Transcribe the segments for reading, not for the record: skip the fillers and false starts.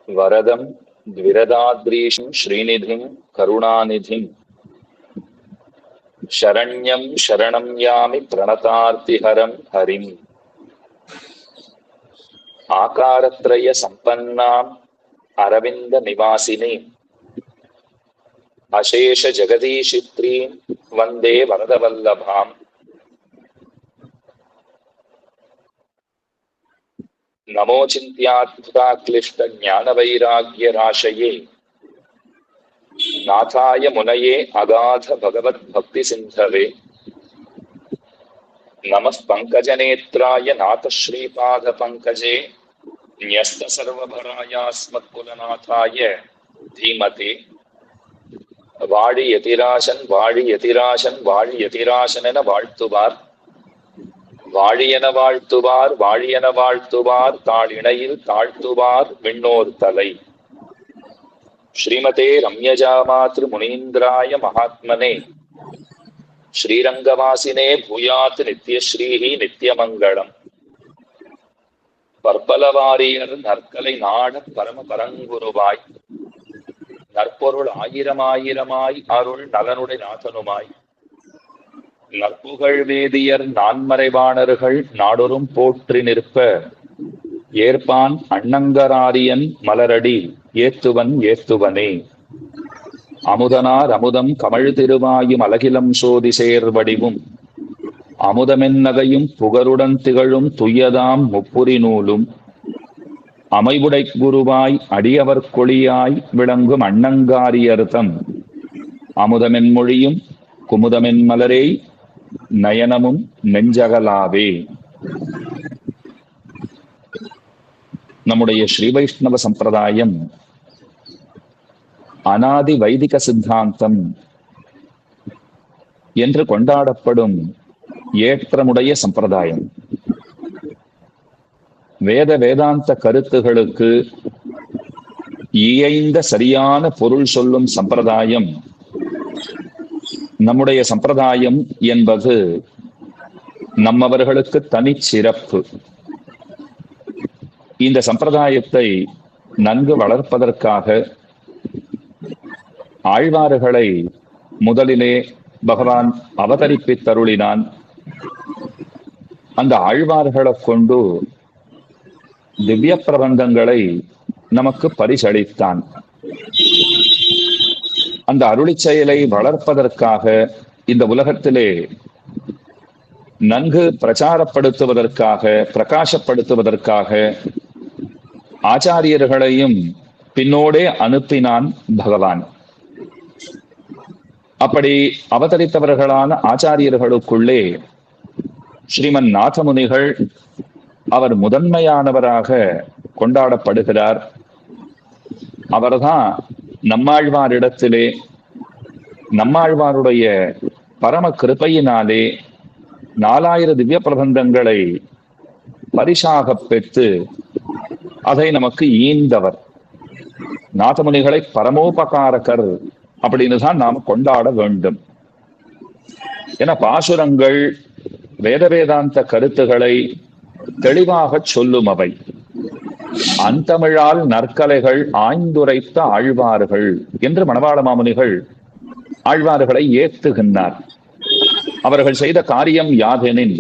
வரதம் த்விரதாத்ரீஷம் ஸ்ரீநிதிம் கருணாநிதிம் சரண்யம் சரணம் யாமி பிரணதார்த்திஹரம் ஹரிம் ஆகாரத்ரய சம்பன்னாம் அரவிந்த நிவாசினீம் அசேஷ ஜெகதீஷித்ரீம் வந்தே வரதவல்லபாம். நமோ சிந்த்யாத்புதாக்லிஷ்ட ஞானவைராக்ய ராசயே நாதாய முனயே அகாத பகவத் பக்தி சிந்தவே. நமஸ் பங்கஜநேத்ராய நாத ஸ்ரீபாத பங்கஜே ன்யஸ்த சர்வபராயாஸ்மத் குலநாதாய தீமதே. வாழி யதிராசன் வாழி யதிராசன் வாழி யதிராசன் என வாழ்த்துவார். வாழியன வாழ்த்துவார் வாழியன வாழ்த்துவார் தாழிணையில் தாழ்த்துவார் விண்ணோர் தலை. ஸ்ரீமதே ரம்யஜாமாத்ரு முனீந்திராய மகாத்மனே ஸ்ரீரங்கவாசினே பூயாத் நித்யஸ்ரீஹி நித்யமங்களம். பற்பலவாரியர் நற்கலை நாட பரம பரங்குருவாய் நற்பொருள் ஆயிரமாயிரமாய் அருள் நலனுடைய நாதனுமாய் நற்புகழ் வேதியர் நான்மறைவாணர்கள் நாடொரும் போற்றி நிற்ப ஏற்பான் அண்ணங்கராரியன் மலரடி ஏத்துவன் ஏத்துவனே. அமுதனார் அமுதம் கமழ் திருவாயும் அலகிலம் சோதி சேர்வடிவும் அமுதமென்னகையும் புகருடன் திகழும் துய்யதாம் முப்புரி நூலும் அமைவுடை குருவாய் அடியவர் கொளியாய் விளங்கும் அண்ணங்காரியர்தம் அமுதமென் மொழியும் குமுதமென் மலரே நயனமும் நெஞ்சகலாவே. நம்முடைய ஸ்ரீ வைஷ்ணவ சம்பிரதாயம் அனாதி வைதிக சித்தாந்தம் என்று கொண்டாடப்படும் ஏற்றமுடைய சம்பிரதாயம். வேத வேதாந்த கருத்துகளுக்கு இயைந்த சரியான பொருள் சொல்லும் சம்பிரதாயம் நம்முடைய சம்பிரதாயம் என்பது நம்மவர்களுக்கு தனிச்சிறப்பு. இந்த சம்பிரதாயத்தை நன்கு வளர்ப்பதற்காக ஆழ்வார்களை முதலிலே பகவான் அவதரிப்பித்தருளினான். அந்த ஆழ்வார்களை கொண்டு திவ்ய பிரபந்தங்களை நமக்கு பரிசளித்தான். அந்த அருளி செயலை வளர்ப்பதற்காக இந்த உலகத்திலே நன்கு பிரச்சாரப்படுத்துவதற்காக பிரகாசப்படுத்துவதற்காக ஆச்சாரியர்களையும் பின்னோடே அனுப்பினான் பகவான். அப்படி அவதரித்தவர்களான ஆச்சாரியர்களுக்குள்ளே ஸ்ரீமன் நாதமுனிகள் அவர் முதன்மையானவராக கொண்டாடப்படுகிறார். அவர்தான் நம்மாழ்வாரிடத்திலே நம்மாழ்வாருடைய பரம கிருபையினாலே 4000 திவ்ய பிரபந்தங்களை பரிசாக பெற்று அதை நமக்கு ஈந்தவர். நாதமுனிகளை பரமோபகாரகர் அப்படின்னு தான் நாம் கொண்டாட வேண்டும். என பாசுரங்கள் வேத வேதாந்த கருத்துக்களை தெளிவாக சொல்லும் அவை. அந்தமிழால் நற்கலைகள் ஆய்ந்துரைத்த ஆழ்வார்கள் என்று மணவாள மாமுனிகள் ஆழ்வார்களை ஏத்துகின்றார். அவர்கள் செய்த காரியம் யாதெனின்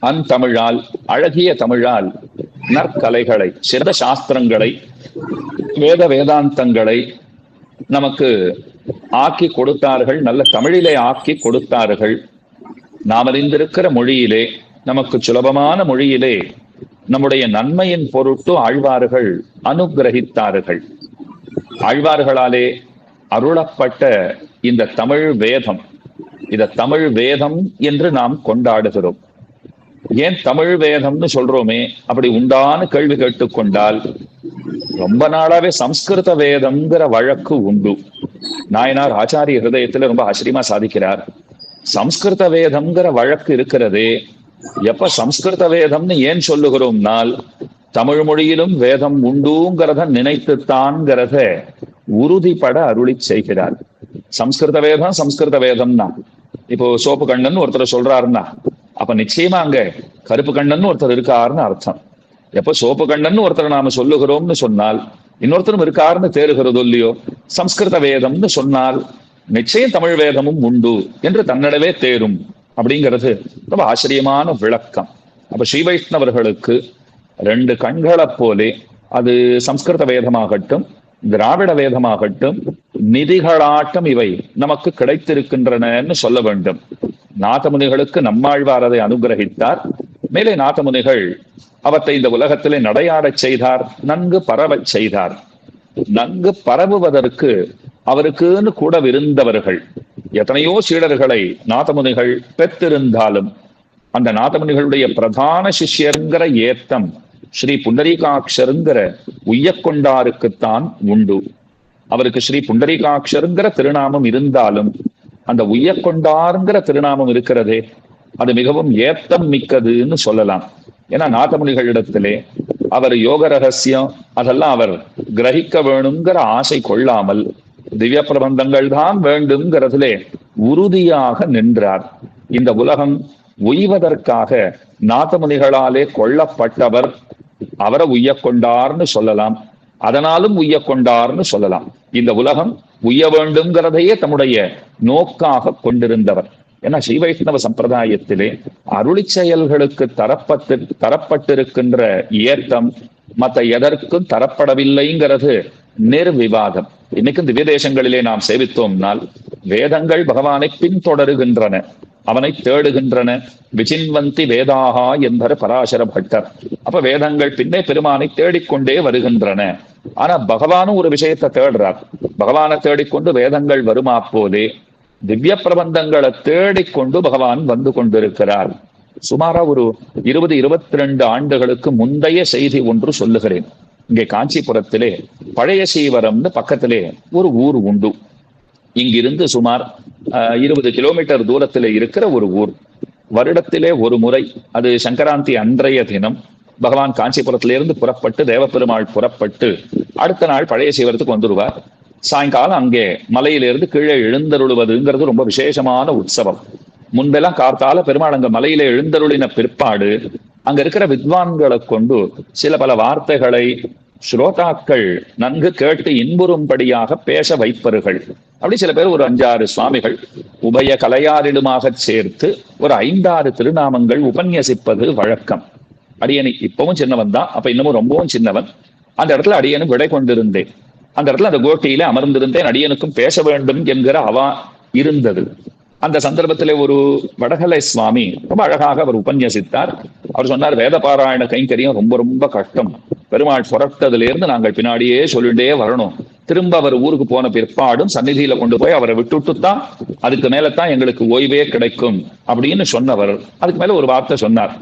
அந்தமிழால் அழகிய தமிழால் நற்கலைகளை சிறந்த சாஸ்திரங்களை வேத வேதாந்தங்களை நமக்கு ஆக்கி கொடுத்தார்கள். நல்ல தமிழிலே ஆக்கி கொடுத்தார்கள். நாம் அறிந்திருக்கிற மொழியிலே நமக்கு சுலபமான மொழியிலே நம்முடைய நன்மையின் பொருட்டு ஆழ்வார்கள் அனுகிரகித்தார்கள். ஆழ்வார்களாலே அருளப்பட்ட இந்த தமிழ் வேதம், இத தமிழ் வேதம் என்று நாம் கொண்டாடுகிறோம். ஏன் தமிழ் வேதம்னு சொல்றோமே அப்படி உண்டான கேள்வி கேட்டுக்கொண்டால், ரொம்ப நாளாவே சம்ஸ்கிருத வேதம்ங்கிற வழக்கு உண்டு. நாயனார் ஆச்சாரிய ஹிருதயத்துல ரொம்ப ஆச்சரியமா சாதிக்கிறார். சம்ஸ்கிருத வேதம்ங்கிற வழக்கு இருக்கிறதே, எப்ப சம்ஸ்கிருத வேதம்னு ஏன் சொல்லுகிறோம்னால், தமிழ் மொழியிலும் வேதம் உண்டுங்கிறத நினைத்துத்தான்கிறத உறுதிப்பட அருளி செய்கிறார். சம்ஸ்கிருத வேதம் சம்ஸ்கிருத வேதம்னா, இப்போ சோப்பு கண்ணன் ஒருத்தர் சொல்றாருன்னா அப்ப நிச்சயமா அங்க கருப்பு கண்ணன் ஒருத்தர் இருக்காருன்னு அர்த்தம். எப்ப சோப்பு கண்ணன் ஒருத்தர் நாம சொல்லுகிறோம்னு சொன்னால் இன்னொருத்தரும் இருக்காருன்னு தேறுகிறதோ இல்லையோ. சம்ஸ்கிருத வேதம்னு சொன்னால் நிச்சயம் தமிழ் வேதமும் உண்டு என்று தன்னிடவே தேரும் அப்படிங்கிறது ரொம்ப ஆச்சரியமான விளக்கம். அப்ப ஸ்ரீ வைஷ்ணவர்களுக்கு ரெண்டு கண்களை போலே அது சம்ஸ்கிருத வேதமாகட்டும் திராவிட வேதமாகட்டும் நிதிகளாட்டம் இவை நமக்கு கிடைத்திருக்கின்றனன்னு சொல்ல வேண்டும். நாதமுனிகளுக்கு நம்மாழ்வார் அதை அனுகிரகித்தார். மேலே நாதமுனிகள் அவற்றை இந்த உலகத்திலே நடையாடச் செய்தார், நன்கு பரவச் செய்தார். நன்கு பரவுவதற்கு அவருக்குன்னு கூட விருந்தவர்கள் எத்தனையோ சீடர்களை நாதமுனிகள் பெற்றிருந்தாலும் அந்த நாதமுனிகளுடைய பிரதான சிஷ்யருங்கிற ஏத்தம் ஸ்ரீ புண்டரீகாட்சருங்கிற உய்யக்கொண்டாருக்குத்தான் உண்டு. அவருக்கு ஸ்ரீ புண்டரீகாட்சருங்கிற திருநாமம் இருந்தாலும் அந்த உய்யக்கொண்டாருங்கிற திருநாமம் இருக்கிறதே அது மிகவும் ஏத்தம் மிக்கதுன்னு சொல்லலாம். ஏன்னா நாதமுனிகளிடத்திலே அவர் யோக ரகசியம் அதெல்லாம் அவர் கிரகிக்க வேணுங்கிற ஆசை கொள்ளாமல் திவ்ய பிரபந்தங்கள் தான் வேண்டும்ங்கிறதுலே உறுதியாக நின்றார். இந்த உலகம் உய்வதற்காக நாதமுனிகளாலே கொள்ளப்பட்டவர், அவரை உய்யக்கொண்டார்னு சொல்லலாம், அதனாலும் உய்யக்கொண்டார்னு சொல்லலாம். இந்த உலகம் உய்ய வேண்டும்ங்கிறதையே தம்முடைய நோக்காக கொண்டிருந்தவர். ஏன்னா ஸ்ரீ வைஷ்ணவ சம்பிரதாயத்திலே அருளி செயல்களுக்கு தரப்பட்டிருக்கின்ற ஏத்தம் மற்ற எதற்கும் தரப்படவில்லைங்கிறது நிர்விவாதம். இன்னைக்கும் திவ்ய தேசங்களிலே நாம் சேவித்தோம்னால் வேதங்கள் பகவானை பின்தொடருகின்றன, அவனை தேடுகின்றன. விசின்வந்தி வேதாகா என்பர் பராசர பட்டர். அப்ப வேதங்கள் பின்னே பெருமானை தேடிக்கொண்டே வருகின்றன. ஆனா பகவானும் ஒரு விஷயத்தை தேடுறார். பகவானை தேடிக்கொண்டு வேதங்கள் வருமா போதே திவ்ய பிரபந்தங்களை தேடிக்கொண்டு பகவான் வந்து கொண்டிருக்கிறார். சுமாரா ஒரு 20-22 ஆண்டுகளுக்கு முந்தைய செய்தி ஒன்று சொல்லுகிறேன். இங்கே காஞ்சிபுரத்திலே பழைய சீவரம்னு பக்கத்திலே ஒரு ஊர் உண்டு. இங்கிருந்து சுமார் 20 கிலோமீட்டர் தூரத்திலே இருக்கிற ஒரு ஊர். வருடத்திலே ஒரு முறை, அது சங்கராந்தி அன்றைய தினம் பகவான் காஞ்சிபுரத்திலிருந்து புறப்பட்டு தேவப்பெருமாள் புறப்பட்டு அடுத்த நாள் பழைய சீவரத்துக்கு வந்துடுவார். சாயங்காலம் அங்கே மலையிலிருந்து கீழே எழுந்தருளுவதுங்கிறது ரொம்ப விசேஷமான உற்சவம். முன்பெல்லாம் கார்த்தால பெருமாள் அங்க மலையில எழுந்தருளின பிற்பாடு அங்க இருக்கிற வித்வான்களை கொண்டு சில பல வார்த்தைகளை ஸ்ரோதாக்கள் நன்கு கேட்டு இன்புறும்படியாக பேச வைப்பர்கள். அப்படி சில பேர் ஒரு 5-6 சுவாமிகள் உபய கலையாரிலுமாக சேர்த்து ஒரு 5-6 திருநாமங்கள் உபன்யசிப்பது வழக்கம். அடியனை இப்பவும் சின்னவன் தான், அப்ப இன்னமும் ரொம்பவும் சின்னவன். அந்த இடத்துல அடியனும் விடை கொண்டிருந்தேன். அந்த இடத்துல அந்த கோட்டியில அமர்ந்திருந்தேன். அடியனுக்கும் பேச வேண்டும் என்கிற அவா இருந்தது. அந்த சந்தர்ப்பத்திலே ஒரு வடகலை சுவாமி ரொம்ப அழகாக அவர் உபன்யசித்தார். அவர் சொன்னார், வேத பாராயண கைங்கரியம் ரொம்ப ரொம்ப கஷ்டம். பெருமாள் புறப்பட்டதுல இருந்து நாங்கள் பின்னாடியே சொல்லிட்டே வரணும். திரும்ப அவர் ஊருக்கு போன பிற்பாடும் சந்நிதியில கொண்டு போய் அவரை விட்டுட்டுத்தான் அதுக்கு மேலத்தான் எங்களுக்கு ஓய்வே கிடைக்கும் அப்படின்னு சொன்னவர். அதுக்கு மேல ஒரு வார்த்தை சொன்னார்,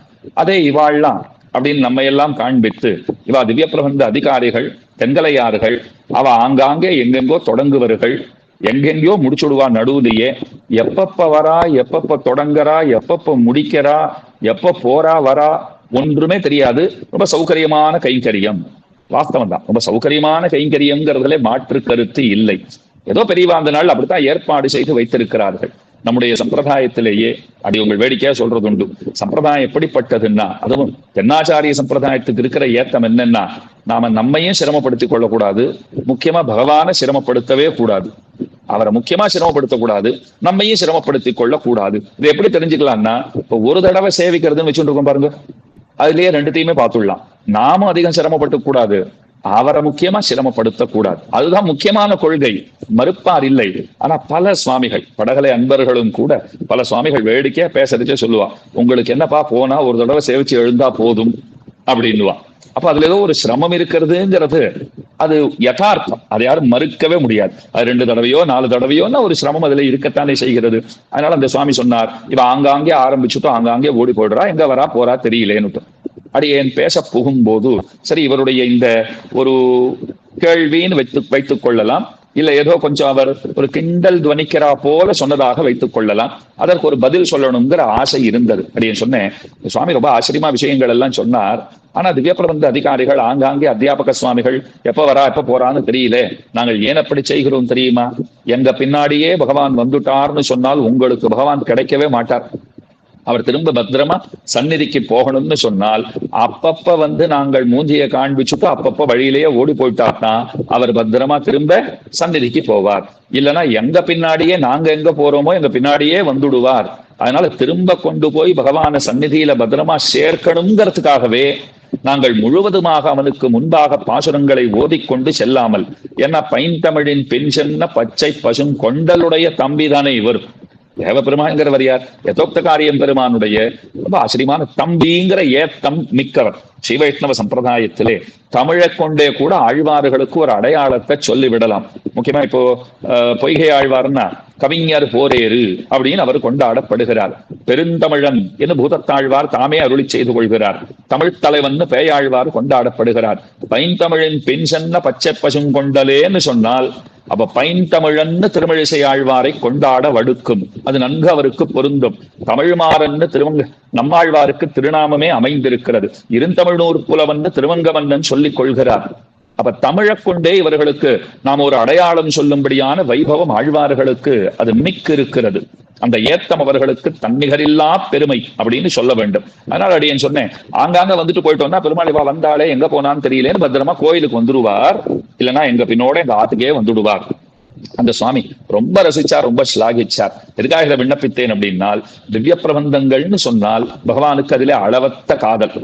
அதே இவாள்லாம் அப்படின்னு நம்ம எல்லாம் காண்பித்து இவா திவ்ய பிரபந்த அதிகாரிகள் தென்கலையார்கள், அவ ஆங்காங்கே எங்கெங்கோ தொடங்குவர்கள், எங்கெங்கயோ முடிச்சுடுவா. நடுவுலையே எப்பப்ப வரா, எப்பப்ப தொடங்குறா, எப்பப்ப முடிக்கிறா, எப்ப போறா வரா ஒன்றுமே தெரியாது. ரொம்ப சௌகரியமான கைங்கரியம். வாஸ்தவம் தான், ரொம்ப சௌகரியமான கைங்கரியம்ங்கிறதுல மாற்று கருத்து இல்லை. ஏதோ பெரியவா அந்த நாள் அப்படித்தான் ஏற்பாடு செய்து வைத்திருக்கிறார்கள். நம்முடைய சம்பிரதாயத்திலேயே அப்படி உங்கள் வேடிக்கையா சொல்றது உண்டு. சம்பிரதாயம் எப்படிப்பட்டதுன்னா, அதுவும் தென்னாச்சாரிய சம்பிரதாயத்துக்கு இருக்கிற ஏத்தம் என்னன்னா, நாம நம்மையும் சிரமப்படுத்திக் கொள்ளக்கூடாது, முக்கியமா பகவானை சிரமப்படுத்தவே கூடாது. அவரை முக்கியமா சிரமப்படுத்தக்கூடாது, நம்மையும் சிரமப்படுத்திக் கொள்ளக்கூடாது. இது எப்படி தெரிஞ்சுக்கலாம்னா, இப்போ ஒரு தடவை சேவிக்கிறதுன்னு வச்சுட்டு இருக்கோம் பாருங்க, அதுலயே ரெண்டுத்தையுமே பார்த்துடலாம். நாமும் அதிகம் சிரமப்பட்டு கூடாது, அவரை முக்கியமா சிரமப்படுத்தக்கூடாது. அதுதான் முக்கியமான கொள்கை, மறுப்பார் இல்லை. ஆனா பல சுவாமிகள், படகலை அன்பர்களும் கூட பல சுவாமிகள் வேடிக்கையா பேசுறதே சொல்லுவா, உங்களுக்கு என்னப்பா போனா ஒரு தடவை சேவிச்சு எழுந்தா போதும் அப்படின்னுவா. அப்ப அதுல ஏதோ ஒரு சிரமம் இருக்கிறதுங்கிறது அது யதார்த்தம், அதை யாரும் மறுக்கவே முடியாது. அது 2 தடவையோ 4 தடவையோன்னா ஒரு சிரமம் அதுல இருக்கத்தானே செய்கிறது. அதனால அந்த சுவாமி சொன்னார், இவ ஆங்காங்கே ஆரம்பிச்சுட்டோம், ஆங்காங்கே ஓடி போடுறா, எங்க வரா போறா தெரியலேன்னு. அடி ஏன் பேச போகும்போது சரி இவருடைய இந்த ஒரு கேள்வின்னு வைத்துக் கொள்ளலாம், இல்ல ஏதோ கொஞ்சம் அவர் ஒரு கிண்டல் துவனிக்கிறா போல சொன்னதாக வைத்துக் கொள்ளலாம். அதற்கு ஒரு பதில் சொல்லணுங்கிற ஆசை இருந்தது. அப்படின்னு சொன்னேன். சுவாமி ரொம்ப ஆச்சரியமா விஷயங்கள் எல்லாம் சொன்னார். ஆனா திவ்ய பிரபந்த அதிகாரிகள் ஆங்காங்கே அத்தியாபக சுவாமிகள் எப்ப வரா எப்ப போறான்னு தெரியல, நாங்கள் ஏன் அப்படி செய்கிறோம் தெரியுமா, எங்க பின்னாடியே பகவான் வந்துட்டார்னு சொன்னால் உங்களுக்கு பகவான் கிடைக்கவே மாட்டார். அவர் திரும்ப பத்திரமா சந்நிதிக்கு போகணும்னு சொன்னால் அப்பப்ப நாங்கள் மூஞ்சியை காண்பிச்சுட்டு அப்பப்ப வழியிலேயே ஓடி போயிட்டார்னா அவர் பத்திரமா திரும்ப சந்நிதிக்கு போவார். இல்லைன்னா எங்க பின்னாடியே நாங்க எங்க போறோமோ எங்க பின்னாடியே வந்துடுவார். அதனால திரும்ப கொண்டு போய் பகவான சந்நிதியில பத்திரமா சேர்க்கணுங்கிறதுக்காகவே நாங்கள் முழுவதுமாக அவனுக்கு முன்பாக பாசுரங்களை ஓதிக்கொண்டு செல்லாமல், ஏன்னா பைந்தமிழின் பெண்சென்ன பச்சை பசும் கொண்டலுடைய தம்பிதானே இவர். தேவபெருமான்கிறவர் யார்? யதோக்த காரியம் பெருமானுடைய ரொம்ப ஆச்சரியமான தம்பிங்கிற ஏத்தம் மிக்கவர். ஸ்ரீவைஷ்ணவ சம்பிரதாயத்திலே தமிழை கொண்டே கூட ஆழ்வார்களுக்கு ஒரு அடையாளத்தை சொல்லிவிடலாம். முக்கியமா இப்போ பொய்கை ஆழ்வார்னா கவிஞர் போரேறு அப்படின்னு அவர் கொண்டாடப்படுகிறார். பெருந்தமிழன் என்று பூதத்தாழ்வார் தாமே அருளி செய்து கொள்கிறார். தமிழ் தலைவன் பேயாழ்வார் கொண்டாடப்படுகிறார். பைந்தமிழின் பெண்சென்ன பச்சை பசுங்கொண்டலேன்னு சொன்னால் அப்ப பைந்தமிழன்னு திருமழிசை ஆழ்வாரை கொண்டாட வடுக்கும். அது நன்கு அவருக்கு பொருந்தும். தமிழ்மாறன்னு நம்மாழ்வாருக்கு திருநாமமே அமைந்திருக்கிறது. இருந்தமிழ்நூறு புலவன்னு திருவங்கமன்னன் சொல்லிக் கொள்கிறார். அப்ப தமிழை கொண்டே இவர்களுக்கு நாம் ஒரு அடையாளம் சொல்லும்படியான வைபவம் ஆழ்வார்களுக்கு அது மிக்க இருக்கிறது. அந்த ஏத்தம் அவர்களுக்கு தன்னிகரில்லா பெருமை அப்படின்னு சொல்ல வேண்டும். அதனால அடியேன் சொன்னேன், ஆங்காங்க வந்துட்டு போயிட்டு வந்தா பெருமாள் வந்தாலே எங்க போனான்னு தெரியலேன்னு பத்திரமா கோயிலுக்கு வந்துடுவார். இல்லைன்னா எங்க பின்னோட எங்க ஆத்துக்கே வந்துடுவார். அந்த சுவாமி ரொம்ப ரசிச்சார், ரொம்ப ஸ்லாகிச்சார். எதுக்காக இதை விண்ணப்பித்தேன் அப்படின்னால், திவ்ய பிரபந்தங்கள்னு சொன்னால் பகவானுக்கு அதிலே அளவற்ற காதல்.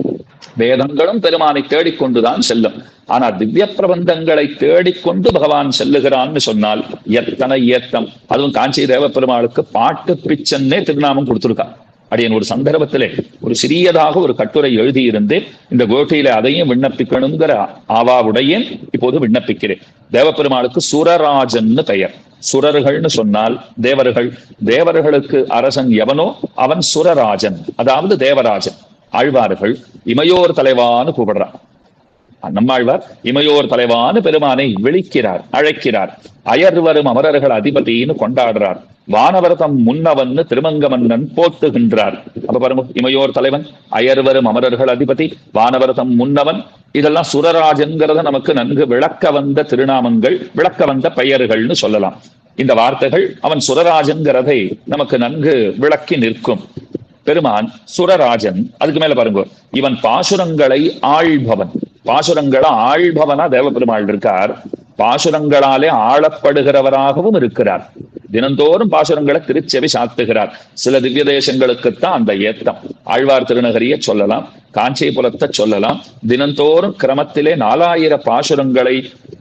வேதங்களும் பெருமானை தேடிக்கொண்டுதான் செல்லும். ஆனா திவ்ய பிரபந்தங்களை தேடிக்கொண்டு பகவான் செல்லுகிறான்னு சொன்னால் எத்தனை ஏத்தம். அதுவும் காஞ்சி தேவ பெருமாளுக்கு பாட்டு பிச்சன்னே திருநாமம் கொடுத்துருக்கா. அடியன் ஒரு சந்தர்ப்பத்திலே ஒரு சிறியதாக ஒரு கட்டுரை எழுதியிருந்து இந்த கோஷ்டியில அதையும் விண்ணப்பிக்கணுங்கிற ஆவாவுடைய இப்போது விண்ணப்பிக்கிறேன். தேவப்பெருமாளுக்கு சுரராஜன்னு பெயர். சுரர்கள்னு சொன்னால் தேவர்கள். தேவர்களுக்கு அரசன் எவனோ அவன் சுரராஜன், அதாவது தேவராஜன். ஆழ்வார்கள் இமையோர் தலைவான்னு கூப்பிடுறான். நம்மாழ்வார் இமையோர் தலைவான்னு பெருமானை விழிக்கிறார், அழைக்கிறார். அயர்வரும் அமரர்கள் அதிபதினு கொண்டாடுறார். வானவரதம் முன்னவன் திருமங்கமன்னன் போட்டுகின்றார். அப்ப பாருங்க, இமையோர் தலைவன், அயர்வரும் அமரர்கள் அதிபதி, வானவரதம் முன்னவன், இதெல்லாம் சுரராஜன்கிறத நமக்கு நன்கு விளக்க வந்த திருநாமங்கள், விளக்க வந்த பெயர்கள்னு சொல்லலாம். இந்த வார்த்தைகள் அவன் சுரராஜன்கிறதை நமக்கு நன்கு விளக்கி நிற்கும். பெருமான் சுரராஜன். அதுக்கு மேல பாருங்க, இவன் பாசுரங்களை ஆள்பவன். பாசுரங்களை ஆள்பவனா தேவபெருமாள் இருக்கார். பாசுரங்களாலே ஆளப்படுகிறவராகவும் இருக்கிறார். தினந்தோறும் பாசுரங்களை திருச்செவி சாத்துகிறார். சில திவ்ய தேசங்களுக்குத்தான் அந்த ஏத்தம். ஆழ்வார் திருநகரியை சொல்லலாம், காஞ்சிபுரத்தை சொல்லலாம். தினந்தோறும் கிரமத்திலே 4000 பாசுரங்களை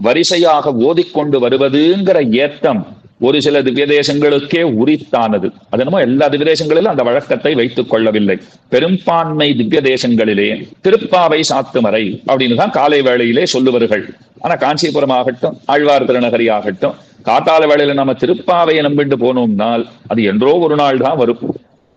வரிசையாக ஓதிக்கொண்டு வருவதுங்கிற ஏத்தம் ஒரு சில திவ்ய தேசங்களுக்கே உரித்தானது. அது என்னமோ எல்லா திவ்ய தேசங்களிலும் அந்த வழக்கத்தை வைத்துக் கொள்ளவில்லை. பெரும்பான்மை திவ்ய தேசங்களிலே திருப்பாவை சாத்துமறை அப்படின்னு தான் காலை வேளையிலே சொல்லுவார்கள். ஆனா காஞ்சிபுரம் ஆகட்டும், ஆழ்வார் திருநகரி ஆகட்டும், காத்தால வேளையில நம்ம திருப்பாவையை நம்பிட்டு போனோம்னால் அது என்றோ ஒரு நாள் தான் வரும்.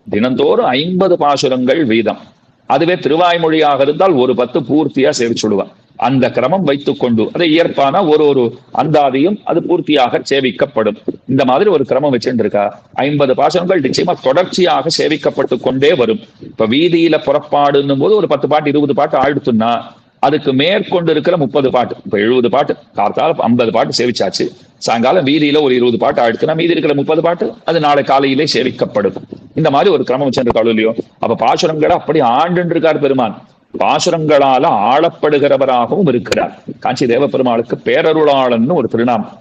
தினந்தோறும் 50 பாசுரங்கள் வீதம். அதுவே திருவாய்மொழியாக இருந்தால் ஒரு 10 பூர்த்தியா சேவிச்சுடுவான். அந்த கிரமம் வைத்துக் கொண்டு அதை இயற்பான ஒரு அந்தாதியும் அது பூர்த்தியாக சேவிக்கப்படும். இந்த மாதிரி ஒரு கிரமம் வச்சுருக்கா. 50 பாசுரங்கள் நிச்சயமா தொடர்ச்சியாக சேவிக்கப்பட்டு கொண்டே வரும். இப்ப வீதியில புறப்பாடுன்னும் போது ஒரு 10 பாட்டு 20 பாட்டு ஆழ்த்துன்னா அதுக்கு மேற்கொண்டு இருக்கிற 30 பாட்டு, இப்ப 70 பாட்டு, காத்தால 50 பாட்டு சேவிச்சாச்சு. சாயங்காலம் வீதியில ஒரு 20 பாட்டு ஆழ்த்துனா மீதி இருக்கிற 30 பாட்டு அது நாளை காலையிலே சேவிக்கப்படும். இந்த மாதிரி ஒரு கிரமம் வச்சிருக்காளோ இல்லையோ. அப்ப பாசுரங்களை அப்படி ஆண்டு இருக்கார் பெருமான். பாசுரங்களால ஆளப்படுகிறவராகவும் இருக்கிறார். காஞ்சி தேவ பெருமாளுக்கு பேரருளாளன்னு ஒரு திருநாமம்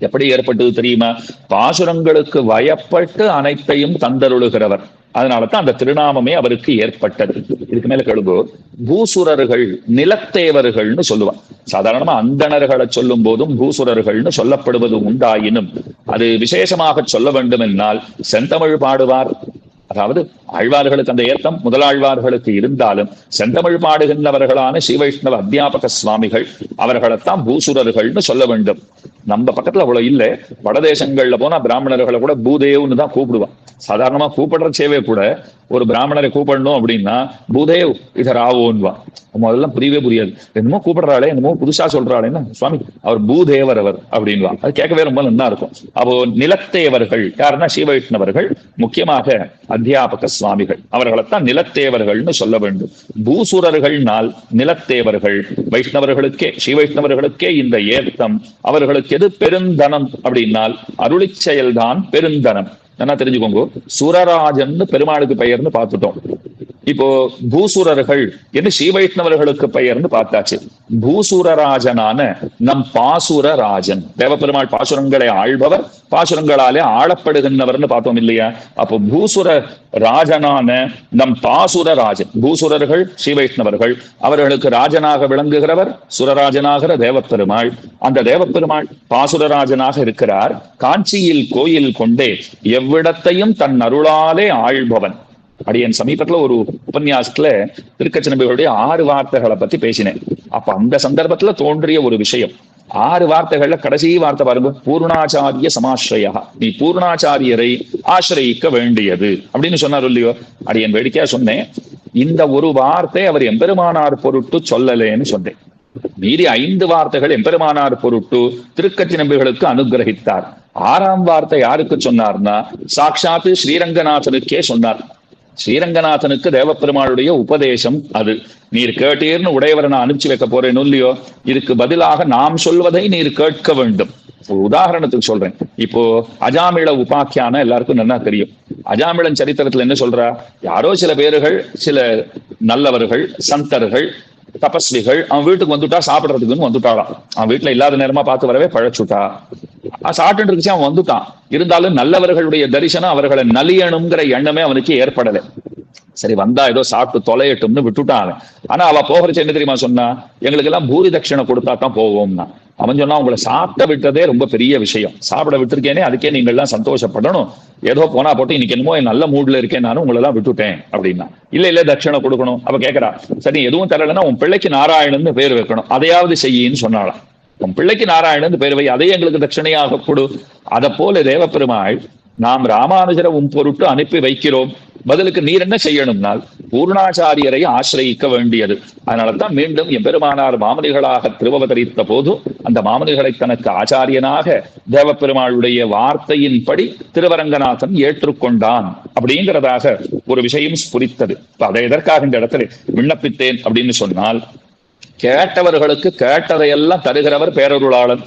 எப்படி ஏற்பட்டது தெரியுமா? பாசுரங்களுக்கு வயப்பட்டு அனைத்தையும் தந்தருளுகிறவர். அதனாலதான் அந்த திருநாமமே அவருக்கு ஏற்பட்டது. இதுக்கு மேல கழுகு பூசுரர்கள், நிலத்தேவர்கள்னு சொல்லுவான். சாதாரணமா அந்தணர்களை சொல்லும் போதும் பூசுரர்கள்னு சொல்லப்படுவது உண்டாயினும் அது விசேஷமாக சொல்ல வேண்டும் என்னால் செந்தமிழ் பாடுவார். அதாவது ஆழ்வார்களுக்கு அந்த ஏத்தம் முதலாழ்வார்களுக்கு இருந்தாலும் செந்தமிழ் பாடுகின்றவர்களான ஸ்ரீவைஷ்ணவ அத்தியாபக சுவாமிகள் அவர்களைத்தான் பூசுரர்கள்னு சொல்ல வேண்டும். நம்ம பக்கத்துல அவ்வளவு இல்லை. வடதேசங்கள்ல போனா பிராமணர்களை கூட பூதேவ்னு தான் கூப்பிடுவான். சாதாரணமா கூப்பிடுற சேவை கூட ஒரு பிராமணரை கூப்பிடணும் அப்படின்னா பூதேவ் இதர் ஆவோன்வான். அதெல்லாம் புரியவே புரியாது. என்னமோ கூப்பிடுறாளே, என்னமோ புதுசா சொல்றாளேன்னா சுவாமி அவர் பூதேவர் அவர் அப்படின்வான். அது கேட்கவே ரொம்ப நல்லா இருக்கும். அப்போ நிலத்தேவர்கள் யாருன்னா ஸ்ரீவைஷ்ணவர்கள், முக்கியமாக அத்தியாபக சுவாமிகள், அவர்களைத்தான் நிலத்தேவர்கள்னு சொல்ல வேண்டும். பூசுரர்கள்னால் நிலத்தேவர்கள். வைஷ்ணவர்களுக்கே, ஸ்ரீவைஷ்ணவர்களுக்கே இந்த ஏத்தம். அவர்களுக்கு எது பெருந்தனம் அப்படின்னால் அருளிச் செயல்தான் பெருந்தனம். என்ன தெரிஞ்சுக்கோங்க, சுரராஜன் பெருமாளுக்கு பெயர்னு பார்த்துட்டோம். இப்போ பூசுரர்கள் என்று ஸ்ரீ வைஷ்ணவர்களுக்கு பெயர்னு பார்த்தாச்சு. பூசுரராஜனான நம் பாசுரராஜன், தேவப்பெருமாள் பாசுரங்களை ஆள்பவர், பாசுரங்களாலே ஆளப்படுகின்றவர்னு பார்த்தோம் இல்லையா? அப்போ பூசுர ராஜனான நம் பாசுரராஜன், பூசுரர்கள் ஸ்ரீ வைஷ்ணவர்கள், அவர்களுக்கு ராஜனாக விளங்குகிறவர் சுரராஜனாகிற தேவப்பெருமாள். அந்த தேவப்பெருமாள் பாசுரராஜனாக இருக்கிறார். காஞ்சியில் கோயில் கொண்டே எவ்விடத்தையும் தன் அருளாலே ஆள்பவன். அடியன் சமீபத்துல ஒரு உபன்யாசத்துல திருக்கச்சனபிகளுடைய 6 வார்த்தைகளை பத்தி பேசினேன். அப்ப அந்த சந்தர்ப்பத்துல தோன்றிய ஒரு விஷயம், 6 வார்த்தைகள்ல கடைசி வார்த்தை பாருங்க, பூர்ணாச்சாரிய சமாஸ்ரயா, நீ பூர்ணாச்சாரியரை ஆசிரயிக்க வேண்டியது அப்படின்னு சொன்னார் இல்லையோ? அடியன் வேடிக்கையா சொன்னேன், இந்த ஒரு வார்த்தை அவர் எம்பெருமானார் பொருட்டு சொல்லலேன்னு சொன்னேன். மீறி 5 வார்த்தைகள் எம்பெருமானார் பொருட்டு திருக்கச்சி நம்பிகளுக்கு அனுகிரகித்தார். 6ஆம் வார்த்தை யாருக்கு சொன்னார்னா சாட்சாத்து ஸ்ரீரங்கநாதனுக்கே சொன்னார். ஸ்ரீரங்கநாதனுக்கு தேவப்பெருமாளுடைய உபதேசம் அது. நீர் கேட்டீர்னு உடையவரை நான் அனுப்பிச்சு வைக்க போறேன் இல்லையோ, இதுக்கு பதிலாக நாம் சொல்வதை நீர் கேட்க வேண்டும். ஒரு உதாரணத்துக்கு சொல்றேன். இப்போ அஜாமிள உபாக்கியான எல்லாருக்கும் நல்லா தெரியும். அஜாமிளன் சரித்திரத்துல என்ன சொல்றா, யாரோ சில பேர்கள், சில நல்லவர்கள், சந்தர்கள், தபஸ்விகள் அவன் வீட்டுக்கு வந்துட்டா, சாப்பிடறதுக்குன்னு வந்துட்டாளாம். அவன் வீட்டுல இல்லாத நேரமா பார்த்து வரவே பழச்சுட்டா. சாப்பிட்டு இருந்துச்சு, அவன் வந்துட்டான். இருந்தாலும் நல்லவர்களுடைய தரிசனம் அவர்களை நலியணுங்கிற எண்ணமே அவனுக்கு ஏற்படலை. சரி வந்தா ஏதோ சாப்பிட்டு தொலையட்டும்னு விட்டுட்டான். ஆனா அவ போகிறச்சு என்ன தெரியுமா சொன்னா, எங்களுக்கு எல்லாம் பூரி தட்சிணை கொடுத்தா தான் போவோம்னா. அவன் சொன்னா, உங்களை சாப்பிட விட்டதே ரொம்ப பெரிய விஷயம், சாப்பிட விட்டுருக்கேனே அதுக்கே நீங்க எல்லாம் சந்தோஷப்படணும், ஏதோ போனா போட்டு இன்னைக்கு என்னமோ நல்ல மூட்ல இருக்கேன், நானும் உங்களை எல்லாம் விட்டுட்டேன் அப்படின்னா. இல்ல தட்சிணை கொடுக்கணும். அவ கேட்கறா, சரி எதுவும் தரலன்னா உன் பிள்ளைக்கு நாராயணன் பேர் வைக்கணும், அதையாவது செய்யின்னு சொன்னாலாம். உன் பிள்ளைக்கு நாராயணன் பேர் வை, அதையே எங்களுக்கு தட்சிணையாக கொடு. அதை போல தேவப்பெருமாள், நாம் ராமானுஜரை உன் பொருட்டு அனுப்பி வைக்கிறோம், பதிலுக்கு நீர் என்ன செய்யணும்னால் பூர்ணாச்சாரியரை ஆசிரயிக்க வேண்டியது. அதனாலதான் மீண்டும் எம்பெருமானார் மாமனிகளாக திருவவதரித்த போது அந்த மாமனிகளை தனக்கு ஆச்சாரியனாக தேவப்பெருமாளுடைய வார்த்தையின்படி திருவரங்கநாதன் ஏற்றுக்கொண்டான் அப்படிங்கிறதாக ஒரு விஷயம் ஸ்புரித்தது. அதை எதற்காக இந்த இடத்துல விண்ணப்பித்தேன் அப்படின்னு சொன்னால், கேட்டவர்களுக்கு கேட்டதையெல்லாம் தருகிறவர் பேரருளாளன்.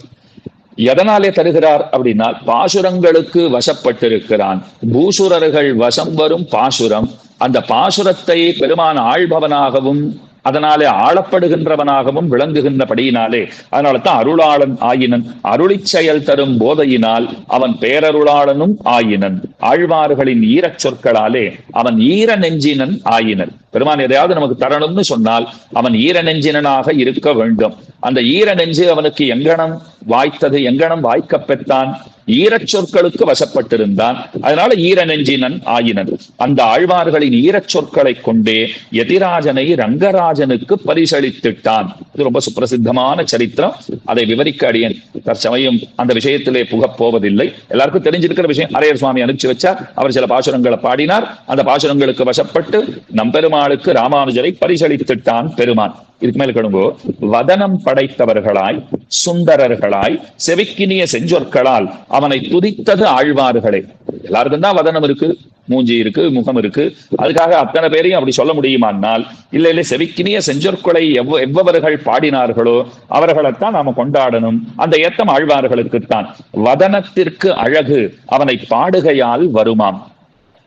எதனாலே தருகிறார் அப்படின்னா, பாசுரங்களுக்கு வசப்பட்டிருக்கிறான். பூசுரர்கள் வசம் வரும் பாசுரம், அந்த பாசுரத்தை பெருமான் ஆள்பவனாகவும் அதனாலே ஆளப்படுகின்றவனாகவும் விளங்குகின்றபடியினாலே, அதனால்தான் அருளாளன் ஆயினன். அருளி செயல் தரும் போதையினால் அவன் பேரருளாளனும் ஆயினன். ஆழ்வார்களின் ஈரச் சொற்களாலே அவன் ஈர நெஞ்சினன் ஆயினன். பெருமான் எதையாவது நமக்கு தரணும்னு சொன்னால் அவன் ஈர நெஞ்சினனாக இருக்க வேண்டும். அந்த ஈர நெஞ்சு அவனுக்கு எங்கனம் வாய்த்தது, எங்கனம் வாய்க்க பெற்றான், ஈரச் சொற்களுக்கு வசப்பட்டிருந்தான். அதனால ஈர நெஞ்சினன் ஆயினன். அந்த ஆழ்வார்களின் ஈரச் சொற்களை கொண்டே யதிராஜனை ரங்கராஜனுக்கு பரிசளித்திட்டான். இது ரொம்ப சுப்பிரசித்தமான சரித்திரம். அதை விவரிக்க அடியேன் தற்சமயம் அந்த விஷயத்திலே புகப் போவதில்லை. எல்லாருக்கும் தெரிஞ்சிருக்கிற விஷயம். அரையர் சுவாமி அனுப்பிச்சு வச்சார், அவர் சில பாசுரங்களை பாடினார். அந்த பாசுரங்களுக்கு வசப்பட்டு நம்பெருமாளுக்கு ராமானுஜரை பரிசளித்திட்டான் பெருமான். இதுக்கு மேல கடுங்கோ, வதனம் படைத்தவர்களாய் சுந்தரர்களாய் செவிக்கினிய செஞ்சொற்களால் அவனை துதித்தது ஆழ்வார்களே. எல்லாருக்கும் தான் வதனம் இருக்கு, மூஞ்சி இருக்கு, முகம் இருக்கு, அதுக்காக அத்தனை பேரையும் அப்படி சொல்ல முடியுமானால் இல்ல, செவிக்கினிய செஞ்சொற்களை எவ்வவர்கள் பாடினார்களோ அவர்களைத்தான் நாம கொண்டாடணும். அந்த ஏத்தம் ஆழ்வார்களுக்குத்தான். வதனத்திற்கு அழகு அவனை பாடுகையால் வருமாம்.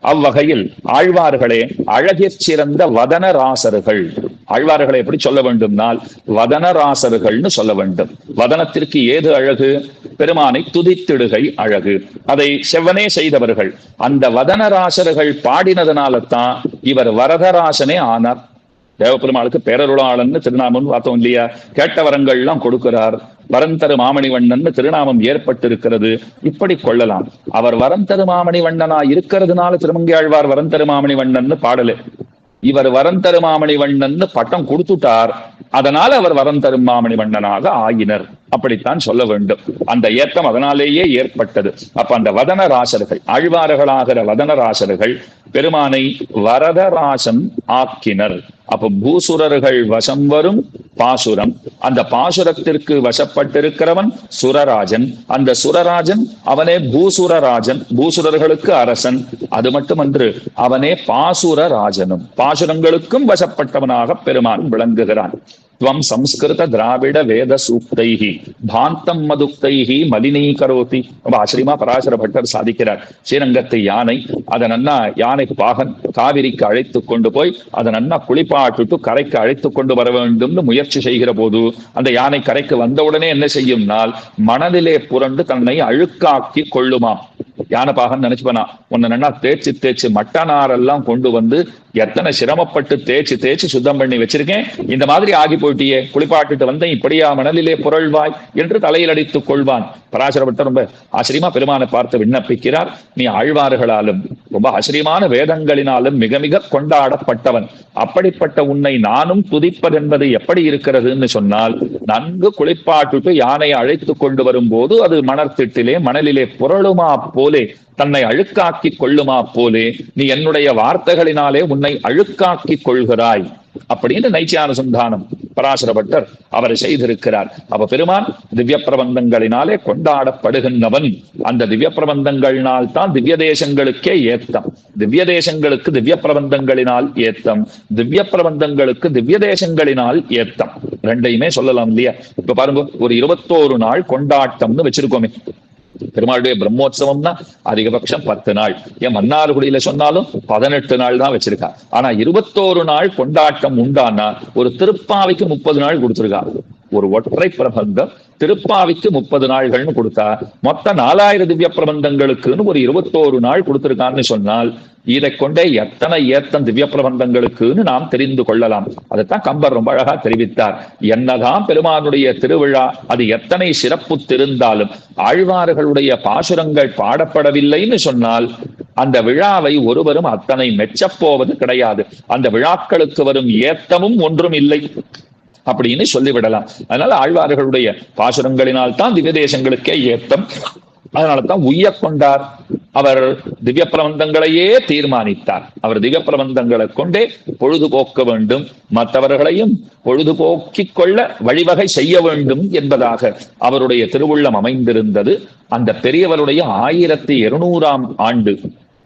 அவ்வகையில் ஆழ்வார்களே அழகிற் சிறந்த வதனராசர்கள். ஆழ்வார்களை எப்படி சொல்ல வேண்டும்னால் வதனராசர்கள்னு சொல்ல வேண்டும். வதனத்திற்கு ஏது அழகு? பெருமானை துதித்திடுகை அழகு. அதை செவ்வனே செய்தவர்கள். அந்த வதனராசர்கள் பாடினதுனால தான் இவர் வரதராசனே ஆனார். தேவப்பெருமாளுக்கு பேரருளாளன்னு திருநாமம் பார்த்தோம் இல்லையா? கேட்ட வரங்கள்லாம் கொடுக்கிறார். வரந்தரு மாமணிவண்ணன் திருநாமம் ஏற்பட்டிருக்கிறது. இப்படி கொள்ளலாம். அவர் வரந்தரு மாமணிவண்ணனா இருக்கிறதுனால திருமங்கை ஆழ்வார் வரந்தரு மாமணிவண்ணன் பாடல. இவர் வரந்தரு மாமணிவண்ணன் பட்டம் கொடுத்துட்டார், அதனால அவர் வரந்தரு மாமணிவண்ணனாக ஆயினர். அப்படித்தான் சொல்ல வேண்டும். அந்த ஏத்தம் அதனாலேயே ஏற்பட்டது. அப்ப அந்த வதனராசர்கள், ஆழ்வார்களாகிற வதனராசர்கள் பெருமானை வரதராசன் ஆக்கினர். அப்ப பூசுரர்கள் வசம் வரும் பாசுரம், அந்த பாசுரத்திற்கு வசப்பட்டிருக்கிறவன் சுரராஜன். அந்த சுரராஜன் அவனே பூசுரராஜன், பூசுரர்களுக்கு அரசன். அது மட்டுமன்று அவனே பாசுரராஜனும், பாசுரங்களுக்கும் வசப்பட்டவனாக பெருமான் விளங்குகிறான். துவம் சம்ஸ்கிருத திராவிட வேத சூக்தைஹி பாந்தம் மதுக்தைஹி மலினீகரோதி. ரொம்ப ஆச்சரியமா பராசர பட்டர் சாதிக்கிறார். ஸ்ரீரங்கத்து யானை, அதை நன்னா யானை பாகன் காவிரிக்கு அழைத்து கொண்டு போய் அதை நன்னா குளிப்பாட்டுட்டு கரைக்கு அழைத்து கொண்டு வர வேண்டும்னு முயற்சி செய்கிற போது அந்த யானை கரைக்கு வந்தவுடனே என்ன செய்யும்னால் மணலிலே புரண்டு தன்னை அழுக்காக்கி கொள்ளுமாம். யானை பாகன் நினைச்சுப்பனா, உன்னை நன்னா தேய்ச்சி தேய்ச்சி மட்டனாரெல்லாம் கொண்டு வந்து எத்தனை சிரமப்பட்டு தேய்ச்சி தேய்ச்சி சுத்தம் பண்ணி வச்சிருக்கேன், இந்த மாதிரி ஆகி போயிட்டியே, குளிப்பாட்டுட்டு வந்தேன், இப்படியா மணலிலே புரள்வாய் என்று தலையில் அடித்துக் கொள்வான். பராசரப்பட்ட ரொம்ப ஆச்சரியமா பெருமானை பார்த்து விண்ணப்பிக்கிறார். நீ ஆழ்வார்களாலும் ரொம்ப ஆச்சரியமான வேதங்களினாலும் மிக மிக கொண்டாடப்பட்டவன். அப்படிப்பட்ட உன்னை நானும் துதிப்பதென்பது எப்படி இருக்கிறதுன்னு சொன்னால், நன்கு குளிப்பாட்டுட்டு யானையை அழைத்து கொண்டு வரும்போது அது மணற்திட்டிலே மணலிலே புரளுமா போலே, தன்னை அழுக்காக்கி கொள்ளுமா போலே நீ என்னுடைய வார்த்தைகளினாலே உன்னை அழுக்காக்கி கொள்கிறாய் அப்படின்னு நைச்சியானுசந்தானம் பராசர பட்டர் அவர் செய்திருக்கிறார். அப்ப பெருமான் திவ்ய பிரபந்தங்களினாலே கொண்டாடப்படுகின்றவன். அந்த திவ்ய பிரபந்தங்களினால் தான் திவ்ய தேசங்களுக்கே ஏத்தம். திவ்ய தேசங்களுக்கு திவ்ய பிரபந்தங்களினால் ஏத்தம், திவ்ய பிரபந்தங்களுக்கு திவ்ய தேசங்களினால் ஏத்தம். ரெண்டையுமே சொல்லலாம் இல்லையா? இப்ப பாருங்க, ஒரு 21 நாள் கொண்டாட்டம்னு வச்சிருக்கோமே. பெருமாளுடைய பிரம்மோற்சவம்னா அதிகபட்சம் 10 நாள். என் மன்னார்குடியில சொன்னாலும் 18 நாள் தான் வச்சிருக்கா. ஆனா 21 நாள் கொண்டாட்டம் உண்டானா ஒரு திருப்பாவைக்கு 30 நாள் கொடுத்திருக்கா. ஒரு ஒற்றை பிரபந்தம் திருப்பாவிக்கு 30 நாள்கள்னு கொடுத்தா மொத்த 4000 திவ்ய பிரபந்தங்களுக்குன்னு ஒரு 21 நாள் கொடுத்திருக்கான்னு சொன்னால் இதை கொண்டே எத்தனை ஏத்தம் திவ்ய பிரபந்தங்களுக்குன்னு நாம் தெரிந்து கொள்ளலாம். அதைத்தான் கம்பர் ரொம்ப அழகா தெரிவித்தார். என்னதான் பெருமானுடைய திருவிழா அது எத்தனை சிறப்பு தெரிந்தாலும் ஆழ்வார்களுடைய பாசுரங்கள் பாடப்படவில்லைன்னு சொன்னால் அந்த விழாவை ஒருவரும் அத்தனை மெச்சப்போவது கிடையாது. அந்த விழாக்களுக்கு வரும் ஏத்தமும் ஒன்றும் இல்லை அப்படின்னு சொல்லிவிடலாம். அதனால ஆழ்வார்களுடைய பாசுரங்களினால் தான் திவ்ய தேசங்களுக்கே ஏத்தம். அதனாலதான் உய்ய கொண்டார். அவர் திவ்ய பிரபந்தங்களையே தீர்மானித்தார். அவர் திவ்ய பிரபந்தங்களை கொண்டே பொழுதுபோக்க வேண்டும், மற்றவர்களையும் பொழுதுபோக்கிக் கொள்ள வழிவகை செய்ய வேண்டும் என்பதாக அவருடைய திருவுள்ளம் அமைந்திருந்தது. அந்த பெரியவருடைய 1200ஆம் ஆண்டு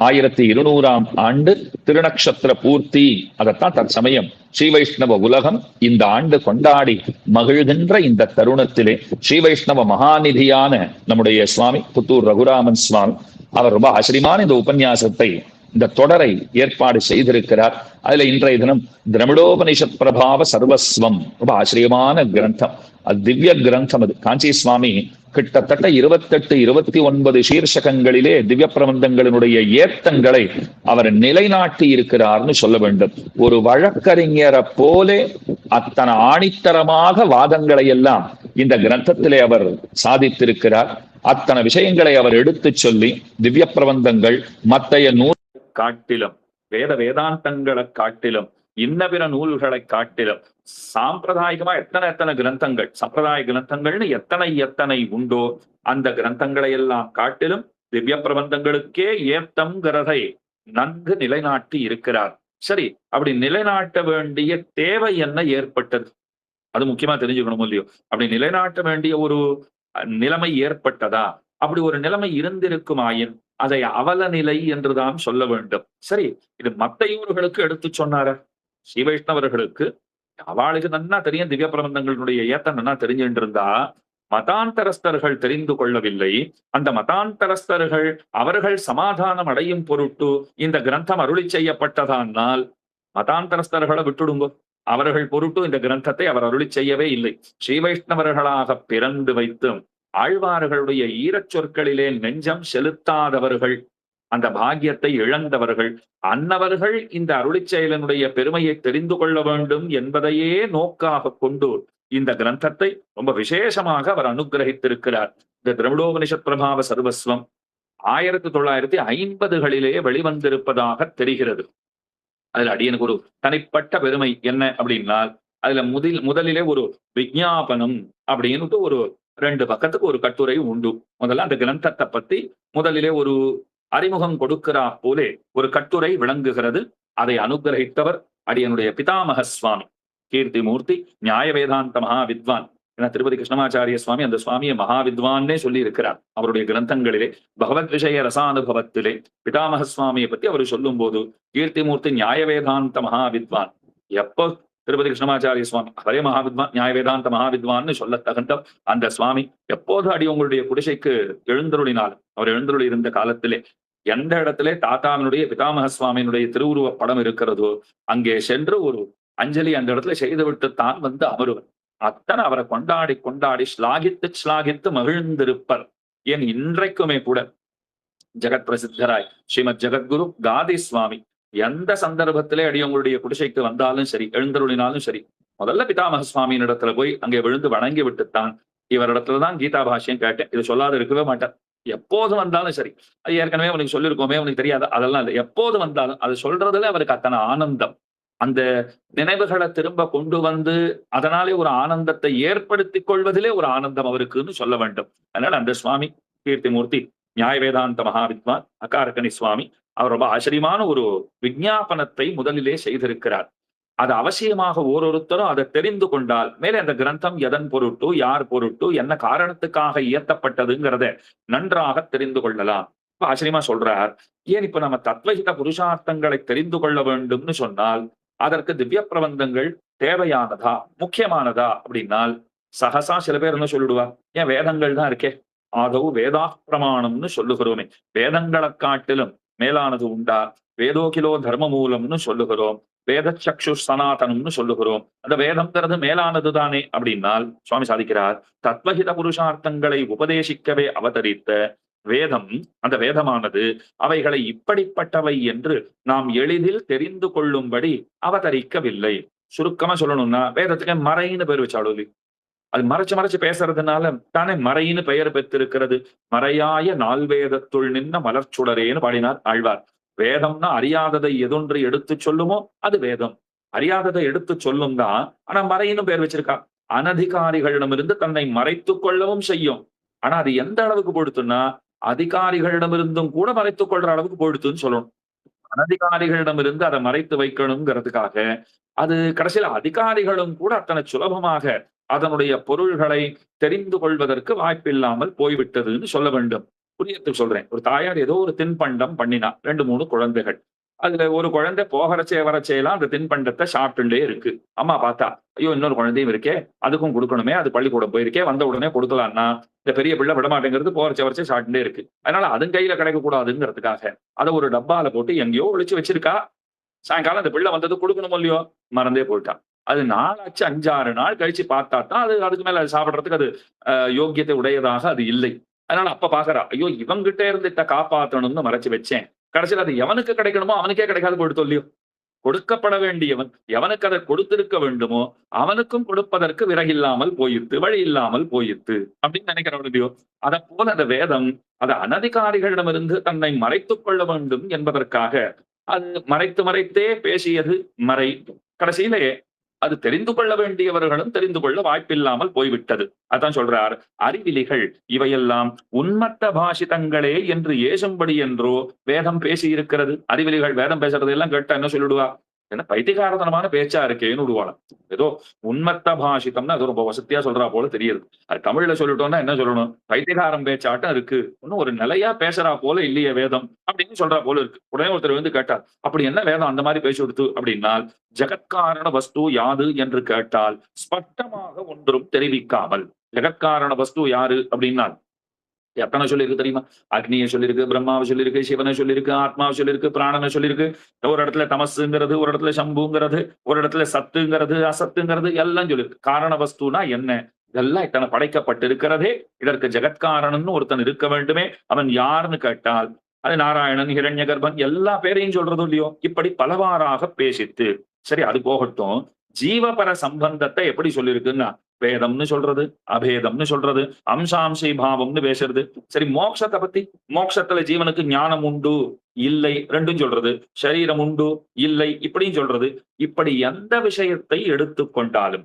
1200ஆம் ஆண்டு திருநக்ஷத்திர பூர்த்தி. அதைத்தான் தற்சமயம் ஸ்ரீ வைஷ்ணவ உலகம் இந்த ஆண்டு கொண்டாடி மகிழ்கின்ற இந்த தருணத்திலே ஸ்ரீ வைஷ்ணவ மகாநிதியான நம்முடைய சுவாமி புத்தூர் ரகுராமன் சுவாமி அவர் ரொம்ப ஆச்சரியமான இந்த உபன்யாசத்தை, இந்த தொடரை ஏற்பாடு செய்திருக்கிறார். அதுல இன்றைய தினம் திரமிடோபனிஷத் பிரபாவ சர்வஸ்வம் ரொம்ப ஆச்சரியமான கிரந்தம். அது திவ்ய கிரந்தம். அது காஞ்சி சுவாமி கிட்டத்தட்ட 28 29 சீர்ஷகங்களிலே திவ்ய பிரபந்தங்களினுடைய ஏத்தங்களை அவர் நிலைநாட்டி இருக்கிறார்னு சொல்ல வேண்டும். ஒரு வழக்கறிஞரை போலே அத்தனை ஆணித்தரமாக வாதங்களை எல்லாம் இந்த கிரந்தத்திலே அவர் சாதித்திருக்கிறார். அத்தனை விஷயங்களை அவர் எடுத்து சொல்லி திவ்ய பிரபந்தங்கள் மற்றைய நூல் காட்டிலும் வேத வேதாந்தங்களை காட்டிலும் இன்ன பிற நூல்களை காட்டிலும் சாம்பிரதாயிகமா எத்தனை கிரந்தங்கள், சம்பிரதாய கிரந்தங்கள்னு எத்தனை உண்டோ அந்த கிரந்தங்களை எல்லாம் காட்டிலும் திவ்ய பிரபந்தங்களுக்கே ஏத்தம்ங்கிறதை நன்கு நிலைநாட்டி இருக்கிறார். சரி, அப்படி நிலைநாட்ட வேண்டிய தேவை என்ன ஏற்பட்டது? அது முக்கியமா தெரிஞ்சுக்கணும் இல்லையோ? அப்படி நிலைநாட்ட வேண்டிய ஒரு நிலைமை ஏற்பட்டதா? அப்படி ஒரு நிலைமை இருந்திருக்குமாயின் அதை அவல நிலை என்றுதான் சொல்ல வேண்டும். சரி, இது மத்தையூர்களுக்கு எடுத்து சொன்னார? ஸ்ரீ வைஷ்ணவர்களுக்கு அவளுக்கு நன்னா தெரியும், திவ்ய பிரபந்தங்களுடைய ஏத்தம் நன்னா தெரிஞ்சுட்டு இருந்தா மதாந்தரஸ்தர்கள் தெரிந்து கொள்ளவில்லை. அந்த மதாந்தரஸ்தர்கள் அவர்கள் சமாதானம் அடையும் பொருட்டு இந்த கிரந்தம் அருளி செய்யப்பட்டதானால் மதாந்தரஸ்தர்களை விட்டுடுங்கோ. அவர்கள் பொருட்டு இந்த கிரந்தத்தை அவர் அருளி செய்யவே இல்லை. ஸ்ரீ வைஷ்ணவர்களாக பிறந்து வைத்தும் ஆழ்வார்களுடைய ஈரச் சொற்களிலே நெஞ்சம் செலுத்தாதவர்கள், அந்த பாக்கியத்தை இழந்தவர்கள், அன்னவர்கள் இந்த அருளிச் செயலனுடைய பெருமையை தெரிந்து கொள்ள வேண்டும் என்பதையே நோக்காக கொண்டு இந்த கிரந்தத்தை ரொம்ப விசேஷமாக அவர் அனுகிரகித்திருக்கிறார். இந்த திரமிடோபனிஷத் பிரபாவ சர்வஸ்வம் 1950களிலே வெளிவந்திருப்பதாக தெரிகிறது. அதுல அடியனுக்கு ஒரு தனிப்பட்ட பெருமை என்ன அப்படின்னால், அதுல முதலிலே ஒரு விஞ்ஞாபனம் அப்படின்னுட்டு ஒரு 2 பக்கத்துக்கு ஒரு கட்டுரை உண்டு. முதல்ல அந்த கிரந்தத்தை பத்தி முதலிலே ஒரு அறிமுகம் கொடுக்கிறா போலே ஒரு கட்டுரை விளங்குகிறது. அதை அனுகிரகித்தவர் அடியனுடைய பிதாமக சுவாமி கீர்த்தி மூர்த்தி நியாய வேதாந்த மகா வித்வான். ஏன்னா திருப்பதி கிருஷ்ணமாச்சாரிய சுவாமி அந்த சுவாமியை மகாவித்வான்னே சொல்லி இருக்கிறார். அவருடைய கிரந்தங்களிலே பகவத் விஷய ரசானுபவத்திலே பிதாமக சுவாமியை பத்தி அவர் சொல்லும் போது கீர்த்திமூர்த்தி நியாய வேதாந்த மகாவித்வான். எப்போ திருப்பதி கிருஷ்ணமாச்சாரிய சுவாமி அவரே மகாவித்வான், நியாய வேதாந்த மகாவித்வான்னு சொல்ல தகுந்த அந்த சுவாமி எப்போது அடி உங்களுடைய குடிசைக்கு எழுந்தருளினாலும், அவர் எழுந்தருளி இருந்த காலத்திலே எந்த இடத்திலே தாத்தாவினுடைய பிதாமக சுவாமியினுடைய திருவுருவ படம் இருக்கிறதோ அங்கே சென்று ஒரு அஞ்சலி அந்த இடத்துல செய்துவிட்டு தான் வந்து அமருவர். அத்தனை அவரை கொண்டாடி கொண்டாடி ஸ்லாகித்து ஸ்லாகித்து மகிழ்ந்திருப்பர். ஏன் இன்றைக்குமே கூட ஜெகத் பிரசித்தராய் ஸ்ரீமத் ஜெகத்குரு காதி சுவாமி எந்த சந்தர்ப்பத்திலே அடியவங்களுடைய குடிசைக்கு வந்தாலும் சரி, எழுந்தருளினாலும் சரி, முதல்ல பிதாமக சுவாமியின் இடத்துல போய் அங்கே விழுந்து வணங்கி விட்டுத்தான் இவரிடத்துலதான் கீதா பாஷ்யம் கேட்டேன். இது சொல்லாத இருக்கவே மாட்டார். எப்போது வந்தாலும் சரி, அது ஏற்கனவே உனக்கு சொல்லியிருக்கோமே, உனக்கு தெரியாத அதெல்லாம் இல்லை. எப்போது வந்தாலும் அது சொல்றதுல அவருக்கு அத்தனை ஆனந்தம். அந்த நினைவுகளை திரும்ப கொண்டு வந்து அதனாலே ஒரு ஆனந்தத்தை ஏற்படுத்திக் கொள்வதிலே ஒரு ஆனந்தம் அவருக்குன்னு சொல்ல வேண்டும். அதனால அந்த சுவாமி கீர்த்திமூர்த்தி நியாய வேதாந்த மகாவித்வான் அகாரகணி சுவாமி அவர் ரொம்ப ஆச்சரியமான ஒரு விஞ்ஞாபனத்தை முதலிலே செய்திருக்கிறார். அது அவசியமாக ஓரொருத்தரும் அதை தெரிந்து கொண்டால் மேலே அந்த கிரந்தம் எதன் பொருட்டு, யார் பொருட்டு, என்ன காரணத்துக்காக இயற்றப்பட்டதுங்கிறத நன்றாக தெரிந்து கொள்ளலாம். இப்ப ஆச்சரியமா சொல்றார். ஏன் இப்ப நம்ம தத்வஹித புருஷார்த்தங்களை தெரிந்து கொள்ள வேண்டும்னு சொன்னால் அதற்கு திவ்ய பிரபந்தங்கள் தேவையானதா, முக்கியமானதா அப்படின்னால் சகசா சில பேர் என்ன சொல்லிடுவா, ஏன் வேதங்கள் தான் இருக்கே, ஆதவு வேதா பிரமாணம்னு சொல்லுகிறோமே, வேதங்களை காட்டிலும் மேலானது உண்டா, வேதோகிலோ தர்ம மூலம்னு சொல்லுகிறோம், வேத சக்ஷு சனாதனம்னு சொல்லுகிறோம், அந்த வேதம்ங்கிறது மேலானது தானே அப்படின்னால் சுவாமி சாதிக்கிறார், தத்வஹித புருஷார்த்தங்களை உபதேசிக்கவே அவதரித்த வேதம், அந்த வேதமானது அவைகளை இப்படிப்பட்டவை என்று நாம் எளிதில் தெரிந்து கொள்ளும்படி அவதரிக்கவில்லை. சுருக்கமா சொல்லணும்னா வேதத்துக்கு மறைன்னு பேர் வச்சாலும் அது மறைச்சு மறைச்சு பேசுறதுனால தானே மறைன்னு பெயர் பெற்றிருக்கிறது. மறையாய நால்வேதத்துள் நின்ன மலர்ச்சுடரேன்னு பாடினார் ஆழ்வார். வேதம்னா அறியாததை எதொன்று எடுத்து சொல்லுமோ அது வேதம். அறியாததை எடுத்து சொல்லும் தான். ஆனா மறைன்னு பேர் வச்சிருக்கா. அனதிகாரிகளிடமிருந்து தன்னை மறைத்துக் கொள்ளவும் செய்யும். ஆனா அது எந்த அளவுக்கு போடுத்துன்னா அதிகாரிகளிடமிருந்தும் கூட மறைத்துக் கொள்ற அளவுக்கு போடுத்துன்னு சொல்லணும். அனதிகாரிகளிடமிருந்து அதை மறைத்து வைக்கணுங்கிறதுக்காக அது கடைசியில அதிகாரிகளும் கூட அத்தனை சுலபமாக அதனுடைய பொருள்களை தெரிந்து கொள்வதற்கு வாய்ப்பில்லாமல் போய்விட்டதுன்னு சொல்ல வேண்டும். புரியத்துக்கு சொல்றேன். ஒரு தாயார் ஏதோ ஒரு தின்பண்டம் பண்ணினா 2, 3 குழந்தைகள். அதுல ஒரு குழந்தை போகிறச்சே வரச்சேலாம் அந்த தின்பண்டத்தை சாப்பிட்டுட்டே இருக்கு. அம்மா பார்த்தா, ஐயோ இன்னொரு குழந்தையும் இருக்கே, அதுக்கும் கொடுக்கணுமே, அது பள்ளிக்கூடம் போயிருக்கே, வந்த உடனே கொடுக்கலாம்னா இந்த பெரிய பிள்ளை விடமாட்டேங்கிறது, போறச்சே வரச்சே சாப்பிட்டுட்டே இருக்கு. அதனால அதுவும் கையில கிடைக்க கூடாதுங்கிறதுக்காக அதை ஒரு டப்பால போட்டு எங்கேயோ ஒழிச்சு வச்சிருக்கா. சாயங்காலம் அந்த பிள்ளை வந்தது கொடுக்கணும் இல்லையோ, மறந்தே போயிட்டான். அது 4, 5, 6 நாள் கழிச்சு பார்த்தா தான் அதுக்கு மேல அது சாப்பிடுறதுக்கு அது யோக்கியத்தை உடையதாக அது இல்லை. அதனால அப்ப பாக்குறா, ஐயோ இவங்கிட்ட இருந்து இத காப்பாத்தணும்னு மறைச்சு வச்சேன். கடைசியில் அது எவனுக்கு கிடைக்கணுமோ அவனுக்கே கிடைக்காது போயிடுத்தோ இல்லையோ. கொடுக்கப்பட வேண்டியவன் எவனுக்கு அதை கொடுத்திருக்க வேண்டுமோ அவனுக்கும் கொடுப்பதற்கு விறகில்லாமல் போயிட்டு, வழி இல்லாமல் போயிட்டு அப்படின்னு நினைக்கிறவன் இல்லையோ. அதை போல அந்த வேதம் அதை அனதிகாரிகளிடமிருந்து தன்னை மறைத்துக் கொள்ள வேண்டும் என்பதற்காக அது மறைத்து மறைத்தே பேசியது மறை. கடைசியிலே அது தெரிந்து கொள்ள வேண்டியவர்களும் தெரிந்து கொள்ள வாய்ப்பில்லாமல் போய்விட்டது. அதான் சொல்றார், அறிவிலிகள் இவையெல்லாம் உன்மத்த பாஷிதங்களே என்று ஏசும்படி என்றோ வேதம் பேசி இருக்கிறது. அறிவிலிகள் வேதம் பேசுறது எல்லாம் கேட்டா என்ன சொல்லிடுவா, என்ன பைத்தியகாரத்தனமான பேச்சா இருக்கேன்னு விடுவாளாம். ஏதோ உன்மத்த பாஷிதம்னா அது ரொம்ப வசதியா சொல்றா போல தெரியுது. அது தமிழ்ல சொல்லிட்டோம்னா என்ன சொல்லணும், பைத்தியகாரம் பேச்சாட்டம் இருக்கு, இன்னும் ஒரு நிலையா பேசுறா போல இல்லையே வேதம் அப்படின்னு சொல்றா போல இருக்கு. உடனே ஒருத்தர் வந்து கேட்டார், அப்படி என்ன வேதம் அந்த மாதிரி பேசி கொடுத்து அப்படின்னால், ஜெகத்காரண வஸ்து யாது என்று கேட்டால் ஸ்பஷ்டமாக ஒன்றும் தெரிவிக்காமல், ஜெகத்காரண வஸ்து யாரு அப்படின்னா எத்தனை சொல்லியிருக்கு தெரியுமா, அக்னியை சொல்லியிருக்கு, பிரம்மாவை சொல்லியிருக்கு, சிவனை சொல்லியிருக்கு, ஆத்மாவை சொல்லியிருக்கு, பிராணனை சொல்லியிருக்கு. ஒரு இடத்துல தமசுங்கிறது, ஒரு இடத்துல சம்புங்கிறது, ஒரு இடத்துல சத்துங்கிறது, அசத்துங்கிறது எல்லாம் சொல்லியிருக்கு. காரண வஸ்துனா என்ன, இதெல்லாம் இத்தனை படைக்கப்பட்டிருக்கிறதே, இதற்கு ஜெகத்காரணன்னு ஒருத்தன் இருக்க வேண்டுமே, அவன் யாருன்னு கேட்டால் அது நாராயணன், ஹிரண்ய கர்ப்பன் எல்லா பேரையும் சொல்றதும் இல்லையோ. இப்படி பலவாறாக பேசித்து சரி அது போகட்டும். ஜீவபர சம்பந்தத்தை எப்படி சொல்லியிருக்குன்னா வேதம்னு சொல்றது, அபேதம்னு சொல்றது, அம்சாம்சி பாவம்னு பேசுறது. சரி மோட்சத்தை பத்தி, மோட்சத்துல ஜீவனுக்கு ஞானம் உண்டு இல்லை ரெண்டும் சொல்றது, சரீரம் உண்டு இல்லை இப்படியும் சொல்றது. இப்படி எந்த விஷயத்தை எடுத்துக்கொண்டாலும்,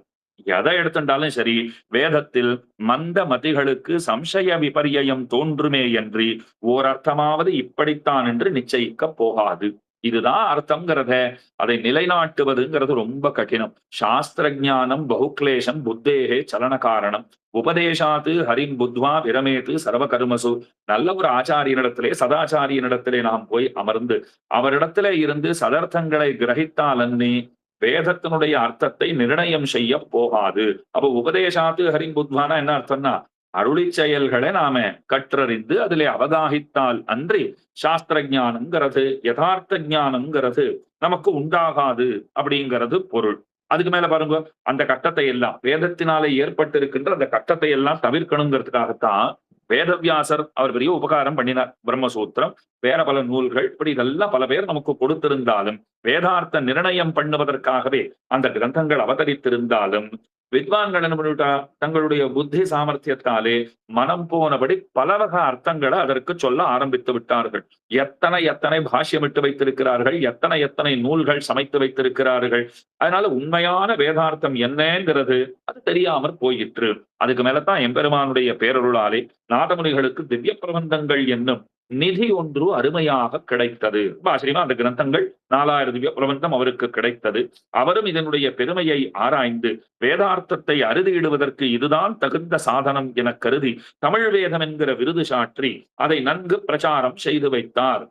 எதை எடுத்துட்டாலும் சரி, வேதத்தில் மந்த மதிகளுக்கு சம்சய விபரியம் தோன்றுமே என்று ஓர் அர்த்தமாவது இப்படித்தான் என்று நிச்சயிக்க போகாது. இதுதான் அர்த்தம்ங்கிறத அதை நிலைநாட்டுவதுங்கிறது ரொம்ப கடினம். சாஸ்திர ஜானம் பகுக்லேஷம் புத்தேகே சலன காரணம் உபதேசாத்து ஹரிம் புத்வா விரமேத்து சர்வ கர்மசு. நல்ல ஒரு ஆச்சாரியனிடத்திலே, சதாச்சாரியனிடத்திலே நாம் போய் அமர்ந்து அவரிடத்திலே இருந்து சதர்த்தங்களை கிரகித்தால் அன்னி வேதத்தினுடைய அர்த்தத்தை நிர்ணயம் செய்ய போகாது. அப்ப உபதேசாத்து ஹரிம் புத்வானா என்ன அர்த்தம்னா, அருளி செயல்களை நாம கற்றறிந்து அதிலே அவதாகித்தால் அன்றி சாஸ்திர ஞானங்கிறது யதார்த்த ஞானங்கிறது நமக்கு உண்டாகாது அப்படிங்கிறது பொருள். அதுக்கு மேல பாருங்க, அந்த கட்டத்தை எல்லாம் வேதத்தினாலே ஏற்பட்டிருக்கின்ற அந்த கட்டத்தை எல்லாம் தவிர்க்கணுங்கிறதுக்காகத்தான் வேதவியாசர் அவர் பெரிய உபகாரம் பண்ணினார். பிரம்மசூத்திரம், வேற பல நூல்கள், இப்படி இதெல்லாம் பல பேர் நமக்கு கொடுத்திருந்தாலும், வேதார்த்த நிர்ணயம் பண்ணுவதற்காகவே அந்த கிரந்தங்கள் அவதரித்திருந்தாலும், வித்வான்கள் என்ன பண்ணிவிட்டா, தங்களுடைய புத்தி சாமர்த்தியத்தாலே மனம் போனபடி பலவக அர்த்தங்களை அதற்கு சொல்ல ஆரம்பித்து விட்டார்கள். எத்தனை எத்தனை பாஷ்யமிட்டு வைத்திருக்கிறார்கள், எத்தனை எத்தனை நூல்கள் சமைத்து வைத்திருக்கிறார்கள். அதனால உண்மையான வேதார்த்தம் என்னங்கிறது அது தெரியாமற் போயிற்று. அதுக்கு மேலதான் எம்பெருமானுடைய பேரருளாலே நாதமுனிகளுக்கு திவ்ய பிரபந்தங்கள் என்னும் நிதி ஒன்று அருமையாக கிடைத்தது. ஆச்சரியமா அந்த கிரந்தங்கள் 4000 திவ்ய பிரபந்தம் அவருக்கு கிடைத்தது. அவரும் இதனுடைய பெருமையை ஆராய்ந்து வேதார்த்தத்தை அறுதியிடுவதற்கு இதுதான் தகுந்த சாதனம் என கருதி தமிழ் வேதம் என்கிற விருது சாற்றி அதை நன்கு பிரச்சாரம் செய்து வைத்தார்.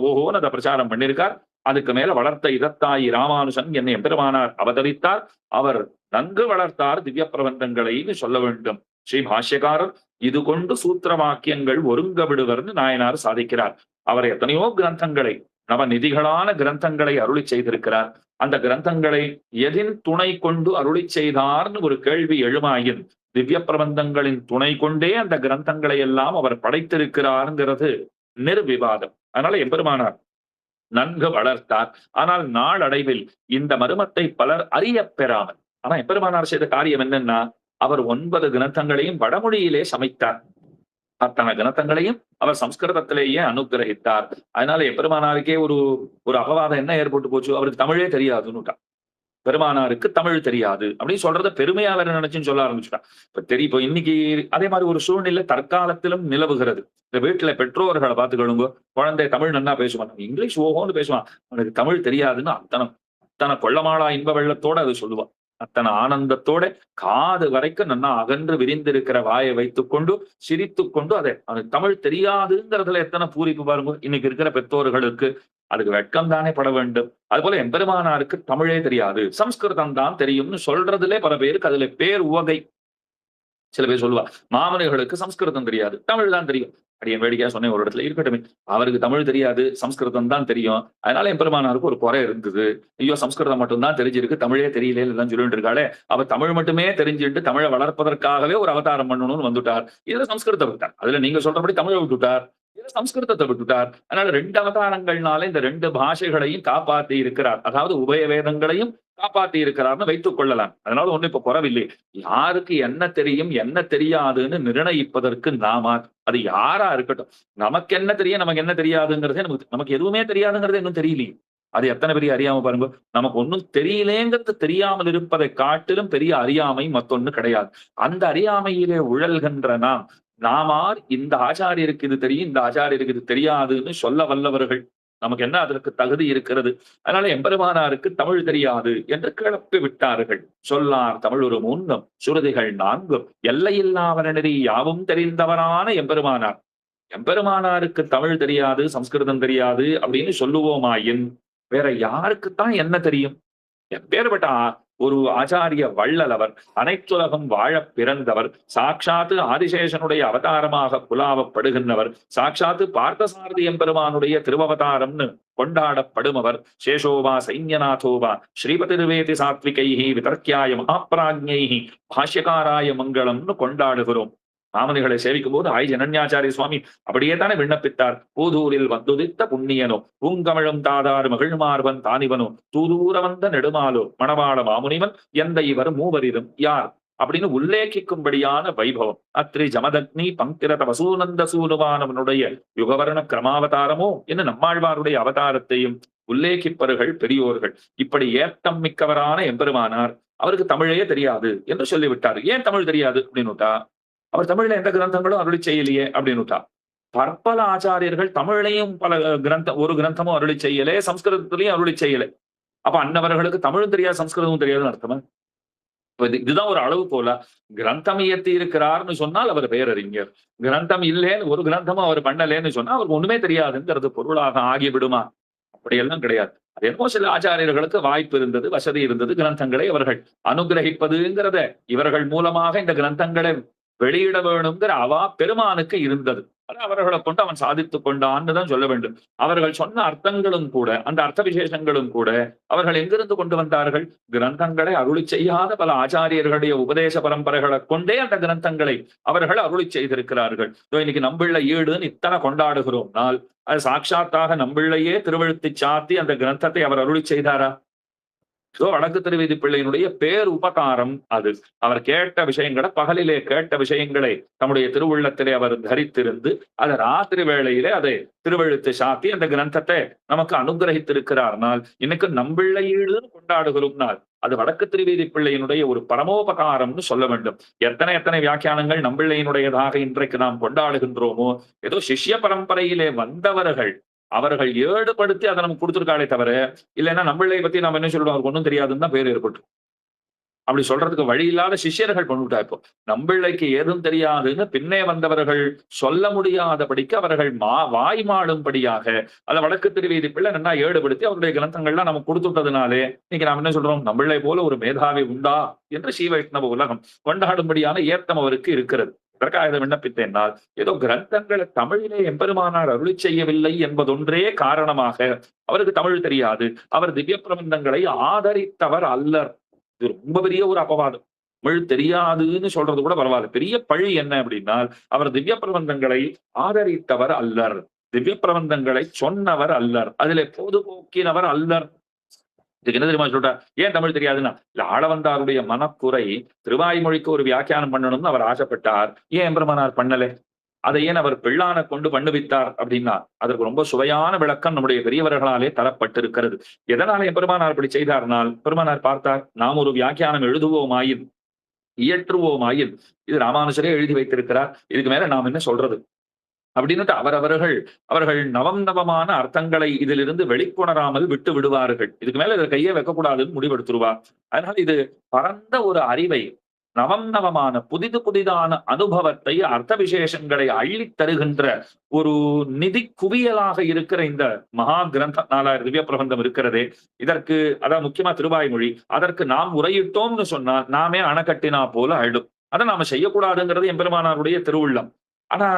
ஓஹோன்னு அதை பிரச்சாரம் பண்ணியிருக்கார். அதுக்கு மேல வளர்த்த இதத்தாயி ராமானுஜன் என்னை எம்பெருமானார் அவதரித்தார். அவர் நன்கு வளர்த்தார் திவ்ய பிரபந்தங்களைன்னு சொல்ல வேண்டும். ஸ்ரீ பாஷ்யக்காரர் இது கொண்டு சூத்திர வாக்கியங்கள் ஒருங்க விடுவர்னு நாயனார் சாதிக்கிறார். அவர் எத்தனையோ கிரந்தங்களை, நவநிதிகளான கிரந்தங்களை அருளி செய்திருக்கிறார். அந்த கிரந்தங்களை எதின் துணை கொண்டு அருளி செய்தார்னு ஒரு கேள்வி எழுமாயின், திவ்ய பிரபந்தங்களின் துணை கொண்டே அந்த கிரந்தங்களை எல்லாம் அவர் படைத்திருக்கிறார்ங்கிறது நிர்விவாதம். அதனால எம்பெருமானார் நன்கு வளர்த்தார். ஆனால் நாளடைவில் இந்த மர்மத்தை பலர் அறிய பெறாமல், ஆனா எம்பெருமானார் செய்த காரியம் என்னன்னா, அவர் 9 கிரந்தங்களையும் வடமொழியிலே சமைத்தார். அத்தனை கிரந்தங்களையும் அவர் சம்ஸ்கிருதத்திலேயே அனுகிரகித்தார். அதனால எம்பெருமானாருக்கே ஒரு ஒரு அபவாதம் என்ன ஏற்பட்டு போச்சு, அவருக்கு தமிழே தெரியாதுன்னுட்டா. பெருமானாருக்கு தமிழ் தெரியாது அப்படின்னு சொல்றத பெருமையா வேற நினைச்சுன்னு சொல்ல ஆரம்பிச்சுட்டான். இப்போ இன்னைக்கு அதே மாதிரி ஒரு சூழ்நிலை தற்காலத்திலும் நிலவுகிறது. இந்த வீட்டுல பெற்றோர்களை பார்த்துக்கொள்ளுங்க, குழந்தை தமிழ் நன்னா பேசுவான், இங்கிலீஷ் ஓஹோன்னு பேசுவான், அவனுக்கு தமிழ் தெரியாதுன்னு அத்தனை அத்தனை கொள்ளமாளா இன்ப வெள்ளத்தோட அது சொல்லுவான். அத்தனை ஆனந்தத்தோட காது வரைக்கும் நன்னா அகன்று விரிந்திருக்கிற வாயை வைத்துக் கொண்டு சிரித்து கொண்டு அவனுக்கு தமிழ் தெரியாதுங்கிறதுல எத்தனை பூரிப்பு பாருங்க இன்னைக்கு இருக்கிற பெற்றோர்களுக்கு. அதுக்கு வெட்கம் தானே பட வேண்டும். அது போல எம்பெருமானாருக்கு தமிழே தெரியாது, சம்ஸ்கிருதம் தான் தெரியும்னு சொல்றதுலே பல பேருக்கு அதுல பேர் உவகை. சில பேர் சொல்லுவா, மாமனிகளுக்கு சம்ஸ்கிருதம் தெரியாது, தமிழ் தான் தெரியும். அடிய வேடிக்கையா சொன்னேன் ஒரு இடத்துல, இருக்கட்டுமே, அவருக்கு தமிழ் தெரியாது, சம்ஸ்கிருதம் தான் தெரியும், அதனால எம்பெருமானாருக்கு ஒரு குறை இருந்தது. ஐயோ சம்ஸ்கிருதம் மட்டும் தான் தெரிஞ்சிருக்கு, தமிழே தெரியல எல்லாம் சொல்லிட்டு இருக்காளே, அவ தமிழ் மட்டுமே தெரிஞ்சுட்டு தமிழை வளர்ப்பதற்காகவே ஒரு அவதாரம் பண்ணணும்னு வந்துட்டார். இதுல சம்ஸ்கிருதத்தை விட்டார், அதுல நீங்க சொல்றபடி தமிழை விட்டுட்டார், இதுல சம்ஸ்கிருதத்தை விட்டுட்டார். அதனால 2 அவதாரங்கள்னால இந்த 2 பாஷைகளையும் காப்பாற்றி இருக்கிறார். அதாவது உபய வேதங்களையும் காப்பாற்றி இருக்கிறார்னு வைத்துக் கொள்ளலாம். அதனால ஒண்ணு இப்ப குறவில்லை. யாருக்கு என்ன தெரியும் என்ன தெரியாதுன்னு நிர்ணயிப்பதற்கு நாம, அது யாரா இருக்கட்டும், நமக்கு என்ன தெரியும் நமக்கு என்ன தெரியாதுங்கிறதே நமக்கு எதுவுமே தெரியாதுங்கிறதே இன்னும் தெரியலையே. அது எத்தனை பெரிய அறியாம பாருங்க. நமக்கு ஒன்னும் தெரியலேங்கிறது தெரியாமல் இருப்பதை காட்டிலும் பெரிய அறியாமை மத்தொன்னு கிடையாது. அந்த அறியாமையிலே உழல்கின்ற நாமார் இந்த ஆச்சாரியருக்கு இது தெரியும் இந்த ஆச்சாரியருக்கு இது தெரியாதுன்னு சொல்ல வல்லவர்கள். நமக்கு என்ன அதற்கு தகுதி இருக்கிறது? அதனால எம்பெருமானாருக்கு தமிழ் தெரியாது என்று கிளப்பி விட்டார்கள். சொல்லார் தமிழ் ஒரு 3 சுருதிகள் 4 எல்லையில்லாத நெறி யாவும் தெரிந்தவரான எம்பெருமானார். எம்பெருமானாருக்கு தமிழ் தெரியாது சம்ஸ்கிருதம் தெரியாது அப்படின்னு சொல்லுவோமாயின் வேற யாருக்குத்தான் என்ன தெரியும்? எப்பேற்பட்ட ஒரு ஆச்சாரிய வள்ளல் அவர், அனைத்துலகம் வாழ பிறந்தவர், சாட்சாத்து ஆதிசேஷனுடைய அவதாரமாக புலாவப்படுகின்றவர், சாட்சாத்து பார்த்தசாரதி எம்பெருமானுடைய திருவவதாரம்னு கொண்டாடப்படுமவர். சேஷோவா சைன்யநாதோவா ஸ்ரீபதிர்வேதி சாத்விகைஹி விதர்க்கியாய மகாபிராஜ்ஞைஹி பாஷ்யகாராய மங்களம்னு கொண்டாடுகிறோம். மாமனிகளை சேவிக்கும் போது ஆய் ஜனன்யாச்சாரிய சுவாமி அப்படியே தானே விண்ணப்பித்தார். பூதூரில் வந்துதித்த புண்ணியனோ பூங்கமிழும் தாதாறு மகிழ்மார்வன் தானிவனோ தூதூர வந்த நெடுமாலோ மணவாள மாமுனிவன் எந்த இவர் மூவரிலும் யார் அப்படின்னு உல்லேகிக்கும்படியான வைபவம். அத்ரி ஜமதக்னி பங்கிரத வசூனந்த சூனுவானவனுடைய யுகவர்ண கிரமாவதாரமோ என்று நம்மாழ்வாருடைய அவதாரத்தையும் உல்லேகிப்பவர்கள் பெரியோர்கள். இப்படி ஏத்தம் மிக்கவரான எம்பெருமானார் அவருக்கு தமிழே தெரியாது என்று சொல்லிவிட்டார். ஏன் தமிழ் தெரியாது அப்படின்னுட்டா, அவர் தமிழ்ல எந்த கிரந்தங்களும் அருளி செய்யலையே அப்படின்னுட்டா. பற்பல ஆச்சாரியர்கள் தமிழையும் பல ஒரு கிரந்தமும் அருளி செய்யலே, சம்ஸ்கிருதத்திலையும் அருளி செய்யலை. அப்ப அன்னவர்களுக்கு தமிழும் தெரியாது சம்ஸ்கிருதமும் தெரியாதுன்னு அர்த்தமா? இதுதான் ஒரு அளவு போல. கிரந்தம் இயற்றி இருக்கிறார்னு சொன்னால் அவர் பேரறிஞர், கிரந்தம் இல்லேன்னு ஒரு கிரந்தமும் அவர் பண்ணலேன்னு சொன்னா அவருக்கு ஒண்ணுமே தெரியாதுங்கிறது பொருளாக ஆகிவிடுமா? அப்படியெல்லாம் கிடையாது. என்னமோ சில ஆச்சாரியர்களுக்கு வாய்ப்பு இருந்தது, வசதி இருந்தது, கிரந்தங்களை அவர்கள் அனுகிரகிப்பதுங்கிறத இவர்கள் மூலமாக இந்த கிரந்தங்களை வெளியிட வேணுங்கிற அவா பெருமானுக்கு இருந்தது. அதை அவர்களை கொண்டு அவன் சாதித்துக் கொண்டான்னு தான் சொல்ல வேண்டும். அவர்கள் சொன்ன அர்த்தங்களும் கூட, அந்த அர்த்த விசேஷங்களும் கூட அவர்கள் எங்கிருந்து கொண்டு வந்தார்கள்? கிரந்தங்களை அருளிச் செய்யாத பல ஆச்சாரியர்களுடைய உபதேச பரம்பரைகளை கொண்டே அந்த கிரந்தங்களை அவர்கள் அருளிச் செய்திருக்கிறார்கள். இன்னைக்கு நம்பிள்ளை ஈடுன்னு இத்தனை கொண்டாடுகிறோம்னால் அது சாட்சாத்தாக நம்பிள்ளையே திருவழுத்தி சாத்தி அந்த கிரந்தத்தை அவர் அருளிச் செய்தாரா? வடக்கு திருவீதி பிள்ளையினுடைய பேர் உபகாரம் அது. அவர் கேட்ட விஷயங்களை, பகலிலே கேட்ட விஷயங்களை தம்முடைய திருவுள்ளத்திலே அவர் தரித்திருந்து அதை ராத்திரி வேளையிலே அதை திருவழுத்து சாத்தி அந்த கிரந்தத்தை நமக்கு அனுகிரகித்திருக்கிறார்னால் இன்னைக்கு நம்பிள்ளையீடு கொண்டாடுகிறோம் நாள் அது வடக்கு திருவீதி பிள்ளையினுடைய ஒரு பரமோபகாரம்னு சொல்ல வேண்டும். எத்தனை எத்தனை வியாக்கியானங்கள் நம்பிள்ளையினுடையதாக இன்றைக்கு நாம் கொண்டாடுகின்றோமோ, ஏதோ சிஷ்ய பரம்பரையிலே வந்தவர்கள் அவர்கள் ஏடுபடுத்தி அதை நமக்கு கொடுத்திருக்காளே தவிர, இல்லைன்னா நம்மளை பத்தி நாம என்ன சொல்றோம், அவருக்கு ஒன்றும் தெரியாதுன்னு தான் பேர் ஏற்பட்டு. அப்படி சொல்றதுக்கு வழி இல்லாத சிஷ்யர்கள் பண்ணிவிட்டா. இப்போ நம்பிள்ளைக்கு ஏதும் தெரியாதுன்னு பின்னே வந்தவர்கள் சொல்ல முடியாதபடிக்கு அவர்கள் வாய் மாடும்படியாக அதை வடக்கு திருவீதி பிள்ளை நல்லா ஏடுபடுத்தி அவருடைய கிரந்தங்கள்லாம் நமக்கு கொடுத்துட்டதுனாலே இன்னைக்கு நாம் என்ன சொல்றோம், நம்பிள்ளை போல ஒரு மேதாவி உண்டா என்று ஸ்ரீ வைஷ்ணவ உலகம் கொண்டாடும்படியான ஏத்தம் அவருக்கு இருக்கிறது. இதற்காக இதை விண்ணப்பித்தேனால் ஏதோ கிரந்தங்களை தமிழிலே எம்பெருமானார் அருளி செய்யவில்லை என்பதொன்றே காரணமாக அவருக்கு தமிழ் தெரியாது, அவர் திவ்ய பிரபந்தங்களை ஆதரித்தவர் அல்லர். இது ரொம்ப பெரிய ஒரு அபவாதம். தமிழ் தெரியாதுன்னு சொல்றது கூட பரவாயில்ல. பெரிய பழி என்ன அப்படின்னா, அவர் திவ்ய பிரபந்தங்களை ஆதரித்தவர் அல்லர், திவ்ய பிரபந்தங்களை சொன்னவர் அல்லர், அதிலே பொதுபோக்கினவர் அல்லர். இதுக்கு என்ன தெரியுமா சொல்ற, ஏன் தமிழ் தெரியாதுன்னா, இல்ல ஆளவந்தாருடைய மனக்குறை திருவாய்மொழிக்கு ஒரு வியாக்கியானம் பண்ணணும்னு அவர் ஆசைப்பட்டார். ஏன் எம்பெருமானார் பண்ணல? அதை ஏன் அவர் பிள்ளான கொண்டு பண்ணுவித்தார் அப்படின்னா, அதற்கு ரொம்ப சுவையான விளக்கம் நம்முடைய பெரியவர்களாலே தரப்பட்டிருக்கிறது. எதனால எம்பெருமானார் அப்படி செய்தார்னால், பெருமானார் பார்த்தார், நாம் ஒரு வியாக்கியானம் எழுதுவோமாயின், இயற்றுவோமாயின், இது ராமானுஜரே எழுதி வைத்திருக்கிறார், இதுக்கு மேல நாம் என்ன சொல்றது அப்படின்னுட்டு அவர்கள் நவம் நவமான அர்த்தங்களை இதிலிருந்து வெளிக்கொணராமல் விட்டு விடுவார்கள். இதுக்கு மேல இதை கையே வைக்கக்கூடாதுன்னு முடிவெடுத்துருவார். அதனால இது பரந்த ஒரு அறிவை, நவம் நவமான புதிதான அனுபவத்தை, அர்த்த விசேஷங்களை அள்ளித் தருகின்ற ஒரு நிதி குவியலாக இருக்கிற இந்த மகா கிரந்த 4000 திவ்ய பிரபந்தம் இருக்கிறதே, இதற்கு அதாவது முக்கியமா திருவாய்மொழி, அதற்கு நாம் உரையிட்டோம்னு சொன்னால் நாமே அணைக்கட்டினா போல ஆயிடும். அதை நாம செய்யக்கூடாதுங்கிறது எம்பெருமானாருடைய திருவுள்ளம். ஆனா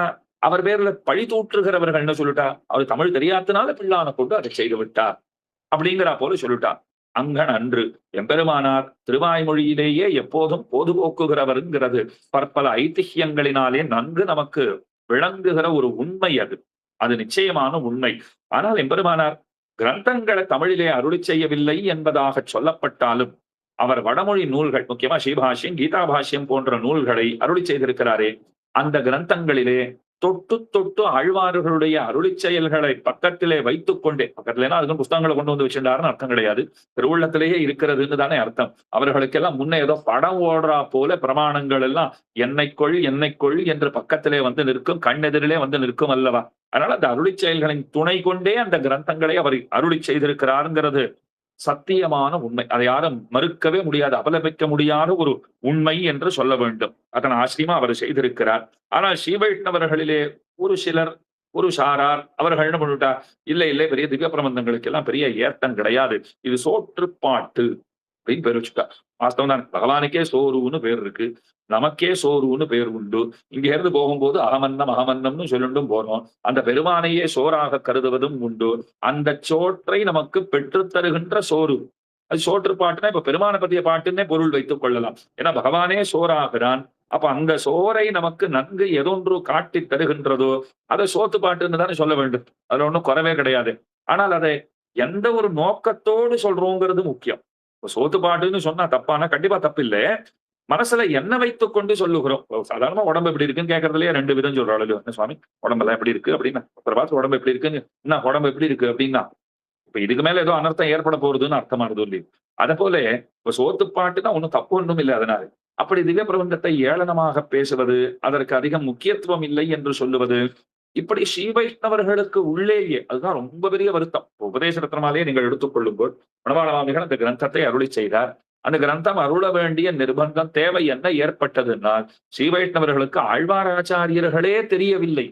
அவர் பேர்ல பழி தூற்றுகிறவர்கள் என்ன சொல்லிட்டா, அவர் தமிழ் தெரியாதனால பிள்ளான கொண்டு அதை செய்து விட்டார் அப்படிங்கிறா போல சொல்லிட்டார். அங்கன் அன்று எம்பெருமானார் திருவாய்மொழியிலேயே எப்போதும் பொதுபோக்குகிறவருங்கிறது பற்பல ஐதிஹ்யங்களினாலே நன்கு நமக்கு விளங்குகிற ஒரு உண்மை அது. அது நிச்சயமான உண்மை. ஆனால் எம்பெருமானார் கிரந்தங்களை தமிழிலே அருளி செய்யவில்லை என்பதாக சொல்லப்பட்டாலும் அவர் வடமொழி நூல்கள், முக்கியமா ஸ்ரீபாஷ்யம், கீதா பாஷ்யம் போன்ற நூல்களை அருளி செய்திருக்கிறாரே, அந்த கிரந்தங்களிலே தொட்டு தொட்டு ஆழ்வார்களுடைய அருளி செயல்களை பக்கத்திலே வைத்துக் கொண்டே, பக்கத்துலனா அதுக்கு புஸ்தகங்களை கொண்டு வந்து வச்சிருந்தாருன்னு அர்த்தம் கிடையாது, திருவுள்ளத்திலேயே இருக்கிறதுன்னு தானே அர்த்தம். அவர்களுக்கெல்லாம் முன்னே ஏதோ படம் ஓடுறா போல பிரமாணங்கள் எல்லாம் என்னைக்கொள் என்று பக்கத்திலே வந்து நிற்கும், கண்ணெதிரிலே வந்து நிற்கும் அல்லவா. அதனால அந்த அருளி செயல்களின் துணை கொண்டே அந்த கிரந்தங்களை அவர் அருளி செய்திருக்கிறாருங்கிறது சத்தியமான உண்மை. அதை யாரும் மறுக்கவே முடியாது, அபலபிக்க முடியாத ஒரு உண்மை என்று சொல்ல வேண்டும். அதன் ஆசிரியமா அவர் செய்திருக்கிறார். ஆனால் ஸ்ரீ வைஷ்ணவர்களிலே ஒரு சிலர், ஒரு சாரார் அவர்கள் என்ன பண்ணிவிட்டா, இல்லை பெரிய திவ்ய பிரபந்தங்களுக்கு எல்லாம் பெரிய ஏத்தம் கிடையாது, இது சோற்றுப்பாட்டு அப்படின்னு பேர் வச்சுட்டா. வாஸ்தவம் தான், பகவானுக்கே சோறுன்னு பேர் இருக்கு, நமக்கே சோறுன்னு பேர் உண்டு. இங்க இருந்து போகும்போது அகமன்னம்னு சொல்லிட்டும் போறோம். அந்த பெருமானையே சோறாக கருதுவதும் உண்டு. அந்த சோற்றை நமக்கு பெற்றுத் தருகின்ற சோறு அது சோற்று பாட்டுனா இப்ப பெருமான பத்திய பாட்டுன்னே பொருள் வைத்துக் கொள்ளலாம். ஏன்னா பகவானே சோறாகிறான். அப்ப அந்த சோறை நமக்கு நன்கு எதொன்று காட்டி தருகின்றதோ அதை சோத்து பாட்டுன்னு தானே சொல்ல வேண்டும். அதுல ஒண்ணும் குறவே கிடையாது. ஆனால் அதை எந்த ஒரு நோக்கத்தோடு சொல்றோங்கிறது முக்கியம். சோத்து பாட்டுன்னு சொன்னா தப்பானா கண்டிப்பா தப்பு இல்லை. மனசுல என்ன வைத்துக் கொண்டு சொல்லுகிறோம். சாதாரணமா உடம்பு எப்படி இருக்குன்னு கேட்கறதுலயே 2 விதம் சொல்றாள். என்ன சுவாமி உடம்பெல்லாம் எப்படி இருக்கு அப்படின்னா, பார்த்து உடம்பு எப்படி இருக்குன்னு, என்ன உடம்பு எப்படி இருக்கு அப்படின்னா, இப்ப இதுக்கு மேல ஏதோ அனர்த்தம் ஏற்பட போறதுன்னு அர்த்தமானது இல்லையா. அதை போல இப்ப சோத்து பாட்டுதான் ஒண்ணும் தப்பு ஒன்றும் இல்லை. அதனால அப்படி திவ்ய பிரபந்தத்தை ஏளனமாக பேசுவது, அதற்கு அதிகம் முக்கியத்துவம் இல்லை என்று சொல்லுவது, இப்படி ஸ்ரீ வைஷ்ணவர்களுக்கு உள்ளேயே அதுதான் ரொம்ப பெரிய வருத்தம். உபதேச ரத்னமாலேயே நீங்கள் எடுத்துக்கொள்ளும்போது மணவாளமாமிகள் அந்த கிரந்தத்தை அருளி செய்தார். அந்த கிரந்தம் அருள வேண்டிய நிர்பந்தம் தேவை என்ன ஏற்பட்டதுனால், ஸ்ரீ வைஷ்ணவர்களுக்கு ஆழ்வாராச்சாரியர்களே தெரியவில்லை.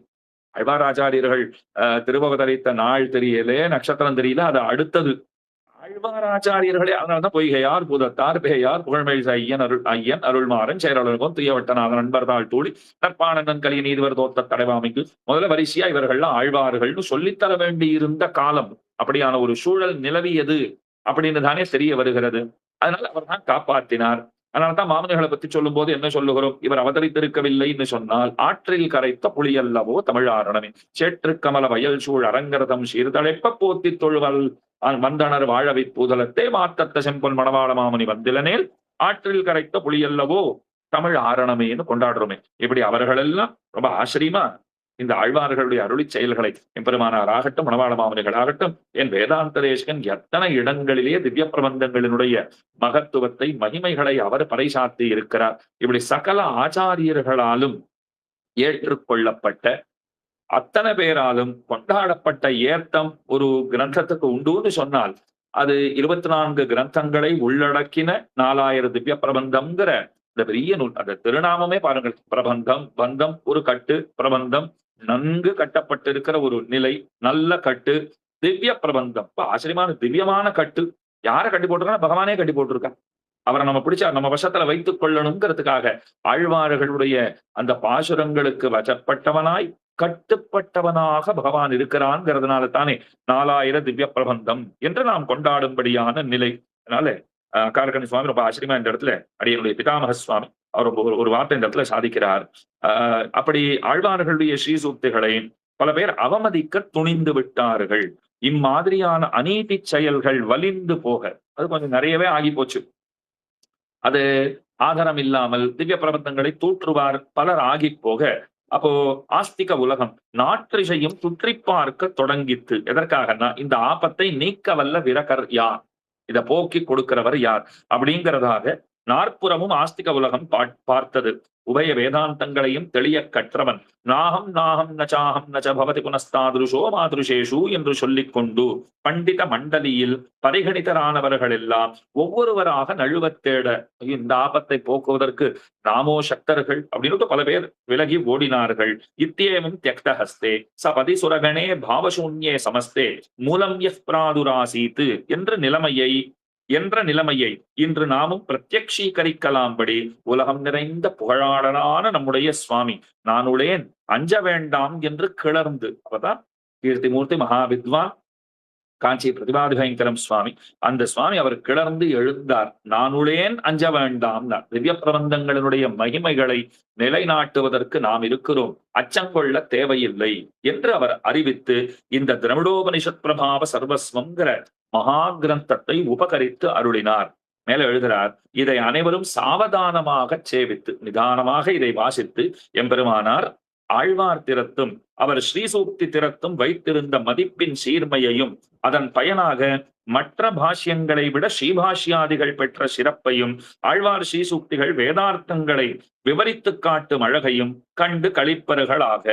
ஆழ்வாராச்சாரியர்கள் திருவவதரித்த நாள் தெரியல, நட்சத்திரம் தெரியல, அது அடுத்தது. ஆழ்வாராச்சாரியர்களே அதனாலதான் பொய்கையார் பூதத்தார் பேயார் புகழ்மெழ் ஐயன் அருள்மாறன் செயலாளருக்கும் துயவட்டனாக நண்பர்தாள் தூளி நற்பானந்தன் கலிய நீதிவர் தோத்த தடைவாமிக்கு முதல்ல வரிசையா இவர்கள்லாம் ஆழ்வார்கள்னு சொல்லித்தர வேண்டி இருந்த காலம், அப்படியான ஒரு சூழல் நிலவியது அப்படின்னு தானே தெரிய வருகிறது. அதனால அவர் தான் காப்பாற்றினார். அதனால்தான் மாமனிகளை பத்தி சொல்லும் போது என்ன சொல்லுகிறோம்? இவர் அவதரித்திருக்கவில்லைன்னு சொன்னால் ஆற்றில் கரைத்த புலியல்லவோ தமிழாரணமே சேற்று கமல வயல் சூழ் அரங்கரதம் சீர்தழைப்ப போத்தி தொழுவல் வந்தனர் வாழவை பூதலத்தே மாத்தத்த செம்பொன் மணவாள மாமணி வந்திலனேல் ஆற்றில் கரைத்த புலியல்லவோ தமிழ் ஆரணமேன்னு கொண்டாடுறோமே. இப்படி அவர்கள் எல்லாம் ரொம்ப ஆச்சரியமா இந்த ஆழ்வார்களுடைய அருளி செயல்களை எம்பெருமானார் ஆகட்டும், மணவாள மாமனிகள் ஆகட்டும், என் வேதாந்த தேசிகன் எத்தனை இடங்களிலே திவ்ய பிரபந்தங்களினுடைய மகத்துவத்தை மகிமைகளை அவர் பறைசாத்தி இருக்கிறார். இப்படி சகல ஆச்சாரியர்களாலும் ஏற்றுக்கொள்ளப்பட்ட அத்தனை பேராலும் கொண்டாடப்பட்ட ஏத்தம் ஒரு கிரந்தத்துக்கு உண்டுன்னு சொன்னால் அது 24 கிரந்தங்களை உள்ளடக்கின 4000 திவ்ய பிரபந்தம்ங்கிற இந்த பெரிய நூல். அந்த திருநாமமே பாருங்கள், பிரபந்தம் பந்தம், ஒரு கட்டு பிரபந்தம், நன்கு கட்டப்பட்டிருக்கிற ஒரு நிலை, நல்ல கட்டு, திவ்ய பிரபந்தம். ஆச்சரியமான திவ்யமான கட்டு. யாரை கட்டி போட்டிருக்கா? பகவானே கட்டி போட்டிருக்கா. அவரை நம்ம பிடிச்சா நம்ம வசத்துல வைத்துக் கொள்ளணுங்கிறதுக்காக ஆழ்வார்களுடைய அந்த பாசுரங்களுக்கு வசப்பட்டவனாய் கட்டுப்பட்டவனாக பகவான் இருக்கிறான்ங்கிறதுனால தானே 4000 திவ்ய பிரபந்தம் என்று நாம் கொண்டாடும்படியான நிலை. அதனால காரகணி சுவாமி ரொம்ப ஆச்சரியமா இந்த இடத்துல அடியனுடைய பிதாமக சுவாமி அவர் ஒரு வார்த்தை இந்த இடத்துல சாதிக்கிறார். அப்படி ஆழ்வார்களுடைய ஸ்ரீசூக்திகளை பல பேர் அவமதிக்க துணிந்து விட்டார்கள். இம்மாதிரியான அநீதி செயல்கள் வலிந்து போக அது கொஞ்சம் நிறையவே ஆகி போச்சு. அது ஆதாரம் இல்லாமல் திவ்ய பிரபந்தங்களை தூற்றுவார் பலர் ஆகி போக, அப்போ ஆஸ்திக உலகம் நாற்றிசையும் சுற்றி பார்க்க தொடங்கித்து. எதற்காகனா இந்த ஆபத்தை நீக்க வல்ல விரகர் யார், இதை போக்கி கொடுக்கிறவர் யார் அப்படிங்கிறதாக நாற்புறமும் ஆஸ்திக உலகம் பார்த்தது. உபய வேதாந்தங்களையும் தெளிய கற்றவன் நாகம் நாகம் நச்சாகம் நச்ச பவதி புனஸ்தாதுருஷோ மாதுருஷேஷு என்று சொல்லிக் கொண்டு பண்டித மண்டலியில் பரிகணிதரானவர்கள் எல்லாம் ஒவ்வொருவராக நழுவத் தேட இந்த ஆபத்தை போக்குவதற்கு நாமோ சக்தர்கள் அப்படின்னு பல பேர் விலகி ஓடினார்கள். இத்தியேவம் தியக்தஹஸ்தே சபதி சுரகணே பாவசூன்யே சமஸ்தே மூலம் எஃப் பிராதுராசீத்து என்ற நிலைமையை இன்று நாமும் பிரத்யக்ஷீகரிக்கலாம்படி உலகம் நிறைந்த புகழாளனான நம்முடைய சுவாமி நானுளேன் அஞ்ச வேண்டாம் என்று கிளர்ந்து, அப்பதான் கீர்த்திமூர்த்தி மகாவித்வான் காஞ்சி பிரதிபாதி பயங்கரம் சுவாமி, அந்த சுவாமி அவர் கிளர்ந்து எழுந்தார். நானுளேன் அஞ்ச வேண்டாம். திவ்ய பிரபந்தங்களினுடைய மகிமைகளை நிலைநாட்டுவதற்கு நாம் இருக்கிறோம், அச்சங்கொள்ள தேவையில்லை என்று அவர் அறிவித்து இந்த திரவிடோபனிஷத் பிரபாவ சர்வஸ்வங்கிற மகா கிரந்தத்தை உபகரித்து அருளினார். மேல எழுதுகிறார், இதை அனைவரும் சாவதானமாக சேவித்து நிதானமாக இதை வாசித்து எம்பெருமானார் ஆழ்வார் திறத்தும் அவர் ஸ்ரீசூக்தி திறத்தும் வைத்திருந்த மதிப்பின் சீர்மையையும் அதன் பயனாக மற்ற பாஷ்யங்களை விட ஸ்ரீபாஷ்யாதிகள் பெற்ற சிறப்பையும் ஆழ்வார் ஸ்ரீசூக்திகள் வேதார்த்தங்களை விவரித்து காட்டும் அழகையும் கண்டு களிப்பர்களாக.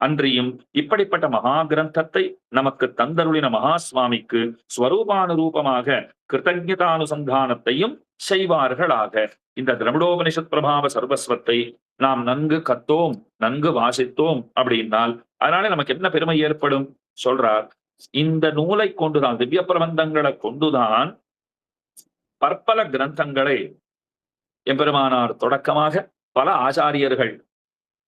அன்றியும் இப்படிப்பட்ட மகா கிரந்தத்தை நமக்கு தந்தருளின மகா சுவாமிக்கு ஸ்வரூபானுரூபமாக கிருத்தஜதானுசந்தானத்தையும் செய்வார்களாக. இந்த திரவிடோபனிஷத் பிரபாவ சர்வஸ்வத்தை நாம் நன்கு கத்தோம், நன்கு வாசித்தோம் அப்படின்னால் அதனால நமக்கு என்ன பெருமை ஏற்படும் சொல்றார். இந்த நூலை கொண்டுதான், திவ்ய பிரபந்தங்களை கொண்டுதான் பற்பல கிரந்தங்களை எம்பெருமானார் தொடக்கமாக பல ஆச்சாரியர்கள்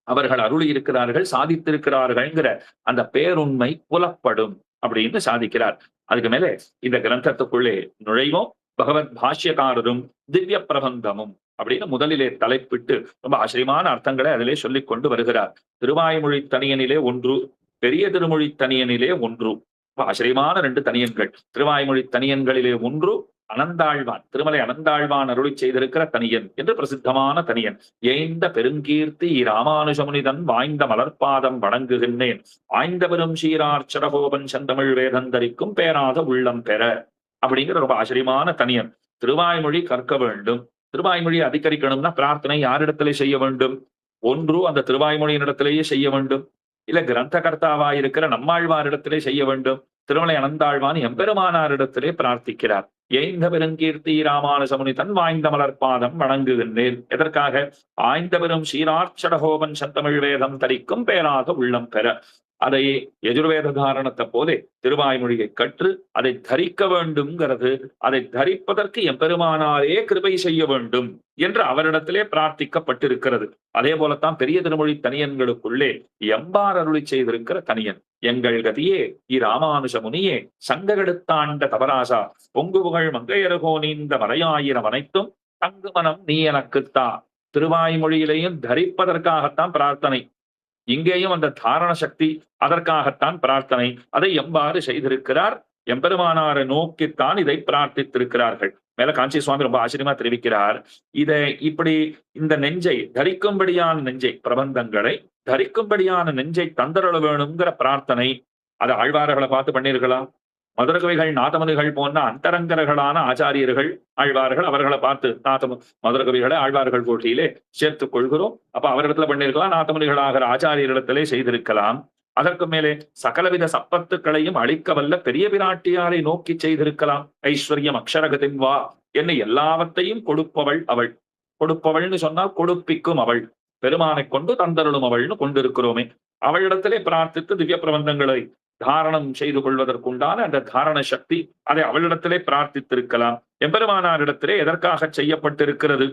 அவர்கள் அருளி இருக்கிறார்கள், சாதித்திருக்கிறார்கள்ங்கிற அந்த பேருண்மை புலப்படும் அப்படின்னு சாதிக்கிறார். அதுக்கு மேலே இந்த கிரந்தத்துக்குள்ளே நுழைவோம். பகவத் பாஷ்யக்காரரும் திவ்ய பிரபந்தமும் அப்படின்னு முதலிலே தலைப்பிட்டு ரொம்ப ஆச்சரியமான அர்த்தங்களை அதிலே சொல்லிக் கொண்டு வருகிறார். திருவாய்மொழி தனியனிலே ஒன்று, பெரிய திருமொழி தனியனிலே ஒன்று. ஆச்சரியமான 2 தனியன்கள். திருவாய்மொழி தனியன்களிலே ஒன்று அனந்தாழ்வான், திருமலை அனந்தாழ்வான் அருளி செய்திருக்கிற தனியன் என்று பிரசித்தமான தனியன். ஏய்ந்த பெருங்கீர்த்தி ராமானுஜமுனிதன் வாய்ந்த மலர்பாதம் வணங்குகின்றேன் ஆய்ந்த பெரும் சீரார்ச்சரகோபன் செந்தமிழ் வேதந்தரிக்கும் பேராத உள்ளம் பெற அப்படிங்கிற ரொம்ப ஆச்சரியமான தனியன். திருவாய்மொழி கற்க வேண்டும், திருவாய்மொழியை அதிகரிக்கணும்னா பிரார்த்தனை யாரிடத்திலே செய்ய வேண்டும்? ஒன்று அந்த திருவாய்மொழியின் இடத்திலேயே செய்ய வேண்டும், இல்ல கிரந்த கர்த்தாவாயிருக்கிற நம்மாழ்வாரிடத்திலே செய்ய வேண்டும். திருமலை அனந்தாழ்வான் எம்பெருமானாரிடத்திலே பிரார்த்திக்கிறார். ஏய்ந்த பெருங்கீர்த்தி ராமானுஜமுனி தன் வாய்ந்த மலர்பாதம் வணங்குகின்றேன். எதற்காக? ஆய்ந்த பெரும் சீரார்ச்சடகோபன் செந்தமிழ் வேதம் தரிக்கும் பேராக உள்ளம் பெற. அதை எஜுர்வேத தாரணத்தை போல திருவாய்மொழியை கற்று அதை தரிக்க வேண்டும்ங்கிறது, அதை தரிப்பதற்கு எம்பெருமானாரே கிருபை செய்ய வேண்டும் என்று அவரிடத்திலே பிரார்த்திக்கப்பட்டிருக்கிறது. அதே போலத்தான் பெரிய திருமொழி தனியன்களுக்குள்ளே எம்பார் அருளி செய்திருக்கிற தனியன், எங்கள் கதியே இராமானுஷ முனியே சங்ககெடுத்தாண்ட தவராசா பொங்கு புகழ் மங்கையருகோ நீந்த மறையாயிரம் அனைத்தும் தங்கு மனம் நீ எனக்குத்தா. திருவாய்மொழியிலையும் தரிப்பதற்காகத்தான் பிரார்த்தனை, இங்கேயும் அந்த தாரண சக்தி அதற்காகத்தான் பிரார்த்தனை. அதை எவ்வாறு செய்திருக்கிறார்? எம்பெருமானாரை நோக்கித்தான் இதை பிரார்த்தித்திருக்கிறார்கள். மேல காஞ்சி சுவாமி ரொம்ப ஆச்சரியமா தெரிவிக்கிறார். இதை இப்படி இந்த நெஞ்சை தரிக்கும்படியான நெஞ்சை, பிரபந்தங்களை தரிக்கும்படியான நெஞ்சை தந்தரள வேணுங்கிற பிரார்த்தனை அதை ஆழ்வார்களை பார்த்து பண்ணிருக்கலாம். மதுரகவிகள் நாதமனிகள் போன்ற அந்தரங்கர்களான ஆச்சாரியர்கள் ஆழ்வார்கள், அவர்களை பார்த்து மதுரகவிகளை ஆழ்வார்கள் கோட்டியிலே சேர்த்துக் கொள்கிறோம். அப்ப அவரிடத்துல பண்ணிருக்கலாம், நாதமனிகளாகிற ஆச்சாரியரிடத்திலே செய்திருக்கலாம். அதற்கு மேலே சகலவித சப்பத்துக்களையும் அளிக்க வல்ல பெரிய பிராட்டியாரை நோக்கி செய்திருக்கலாம். ஐஸ்வர்யம் அக்ஷரகதின் வா என்ன எல்லாவற்றையும் கொடுப்பவள் அவள். கொடுப்பவள்னு சொன்னால் கொடுப்பிக்கும் அவள், பெருமானை கொண்டு தந்தருளும் அவள்னு கொண்டிருக்கிறோமே. அவளிடத்திலே பிரார்த்தித்து திவ்ய பிரபந்தங்களை தாரணம் செய்து கொள்வதற்குண்டான அந்த தாரண சக்தி அதை அவளிடத்திலே பிரார்த்தித்திருக்கலாம். எம்பெருமானாரிடத்திலே எதற்காக செய்யப்பட்டிருக்கிறது?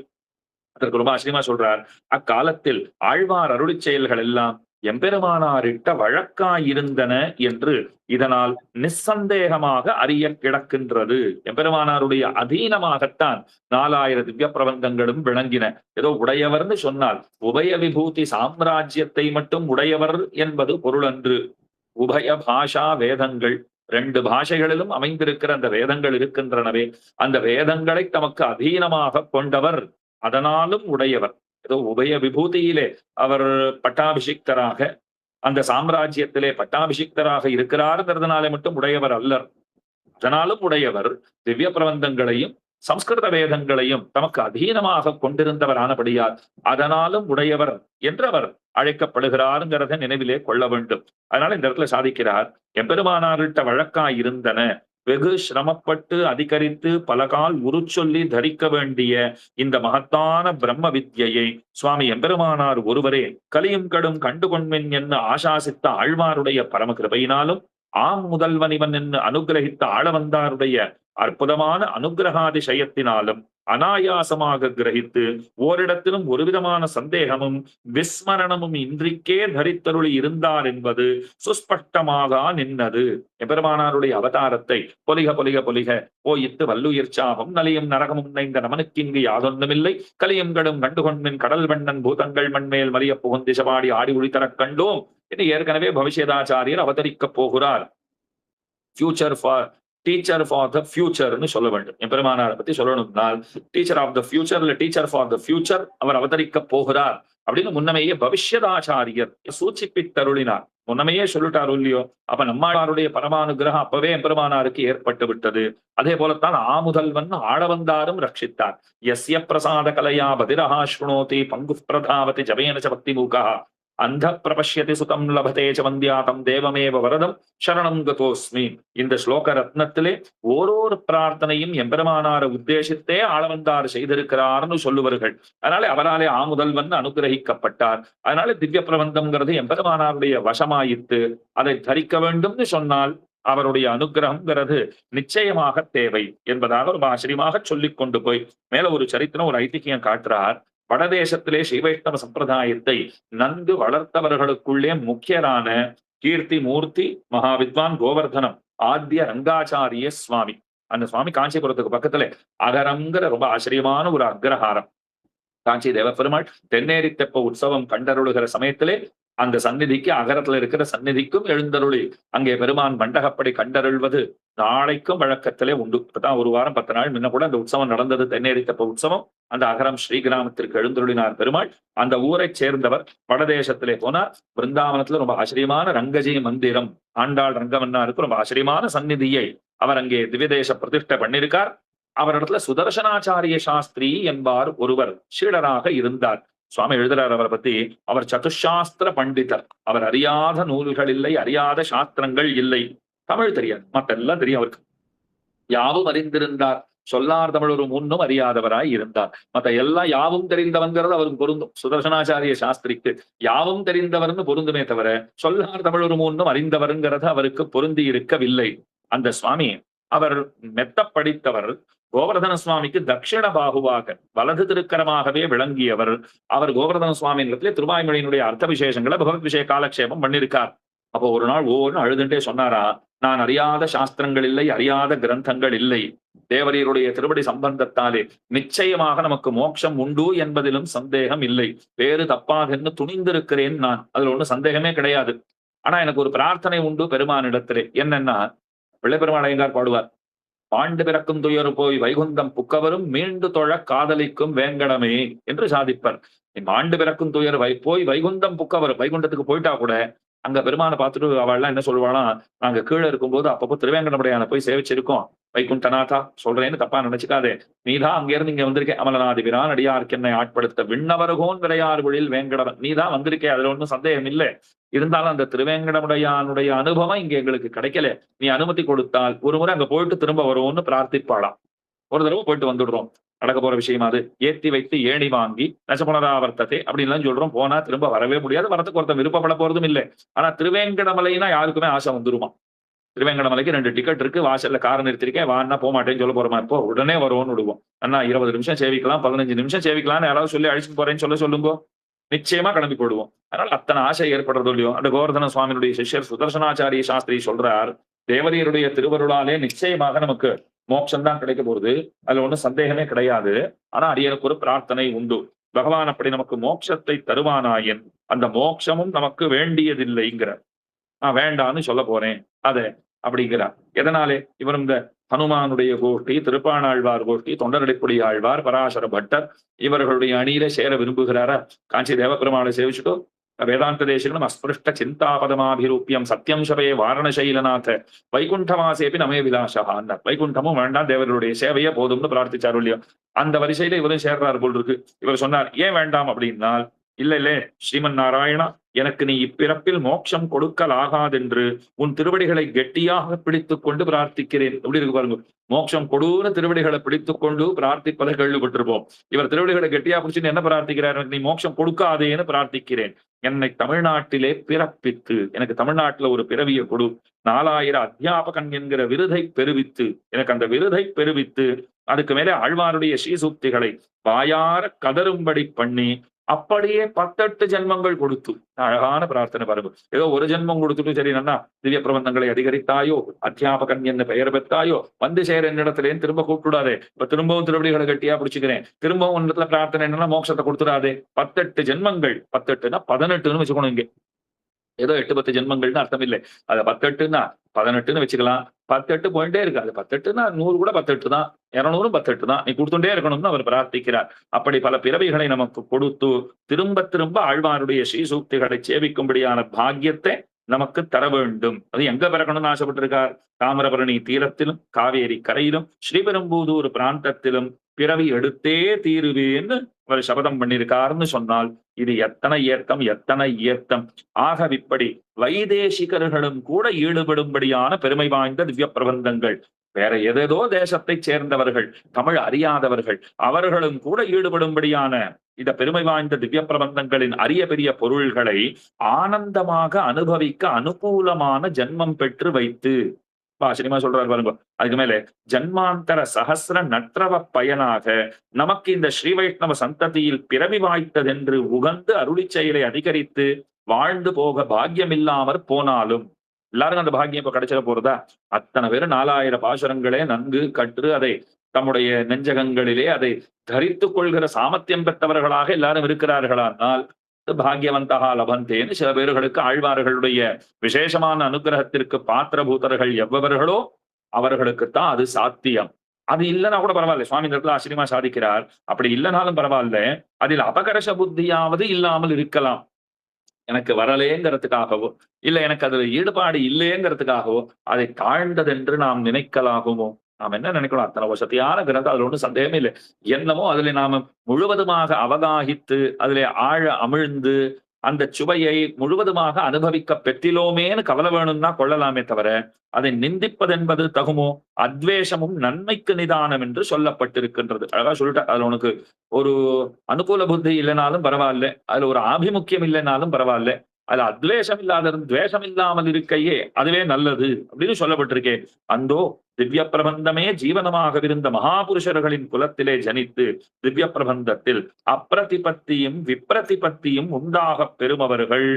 அதற்கு ரொம்ப ஆச்சரியமா சொல்றார். அக்காலத்தில் ஆழ்வார் அருளி செயல்கள் எல்லாம் எம்பெருமானாரிட்ட வழக்காயிருந்தன என்று இதனால் நிசந்தேகமாக அறிய கிடக்கின்றது. எம்பெருமானாருடைய அதீனமாகத்தான் 4000 திவ்ய பிரபந்தங்களும் விளங்கின. ஏதோ உடையவர்னு சொன்னால் உபய விபூதி சாம்ராஜ்யத்தை மட்டும் உடையவர் என்பது பொருளன்று. உபய பாஷா வேதங்கள், 2 பாஷைகளிலும் அமைந்திருக்கிற அந்த வேதங்கள் இருக்கின்றனவே, அந்த வேதங்களை தமக்கு அதீனமாக கொண்டவர், அதனாலும் உடையவர். ஏதோ உபய விபூதியிலே அவர் பட்டாபிஷிக்தராக, அந்த சாம்ராஜ்யத்திலே பட்டாபிஷிக்தராக இருக்கிறாருங்கிறதுனாலே மட்டும் உடையவர் அல்லர், அதனாலும் உடையவர். திவ்ய பிரபந்தங்களையும் சம்ஸ்கிருத வேதங்களையும் தமக்கு அதீனமாக கொண்டிருந்தவர் ஆனபடியால் அதனாலும் உடையவர் என்று அவர் அழைக்கப்படுகிறாருங்கிறத நினைவிலே கொள்ள வேண்டும். அதனால இந்த இடத்துல சாதிக்கிறார், எம்பெருமானார்கிட்ட வழக்காய் இருந்தன, வெகு சிரமப்பட்டு அதிகரித்து பலகால் உருச்சொல்லி தரிக்க வேண்டிய இந்த மகத்தான பிரம்ம வித்யை சுவாமி எம்பெருமானார் ஒருவரே கலியும் கடும் கண்டுகொண்மென் என்று ஆசாசித்த ஆழ்வாருடைய பரம கிருபையினாலும் ஆம் முதல்வன் இவன் என்று அனுகிரகித்த ஆளவந்தாருடைய அற்புதமான அனுகிரகாதிசயத்தினாலும் அனாயாசமாக கிரகித்து ஓரிடத்திலும் ஒரு விதமான சந்தேகமும் விஸ்மரணமும் இன்றிக்கே தரித்தருளி இருந்தார் என்பது சுஸ்பஷ்டமாக நின்னது. எபெருமானாருடைய அவதாரத்தை பொலிக பொலிக பொலிக போயித்து வல்லுயிர்ச்சாவும் நலியும் நரகமும் நைந்த நமனுக்கு இங்கு யாதொன்னுமில்லை, கலியும் கடும் கண்டுகொண்மின் கடல் வண்ணன் பூதங்கள் மண்மேல் மலிய புகுந்திசபாடி ஆடி ஒளித்தரக் கண்டோம் என்று ஏற்கனவே பவிஷ்யதாச்சாரியர் அவதரிக்கப் போகிறார். Future for teacher for the ஃபியூச்சர்னு சொல்ல வேண்டும். எம்பெருமானாரை பத்தி சொல்லணும்னால் டீச்சர் ஆஃப் த ஃபியூச்சர் இல்ல டீச்சர் ஃபார் த ஃபியூச்சர் அவர் அவதரிக்க போகிறார் அப்படின்னு முன்னமையே பவிஷ்யதாச்சாரியர் சூச்சிப்பித்தருளினார். முன்னமையே சொல்லிட்டாரு இல்லையோ? அப்ப நம்மாருடைய பரமானுகிரகம் அப்பவே எம்பெருமானாருக்கு ஏற்பட்டு விட்டது. அதே போலத்தான் ஆமுதல்வன் ஆளவந்தாரும் ரட்சித்தார். யஸ்ய பிரசாத கலையா பதிரஹா ஸ்ருணோதி பங்கு பிரதாவதி ஜபேன ச பக்தி மூகா அந்த பிரபஷ்யதி சுதம் லபதே ச வந்தியாதம் தேவமேவ வரதம் சரணம் கதோஸ்மி. இந்த ஸ்லோக ரத்னத்திலே ஓரொரு பிரார்த்தனையும் எம்பெருமானாரை உத்தேசித்தே ஆளவந்தார் செய்திருக்கிறார்னு சொல்லுவார்கள். அதனால அவராலே ஆமுதல்வன் அனுகிரகிக்கப்பட்டார். அதனால திவ்ய பிரபந்தம்ங்கிறது எம்பெருமானாருடைய வசமாயித்து அதை தரிக்க வேண்டும்னு சொன்னால் அவருடைய அனுகிரகம்ங்கிறது நிச்சயமாக தேவை என்பதாக ரொம்ப ஆச்சரியமாக சொல்லிக் கொண்டு போய் மேல ஒரு சரித்திரம், ஒரு ஐதிகியம் காட்டுறார். வடதேசத்திலே ஸ்ரீவைஷ்ணவ சம்பிரதாயத்தை நன்கு வளர்த்தவர்களுக்குள்ளே முக்கியரான கீர்த்தி மூர்த்தி மகாவித்வான் கோவர்தனம் ஆத்திய ரங்காச்சாரிய சுவாமி. அந்த சுவாமி காஞ்சிபுரத்துக்கு பக்கத்துல அகரம்ங்கிற ரொம்ப ஆச்சரியமான ஒரு அக்ரஹாரம். காஞ்சி தேவப்பெருமாள் தென்னேரி தெப்ப உற்சவம் கண்டருளுகிற சமயத்திலே அந்த சந்நிதிக்கு அகரத்துல இருக்கிற சந்நிதிக்கும் எழுந்தருளி அங்கே பெருமான் மண்டகப்படி கண்டருள்வது நாளைக்கும் வழக்கத்திலே உண்டு. இப்பதான் ஒரு வாரம் 10 நாள் முன்ன கூட அந்த உற்சவம் நடந்தது, தென்னேரி தெப்ப உற்சவம். அந்த அகரம் ஸ்ரீகிராமத்திற்கு எழுந்தருளினார் பெருமாள். அந்த ஊரை சேர்ந்தவர். வடதேசத்திலே போனார். பிருந்தாவனத்துல ரொம்ப ஆச்சரியமான ரங்கஜி மந்திரம், ஆண்டாள் ரங்கமன்னாருக்கு ரொம்ப ஆச்சரியமான சந்நிதியை அவர் அங்கே திவ்யதேச பிரதிஷ்டை பண்ணிருக்கார். அவரிடத்துல சுதர்சனாச்சாரிய சாஸ்திரி என்பார் ஒருவர் சீடராக இருந்தார். சுவாமி எழுதுறார் அவரை பத்தி, அவர் சதுசாஸ்திர பண்டிதர். அவர் அறியாத நூல்கள் இல்லை, அறியாத சாஸ்திரங்கள் இல்லை. தமிழ் தெரியாது, மற்றெல்லாம் தெரியும் அவருக்கு. யாவும் அறிந்திருந்தார். சொல்லார் தமிழ் ஒரு முன்னும் அறியாதவராய் இருந்தார். மத்த எல்லாம் யாவும் தெரிந்தவங்கிறது அவருக்கு பொருந்தும். சுதர்சனாச்சாரிய சாஸ்திரிக்கு யாவும் தெரிந்தவர்னு பொருந்துமே தவிர சொல்லார் தமிழ் ஒரு முன்னும் அறிந்தவருங்கிறது அவருக்கு பொருந்தி இருக்கவில்லை. அந்த சுவாமி அவர் மெத்த படித்தவர். கோவர்தன சுவாமிக்கு தட்சிண பாகுவாக வலது திருக்கரமாகவே விளங்கியவர். அவர் கோவர்தன சுவாமி இடத்திலே திருவாய்மொழியினுடைய அர்த்த விசேஷங்களை பகவத் விஷய காலக்ஷேபம் பண்ணியிருக்கார். அப்போ ஒரு நாள் ஒவ்வொரு அழுதுண்டே சொன்னாரா, நான் அறியாத சாஸ்திரங்கள் இல்லை, அறியாத கிரந்தங்கள் இல்லை. தேவரீருடைய திருவடி சம்பந்தத்தாலே நிச்சயமாக நமக்கு மோட்சம் உண்டு என்பதிலும் சந்தேகம் இல்லை. வேறு தப்பாக துணிந்திருக்கிறேன் நான், அதுல ஒண்ணும் சந்தேகமே கிடையாது. ஆனா எனக்கு ஒரு பிரார்த்தனை உண்டு பெருமானிடத்திலே. என்னன்னா, பிள்ளைப்பெருமாள் ஐயங்கார் பாடுவார், பாண்டு பிறக்கும் துயர் போய் வைகுந்தம் புக்கவரும் மீண்டு தொழ காதலிக்கும் வேங்கடமே என்று சாதிப்பர். ஆண்டு பிறக்கும் துயர் போய் வைகுந்தம் புக்கவரும், வைகுண்டத்துக்கு போயிட்டா கூட அங்க பெருமானை பார்த்துட்டு அவள்லாம் என்ன சொல்லுவாளாம், நாங்க கீழே இருக்கும்போது அப்பப்போ திருவேங்கடமுடையான போய் சேவிச்சிருக்கோம். வைகுண்டநாதா சொல்றேன்னு தப்பா நினைச்சுக்காதே, நீதான் அங்க இருந்து இங்க வந்திருக்கேன். அமலநாதி பிரான் அடியாருக்கு என்னை ஆட்படுத்த விண்ணவர்கோன் விளையார் பொழில் வேங்கடவன், நீதான் வந்திருக்கே, அதுல ஒன்றும் சந்தேகம் இல்லை. இருந்தாலும் அந்த திருவேங்கடமுடையானுடைய அனுபவம் இங்க எங்களுக்கு கிடைக்கல. நீ அனுமதி கொடுத்தால் ஒரு முறை அங்க போயிட்டு திரும்ப வருவோம்னு பிரார்த்திப்பாளாம். ஒரு தடவை போயிட்டு வந்துடுறோம். நடக்க போற விஷயம் அது. ஏத்தி வைத்து ஏணி வாங்கி நசபுனராவர்த்ததே அப்படின்லாம் சொல்றோம். போனா திரும்ப வரவே முடியாது. வரத்துக்கு ஒருத்தன் விருப்பப்பட போறதும் இல்லை. ஆனா திருவேங்கடமலைன்னா யாருக்குமே ஆசை வந்துருமா. திருவேங்கடமலைக்கு 2 டிக்கெட் இருக்கு, வாசல்ல காரை நிறுத்திருக்கேன், வான்னா போக மாட்டேன்னு சொல்ல போறமா இப்போ உடனே வருவோம்னு விடுவோம். அண்ணா 20 நிமிஷம் சேவிக்கலாம், 15 நிமிஷம் சேவிக்கலாம்னு யாராவது சொல்லி அழிச்சுட்டு போறேன்னு சொல்லுங்க, நிச்சயமா கிளம்பி போடுவோம். அதனால அத்தனை ஆசை ஏற்படுறதோ இல்லையோ, அந்த கோவர்தன சுவாமியுடைய சிஷ்யர் சுதர்சனாச்சாரிய சாஸ்திரி சொல்றார், தேவரீருடைய திருவருளாலே நிச்சயமாக நமக்கு மோட்சம் தான் கிடைக்க போகுது, அதுல ஒண்ணும் சந்தேகமே கிடையாது. ஆனா அடியனுக்கு ஒரு பிரார்த்தனை உண்டு. பகவான் அப்படி நமக்கு மோட்சத்தை தருவானாயின் அந்த மோட்சமும் நமக்கு வேண்டியதில்லைங்கிற, நான் வேண்டான்னு சொல்ல போறேன் அத அப்படிங்கிறார். எதனாலே? இவர் இந்த ஹனுமானுடைய கோஷ்டி, திருப்பாணாழ்வார் கோஷ்டி, தொண்டரடிப்புடி ஆழ்வார், பராசர பட்டர் இவர்களுடைய அணியில சேர விரும்புகிறாரா? காஞ்சி தேவபெருமாளை சேவிச்சுட்டோ வேதாந்த தேசிகளும் அஸ்பிருஷ்ட சிந்தாபதமாபிரூபியம் சத்தியம் சபையே வாரணசைலநாத வைகுண்டமாசேபி நமே விலாசா, அந்த வைகுண்டமும் வேண்டாம், தேவர்களுடைய சேவையே போதும்னு பிரார்த்திச்சாரு இல்லையோ. அந்த வரிசையில இவரும் சேர்றாரு போல் இருக்கு. இவர் சொன்னார், ஏன் வேண்டாம் அப்படின்னால், இல்ல ஸ்ரீமன் நாராயணா, எனக்கு நீ இப்பிறப்பில் மோட்சம் கொடுக்கலாகாதென்று உன் திருவடிகளை கெட்டியாக பிடித்துக் கொண்டு பிரார்த்திக்கிறேன். எப்படி இருக்கு பாருங்க, மோட்சம் கொடுன்னு திருவடிகளை பிடித்துக் கொண்டு பிரார்த்திப்பதை கேள்விப்பட்டிருப்போம். இவர் திருவடிகளை கெட்டியா பிடிச்சுன்னு என்ன பிரார்த்திக்கிறார்? நீ மோட்சம் கொடுக்காதேன்னு பிரார்த்திக்கிறேன். என்னை தமிழ்நாட்டிலே பிறப்பித்து எனக்கு தமிழ்நாட்டுல ஒரு பிறவியை கொடு, 4000 அத்தியாபகன் என்கிற விருதை பெறுவித்து, எனக்கு அந்த விருதை பெறுவித்து, அதுக்கு மேலே ஆழ்வாருடைய ஸ்ரீசூக்திகளை வாயார கதரும்படி பண்ணி, அப்படியே 18 ஜென்மங்கள் கொடுத்து, அழகான பிரார்த்தனை பாருங்க. ஏதோ ஒரு ஜென்மம் கொடுத்துட்டு சரி நன்னா திவ்ய பிரபந்தங்களை அதிகரித்தாயோ, அத்தியாபகன் என்ன பெயர் பெற்றாயோ, வந்து சேர என்னிடத்திலேன்னு திரும்ப கூப்பிட்டுடாதே. இப்ப திரும்பவும் திருவடிகளை கட்டியா பிடிச்சுக்கிறேன், திரும்பவும் இடத்துல பிரார்த்தனை என்னன்னா மோட்சத்தை கொடுத்துடாதே. 18 ஜென்மங்கள், 18னா 18ன்னு வச்சுக்கணும். இங்க ஏதோ 8-10 ஜென்மங்கள்னு அர்த்தம் இல்லை. அதை 18ன்னா 18ன்னு வச்சுக்கலாம். 18 போயிட்டே இருக்கு. அது 18ன்னா 100 கூட 18 தான், 200 18 தான். நீ கொடுத்துட்டே இருக்கணும்னு அவர் பிரார்த்திக்கிறார். அப்படி பல பிறவிகளை நமக்கு கொடுத்து திரும்ப திரும்ப ஆழ்வாருடைய ஸ்ரீசூக்திகளை சேவிக்கும்படியான பாக்கியத்தை நமக்கு தர வேண்டும். அது எங்க பிறக்கணும்னு ஆசைப்பட்டிருக்கார்? தாமிரபரணி தீரத்திலும், காவேரி கரையிலும், ஸ்ரீபெரும்புதூர் பிராந்தத்திலும் பிறவி எடுத்தே தீருவேன்னு அவர் சபதம் பண்ணியிருக்காருன்னு சொன்னால் இது எத்தனை ஏத்தம், எத்தனை ஏத்தம். ஆக இப்படி வைதேசிகர்களும் கூட ஈடுபடும்படியான பெருமை வாய்ந்த திவ்ய பிரபந்தங்கள், வேற ஏதேதோ தேசத்தை சேர்ந்தவர்கள், தமிழ் அறியாதவர்கள், அவர்களும் கூட ஈடுபடும்படியான இந்த பெருமை வாய்ந்த திவ்ய பிரபந்தங்களின் அரிய பெரிய பொருள்களை ஆனந்தமாக அனுபவிக்க அனுகூலமான ஜென்மம் பெற்று வைத்து, ஆச்சரியமா சொல்றாரு பாருங்க. அதுக்கு மேல ஜன்மாந்தர சகசிர நற்றவ பயனாக நமக்கு இந்த ஸ்ரீ வைஷ்ணவ சந்ததியில் பிறவி வாய்த்ததென்று உகந்து அருளி செயலை அதிகரித்து வாழ்ந்து போக பாக்கியமில்லாமற் போனாலும், எல்லாருக்கும் அந்த பாக்கியம் இப்ப கிடைச்சிட போறதா? அத்தனை பேரும் 4000 பாசுரங்களே நன்கு கற்று அதை தம்முடைய நெஞ்சகங்களிலே அதை தரித்துக் கொள்கிற சாமர்த்தியம் பெற்றவர்களாக எல்லாரும் இருக்கிறார்களானால் பாக்யவந்தகா லபந்தேன்னு சில பேர்களுக்கு ஆழ்வார்களுடைய விசேஷமான அனுகிரகத்திற்கு பாத்திரபூதர்கள் எவ்வவர்களோ அவர்களுக்குத்தான் அது சாத்தியம். அது இல்லைன்னா கூட பரவாயில்ல, சுவாமி இந்த இடத்துல ஆச்சரியமா சாதிக்கிறார். அப்படி இல்லைனாலும் பரவாயில்ல, அதில் அபகரச புத்தியாவது இல்லாமல் இருக்கலாம். எனக்கு வரலேங்கிறதுக்காகவோ இல்ல எனக்கு அதுல ஈடுபாடு இல்லைங்கிறதுக்காகவோ அதை தாழ்ந்ததென்று நாம் நினைக்கலாகுமோ? நாம் என்ன நினைக்கணும்? அத்தனை வசதியான கிரந்தம், அதுல ஒன்றும் சந்தேகமே இல்லை. என்னமோ அதுல நாம முழுவதுமாக அவகாகித்து அதிலே ஆழ அமிழ்ந்து அந்த சுவையை முழுவதுமாக அனுபவிக்க பெற்றிலோமேன்னு கவலை வேணும்னா கொள்ளலாமே தவிர அதை நிந்திப்பது என்பது தகுமோ? அத்வேஷமும் நன்மைக்கு நிதானம் என்று சொல்லப்பட்டிருக்கின்றது. அழகா சொல்லிட்ட. அதுல உனக்கு ஒரு அனுகூல புத்தி இல்லைனாலும் பரவாயில்ல, அதுல ஒரு ஆபிமுக்கியம் இல்லைனாலும் பரவாயில்ல, அது அத்வேஷம் இல்லாத துவேஷம் இல்லாமல் இருக்கையே அதுவே நல்லது அப்படின்னு சொல்லப்பட்டிருக்கே. அந்தோ திவ்ய பிரபந்தமே ஜீவனமாக மகாபுருஷர்களின் குலத்திலே ஜனித்து திவ்ய பிரபந்தத்தில் அப்பிரதிபத்தியும் விப்ரதிபத்தியும் உண்டாக பெறுமவர்கள்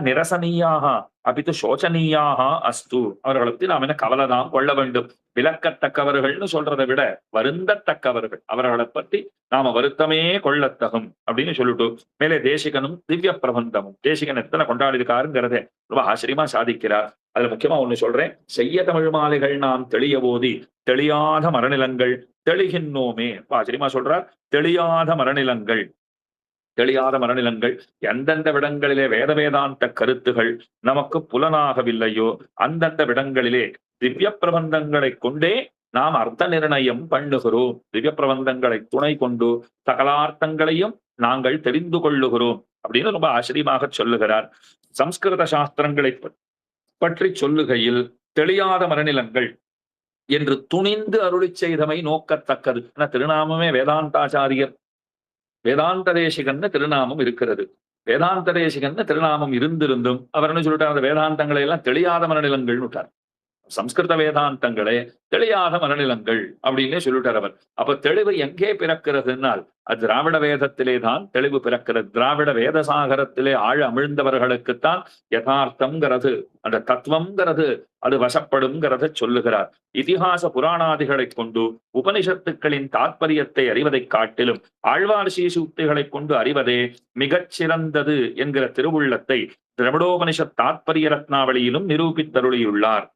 நிரசனீயாக அபித்து சோச்சனீயாக அஸ்து. அவர்களை பத்தி நாம் என்ன கவலைதான் கொள்ள வேண்டும்? விளக்கத்தக்கவர்கள்னு சொல்றதை விட வருந்தத்தக்கவர்கள், அவர்களை பத்தி நாம வருத்தமே கொள்ளத்தகும் அப்படின்னு சொல்லிட்டு மேலே தேசிகனும் திவ்ய பிரபந்தமும் தேசிகன் எத்தனை கொண்டாடி இருக்காருங்கிறத ரொம்ப ஆச்சரியமா சாதிக்கிறார். அதுல முக்கியமா ஒண்ணு சொல்றேன். செய்ய தமிழ் மாலைகள் நாம் தெளிய போதி தெளியாத மரநிலங்கள் தெளிகின்றோமே. ஆச்சரியமா சொல்றார். தெளியாத மரநிலங்கள், தெளியாத மரநிலங்கள் எந்தெந்த விடங்களிலே வேத வேதாந்த கருத்துகள் நமக்கு புலனாகவில்லையோ அந்தந்த விடங்களிலே திவ்ய பிரபந்தங்களை கொண்டே நாம் அர்த்த நிர்ணயம் பண்ணுகிறோம். திவ்ய பிரபந்தங்களை துணை கொண்டு சகலார்த்தங்களையும் நாங்கள் தெரிந்து கொள்ளுகிறோம் அப்படின்னு ரொம்ப ஆச்சரியமாக சொல்லுகிறார். சம்ஸ்கிருத சாஸ்திரங்களை பற்றி சொல்லுகையில் தெளியாத மரநிலங்கள் என்று துணிந்து அருளி செய்தமை நோக்கத்தக்கது. திருநாமமே வேதாந்தாச்சாரியர் வேதாந்த தேசிகன்னு திருநாமம் இருக்கிறது. வேதாந்த தேசிகன்னு திருநாமம் இருந்திருந்தும் அவர் என்ன சொல்லிட்டார்? அந்த வேதாந்தங்களை எல்லாம் தெளியாத மனநிலங்கள் விட்டார். சம்ஸ்கிருத வேதாந்தங்களே தெளியாத மனநிலங்கள் அப்படின்னு சொல்லிட்டார் அவர். அப்ப தெளிவு எங்கே பிறக்கிறதுனால் அது திராவிட வேதத்திலே தான் தெளிவு பிறக்கிறது. திராவிட வேத சாகரத்திலே ஆழ அமிழ்ந்தவர்களுக்குத்தான் யதார்த்தம்ங்கிறது, அந்த தத்துவம்ங்கிறது அது வசப்படும்ங்கிறத சொல்லுகிறார். இதிகாச புராணாதிகளை கொண்டு உபனிஷத்துக்களின் தாற்பயத்தை அறிவதை காட்டிலும் ஆழ்வார் சீசூக்திகளை கொண்டு அறிவதே மிகச் சிறந்தது என்கிற திருவுள்ளத்தை திரவிடோபனிஷத் தாற்பரிய ரத்னாவளியிலும் நிரூபித்தருளியுள்ளார்.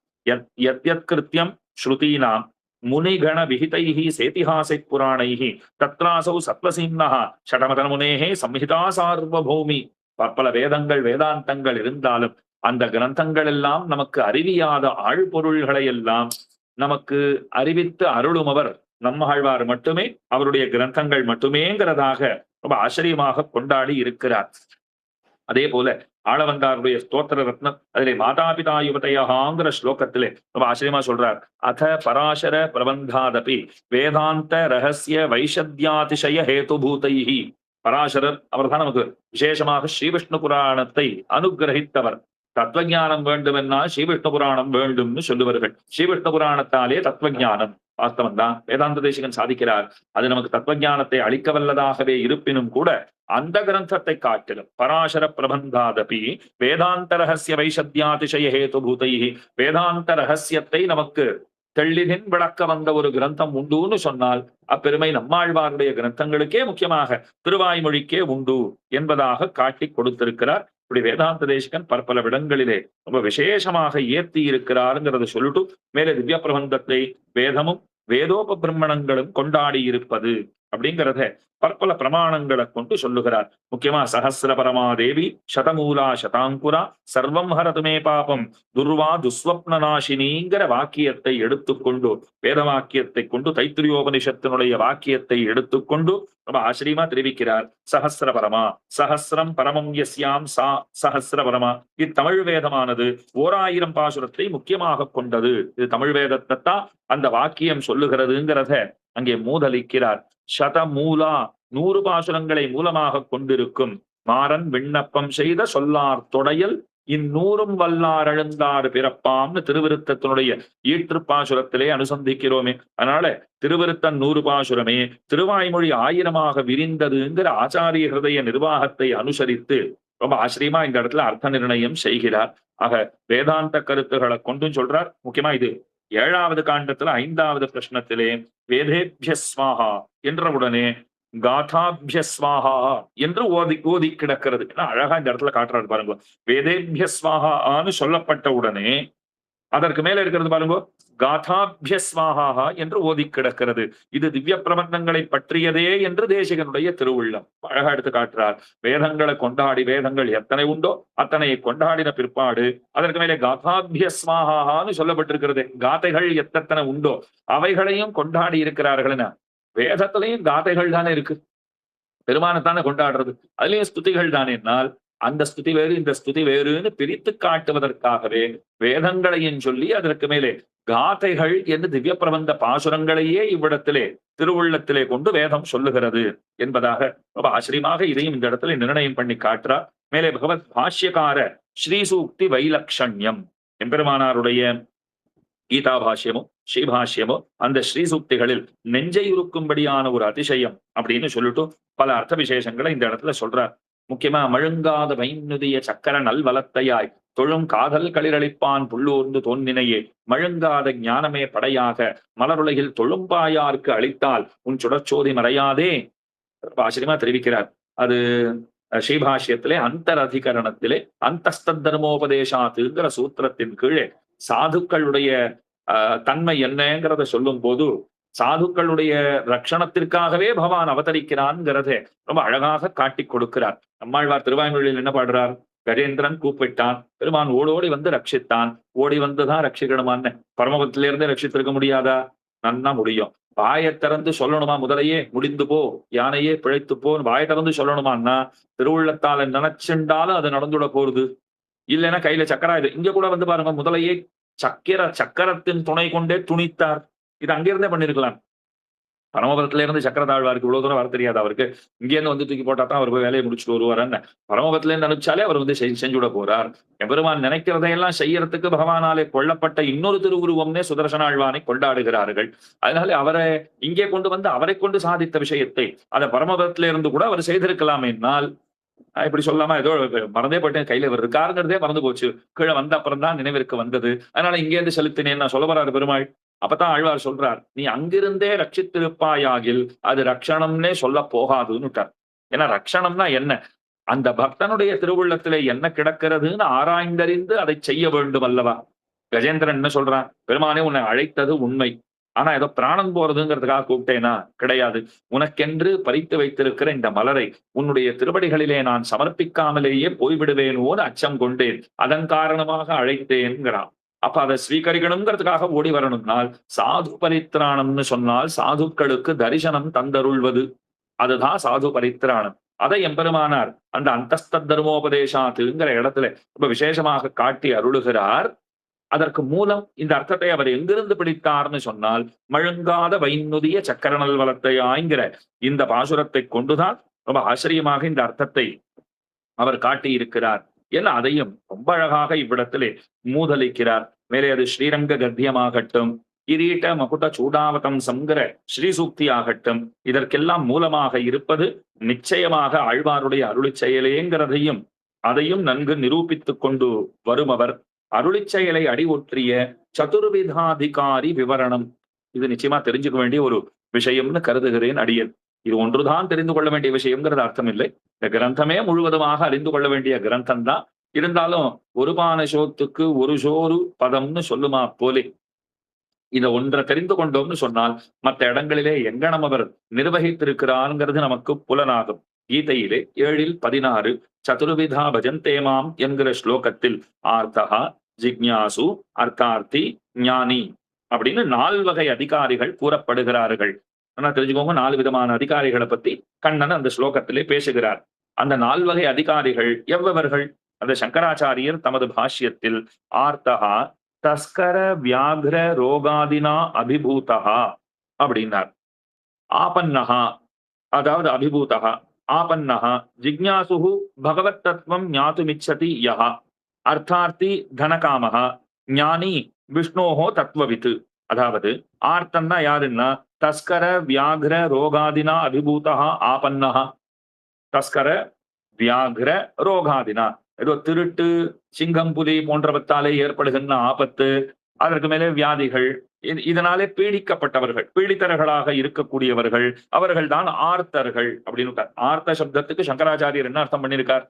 யத்யத்கிருத்யம் ஸ்ருதீனாம் முனிகண விஹிதைஹி சேதிஹாசைப் புராணைஹி தத்ராசௌ சத்வசீம்னஹ ஷடமதமுனேஹே சம்ஹிதா சார்வபௌமி. பற்பல வேதங்கள் வேதாந்தங்கள் இருந்தாலும் அந்த கிரந்தங்கள் எல்லாம் நமக்கு அறிவியாத ஆழ்பொருள்களை எல்லாம் நமக்கு அறிவித்து அருளுமவர் நம்மாழ்வார் மட்டுமே, அவருடைய கிரந்தங்கள் மட்டுமேங்கிறதாக ரொம்ப ஆச்சரியமாக கொண்டாடி இருக்கிறார். அதே போல ஆளவந்தாருடைய ஸ்தோத்திர ரத்னம் அதிலே மாதாபிதா யுவதையாங்கிற ஸ்லோகத்திலே ரொம்ப ஆச்சரியமா சொல்றார். அத பராசர பிரபந்தாதபி வேதாந்த ரகசிய வைஷத்யாதிசய ஹேதுபூதைஹி. பராசரர் அவர் தான் நமக்கு விசேஷமாக ஸ்ரீவிஷ்ணு புராணத்தை அனுகிரகித்தவர். தத்துவஞானம் வேண்டுமென்னால் ஸ்ரீவிஷ்ணு புராணம் வேண்டும்னு சொல்லுவார்கள். ஸ்ரீவிஷ்ணு புராணத்தாலே தத்துவஞானம் வாஸ்தவம் தான் வேதாந்த தேசிகன் சாதிக்கிறார். அது நமக்கு தத்துவஞானத்தை அளிக்க வல்லதாகவே இருப்பினும் கூட அந்த கிரந்தத்தை காட்டிலும் பராசர பிரபந்தாதபி வேதாந்த ரகசிய வைஷத்யாதிசய ஹேதுபூதை, வேதாந்த ரகசியத்தை நமக்கு தெள்ளினின் விளக்க வந்த ஒரு கிரந்தம் உண்டுன்னு சொன்னால் அப்பெருமை நம்மாழ்வாருடைய கிரந்தங்களுக்கே முக்கியமாக திருவாய்மொழிக்கே உண்டு என்பதாக காட்டி கொடுத்திருக்கிறார். இப்படி வேதாந்த தேசிகன் பற்பல விடங்களிலே ரொம்ப விசேஷமாக ஏற்றி இருக்கிறாருங்கிறத சொல்லிட்டு மேலே திவ்ய பிரபந்தத்தை வேதமும் வேதோப பிரம்மணங்களும் கொண்டாடி இருப்பது அப்படிங்கிறத பற்பல பிரமாணங்களை கொண்டு சொல்லுகிறார். முக்கியமா சஹசிர பரமாதேவி சதமூலா சதாங்குரா சர்வம் ஹரதுமே பாபம் துர்வா துஸ்வப்ன நாசினிங்கிற வாக்கியத்தை எடுத்துக்கொண்டு வேத வாக்கியத்தை கொண்டு தைத்திரியோபனிஷத்தினுடைய வாக்கியத்தை எடுத்துக்கொண்டு ரொம்ப ஆச்சரியமா தெரிவிக்கிறார். சஹசிர பரமா சஹசிரம் பரமம் யஸ்யாம் சா சஹசிர பரமா. இத்தமிழ் வேதமானது 1000 பாசுரத்தை முக்கியமாக கொண்டது. இது தமிழ் வேதத்தை தான் அந்த வாக்கியம் சொல்லுகிறதுங்கிறத அங்கே மூதலிக்கிறார். சதமூலா 100 பாசுரங்களை மூலமாக கொண்டிருக்கும் மாறன் விண்ணப்பம் செய்த சொல்லார் தொடையல் இந்நூறும் வல்லார் எழுந்தார் பிறப்பாம்னு திருவிருத்தத்தினுடைய ஈற்று பாசுரத்திலே அனுசந்திக்கிறோமே. அதனால திருவிருத்தன் 100 பாசுரமே திருவாய்மொழி 1000 விரிந்ததுங்கிற ஆச்சாரிய ஹிருதய நிர்வாகத்தை அனுசரித்து ரொம்ப ஆச்சரியமா இந்த இடத்துல அர்த்த நிர்ணயம் செய்கிறார். ஆக வேதாந்த கருத்துக்களை கொண்டும் சொல்றார். முக்கியமா இது 7வது காண்டத்துல 5வது பிரஷ்னத்திலே வேதேபியஸ்வாஹா என்ற உடனே காதாபியஸ்வாஹா என்று ஓதி கிடக்கிறது. அழகா இந்த இடத்துல காட்டுறாரு பாருங்க. வேதேபியஸ்வாஹான்னு சொல்லப்பட்ட உடனே அதற்கு மேல இருக்கிறது பாருங்க, காதாபியஸ்வாஹா என்று ஓதி கிடக்கிறது. இது திவ்ய பிரபந்தங்களை பற்றியதே என்று தேசிகனுடைய திருவுள்ளம் அழகா எடுத்து காட்டுறார். வேதங்களை கொண்டாடி வேதங்கள் எத்தனை உண்டோ அத்தனை கொண்டாடின பிற்பாடு அதற்கு மேலே காதாபியஸ்வாஹான்னு சொல்லப்பட்டிருக்கிறது. காதைகள் எத்தனை உண்டோ அவைகளையும் கொண்டாடி இருக்கிறார்கள்னா வேதத்திலையும் காதைகள் தானே இருக்கு, பெருமானத்தானே கொண்டாடுறது, அதுலயும் ஸ்துதிகள் தானே. என்னால் அந்த ஸ்துதி வேறு இந்த ஸ்துதி வேறுன்னு பிரித்து காட்டுவதற்காகவே வேதங்களையும் சொல்லி அதற்கு மேலே காதைகள் என்று திவ்ய பிரபந்த பாசுரங்களையே இவ்விடத்திலே திருவுள்ளத்திலே கொண்டு வேதம் சொல்லுகிறது என்பதாக ரொம்ப ஆச்சரியமாக இதையும் இந்த இடத்துல நிர்ணயம் பண்ணி காட்டுறார். மேலே பகவத் பாஷ்யகார ஸ்ரீசூக்தி வைலக்ஷண்யம், எம்பெருமானாருடைய கீதா பாஷ்யமோ ஸ்ரீபாஷ்யமோ அந்த ஸ்ரீசூக்திகளில் நெஞ்சை உருக்கும்படியான ஒரு அதிசயம் அப்படின்னு சொல்லிட்டு பல அர்த்த விசேஷங்களை இந்த இடத்துல சொல்றார். முக்கியமா மழுங்காத வைநுதிய சக்கர நல்வலத்தையாய் தொழும் காதல் களிரளிப்பான் புள்ளூர்ந்து தோன்னினையே மழுங்காத ஞானமே படையாக மலருலகில் தொழும்பாயாருக்கு அளித்தால் உன் சுடற்சோதி மறையாதே. ஆச்சரியமா தெரிவிக்கிறார். அது ஸ்ரீபாஷ்யத்திலே அந்தர் அதிகரணத்திலே அந்தஸ்தத் தர்மோபதேசாத்துங்கிற சூத்திரத்தின் கீழே சாதுக்களுடைய தன்மை என்னங்கிறத சொல்லும் போது சாதுக்களுடைய ரட்சணத்திற்காகவே பகவான் அவதரிக்கிறான்ங்கிறதே ரொம்ப அழகாக காட்டி கொடுக்கிறார். நம்மாழ்வார் திருவாய்மொழியில் என்ன பாடுறார்? கஜேந்திரன் கூப்பிட்டான், பெருமான் ஓடோடி வந்து ரட்சித்தான். ஓடி வந்துதான் ரட்சிக்கணுமான்னு பரமபத்திலிருந்தே ரட்சித்திருக்க முடியாதா? நன்னா முடியும். வாயை திறந்து சொல்லணுமா? முதலையே முடிந்து போ, யானையே பிழைத்து போ, வாயை திறந்து சொல்லணுமான்னா திருவுள்ளத்தால நினைச்சுண்டாலும் அது நடந்துட போறது. இல்லைன்னா கையில சக்கரா இது இங்க கூட வந்து பாருங்க, முதலையே சக்கரத்தின் துணை கொண்டே துணித்தார். இது அங்கிருந்தே பண்ணிருக்கலாம். பரமபதத்துல இருந்து சக்கரத்தாழ்வாருக்கு இவ்வளவு தூரம் வர தெரியாது அவருக்கு. இங்கேருந்து வந்து தூக்கி போட்டா தான் அவர் போய் வேலையை முடிச்சுட்டு வருவாருன்னு பரமபதத்துல இருந்து அனுப்பிச்சாலே அவர் வந்து செஞ்சுட போறார். எம்பெருமான் நினைக்கிறதையெல்லாம் செய்யறதுக்கு பகவானாலே கொல்லப்பட்ட இன்னொரு திருவுருவம்னே சுதர்சனாழ்வானை கொண்டாடுகிறார்கள். அதனால அவரை இங்கே கொண்டு வந்து அவரை கொண்டு சாதித்த விஷயத்தை அதை பரமபதத்துல இருந்து கூட அவர் செய்திருக்கலாமேனால் இப்படி சொல்லாம ஏதோ மறந்தே போட்டேன், கையில இவர் இருக்காருங்கிறதே மறந்து போச்சு, கீழே வந்த அப்புறம் தான் நினைவிற்கு வந்தது, அதனால இங்கே இருந்து செலுத்தினேன் நான் சொல்ல வராரு பெருமாள். அப்பதான் ஆழ்வார் சொல்றார், நீ அங்கிருந்தே ரட்சித்திருப்பாயாகில் அது ரக்ஷணம்னே சொல்ல போகாதுன்னுட்டார். ஏன்னா ரக்ஷணம்னா என்ன? அந்த பக்தனுடைய திருவுள்ளத்திலே என்ன கிடக்கிறதுன்னு ஆராய்ந்தறிந்து அதை செய்ய வேண்டும் அல்லவா? கஜேந்திரன் என்ன சொல்றான்? பெருமானே உன்னை அழைத்தது உண்மை, ஆனா ஏதோ பிராணம் போறதுங்கிறதுக்காக கூப்பிட்டேனா? கிடையாது. உனக்கென்று பறித்து வைத்திருக்கிற இந்த மலரை உன்னுடைய திருவடிகளிலே நான் சமர்ப்பிக்காமலேயே போய்விடுவேனோன்னு அச்சம் கொண்டேன், அதன் காரணமாக அழைத்தேன்கிறான். அப்ப அதை ஸ்வீகரிக்கணுங்கிறதுக்காக ஓடி வரணும்னால் சாது பரித்ராணம்னு சொன்னால் சாதுக்களுக்கு தரிசனம் தந்தருள்வது, அதுதான் சாது பரித்ராணம். அதை எம்பெருமானார் அந்த அந்தஸ்த தர்மோபதேசாத்துங்கிற இடத்துல ரொம்ப விசேஷமாக காட்டி அருளுகிறார். அதற்கு மூலம் இந்த அர்த்தத்தை அவர் எங்கிருந்து பிடித்தார்னு சொன்னால் மழுங்காத வைநுதிய சக்கரநல் வளத்தையாய்ங்கிற இந்த பாசுரத்தை கொண்டுதான் ரொம்ப ஆச்சரியமாக இந்த அர்த்தத்தை அவர் காட்டி இருக்கிறார். என அதையும் ரொம்ப அழகாக இவ்விடத்திலே மூதலிக்கிறார். மேலே அது ஸ்ரீரங்க கத்தியமாகட்டும், கிரீட்ட மகுட சூடாவதம் சங்கிற ஸ்ரீசூக்தி ஆகட்டும், இதற்கெல்லாம் மூலமாக இருப்பது நிச்சயமாக ஆழ்வாருடைய அருளி செயலேங்கிறதையும் அதையும் நன்கு நிரூபித்துக் கொண்டு வருமவர் அருளிச் செயலை அடி ஒற்றிய சதுர்விதாதிகாரி விவரணம். இது நிச்சயமா தெரிஞ்சுக்க வேண்டிய ஒரு விஷயம்னு கருதுகிறேன் அடியன். இது ஒன்றுதான் தெரிந்து கொள்ள வேண்டிய விஷயம்ங்கிறது அர்த்தம் இல்லை. இந்த கிரந்தமே முழுவதுமாக அறிந்து கொள்ள வேண்டிய கிரந்தம் தான். இருந்தாலும் ஒரு பான சோத்துக்கு ஒரு சோறு பதம்னு சொல்லுமா போலே இதை ஒன்றை தெரிந்து கொண்டோம்னு சொன்னால் மற்ற இடங்களிலே எங்கனம் அவர் நிர்வகித்திருக்கிறாருங்கிறது நமக்கு புலனாகும். கீதையிலே 7:16 சதுர்விதா பஜந்தேமாம் என்கிற ஸ்லோகத்தில் ஆர்த்தகா, ஜிக்ஞாசு, அர்த்தார்த்தி, ஞானி அப்படின்னு 4 வகை அதிகாரிகள் கூறப்படுகிறார்கள். ஆனா தெரிஞ்சுக்கோங்க, 4 விதமான அதிகாரிகளை பத்தி கண்ணன் அந்த ஸ்லோகத்திலே பேசுகிறார். அந்த 4 வகை அதிகாரிகள் எவ்வவர்கள்? அந்த சங்கராச்சாரியர் தமது பாஷ்யத்தில் ஆர்த்தகா தஸ்கர வியாகிர ரோகாதினா அபிபூதகா அப்படின்னார். ஆபன்னகா அதாவது அபிபூதகா, ஆபன்னகா ஜிக்ஞாசுஹு பகவத் தத்துவம் ஞாதுமிச்சதி யஹ, அர்த்தார்த்தி தனகாமஹா, ஞானி விஷ்ணோஹோ தத்துவவித்து. அதாவது ஆர்த்தன்னா யாருன்னா தஸ்கர வியாகிர ரோகாதினா அபிபூதகா ஆபன்னகா. தஸ்கர வியாகிர ரோகாதினா ஏதோ திருட்டு, சிங்கம், புலி போன்றவற்றாலே ஏற்படுகின்ற ஆபத்து, அதற்கு மேலே வியாதிகள், இதனாலே பீடிக்கப்பட்டவர்கள், பீடித்தர்களாக இருக்கக்கூடியவர்கள், அவர்கள் தான் ஆர்த்தர்கள் அப்படின்னு. ஆர்த்த சப்தத்துக்கு சங்கராச்சாரியர் என்ன அர்த்தம் பண்ணியிருக்கார்?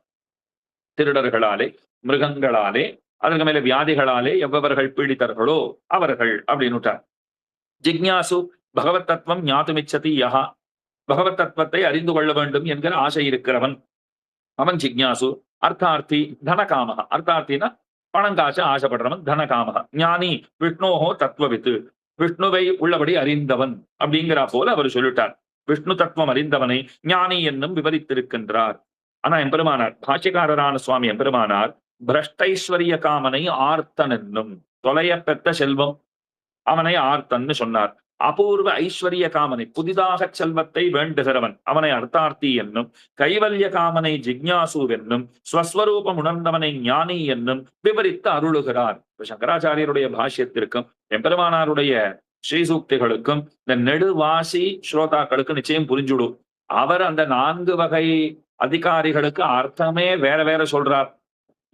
திருடர்களாலே, மிருகங்களாலே, அதற்கு மேலே வியாதிகளாலே எவ்வவர்கள் பீடித்தர்களோ அவர்கள் அப்படின்னு. ஜிக்ஞாசு பகவத் தத்துவம் ஞாதுமிச்சதி யஹா, பகவத் தத்துவத்தை அறிந்து கொள்ள வேண்டும் என்கிற ஆசை இருக்கிறவன் அவன் ஜிக்ஞாசு. அர்த்தார்த்தி தனகாமக, அர்த்தார்த்தினா பணம் காசு ஆசைப்படுறவன் தனகாமக. ஞானி விஷ்ணோஹோ தத்துவவித்து, விஷ்ணுவை உள்ளபடி அறிந்தவன் அப்படிங்கிறா போல அவர் சொல்லிட்டார். விஷ்ணு தத்துவம் அறிந்தவனை ஞானி என்னும் விவரித்திருக்கின்றார். ஆனா எம்பெருமானார் பாஷ்யக்காரரான சுவாமி எம்பெருமானார் பிரஷ்டைஸ்வரிய காமனை ஆர்த்தன் என்னும், தொலைய பெற்ற செல்வம் அவனை ஆர்த்தன்னு சொன்னார். அபூர்வ ஐஸ்வர்ய காமனை, புதிதாக செல்வத்தை வேண்டுகிறவன் அவனை அர்த்தார்த்தி என்னும், கைவல்ய காமனை ஜிக்ஞாசு என்னும், ஸ்வஸ்வரூபம் உணர்ந்தவனை ஞானி என்னும் விவரித்து அருளுகிறார். சங்கராச்சாரியருடைய பாஷ்யத்திற்கும் எம்பெருமானாருடைய ஸ்ரீசூக்திகளுக்கும் இந்த நெடுவாசி ஸ்ரோதாக்களுக்கு நிச்சயம் புரிஞ்சுடும். அவர் அந்த 4 வகை அதிகாரிகளுக்கு அர்த்தமே வேற வேற சொல்றார்.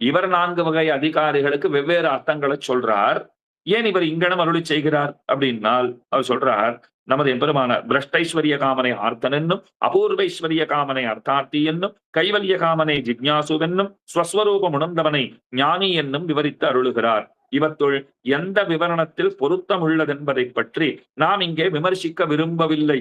இவர் 4 வகை அதிகாரிகளுக்கு வெவ்வேறு அர்த்தங்களை சொல்றார். ஏன் இவர் இங்கனம் அருளி செய்கிறார் அப்படின்னால், அவர் சொல்றார், நமது எம்பெருமானார் பிரஷ்டைஸ்வரிய காமனை ஆர்த்தன் என்னும், அபூர்வைஸ்வரிய காமனை அர்த்தார்த்தி என்னும், கைவல்ய காமனை ஜிக்ஞாசு என்னும், ஸ்வஸ்வரூபம் உணர்ந்தவனை ஞானி என்னும் விவரித்து அருளுகிறார். இவற்றுள் எந்த விவரணத்தில் பொருத்தம் உள்ளதென்பதை பற்றி நாம் இங்கே விமர்சிக்க விரும்பவில்லை.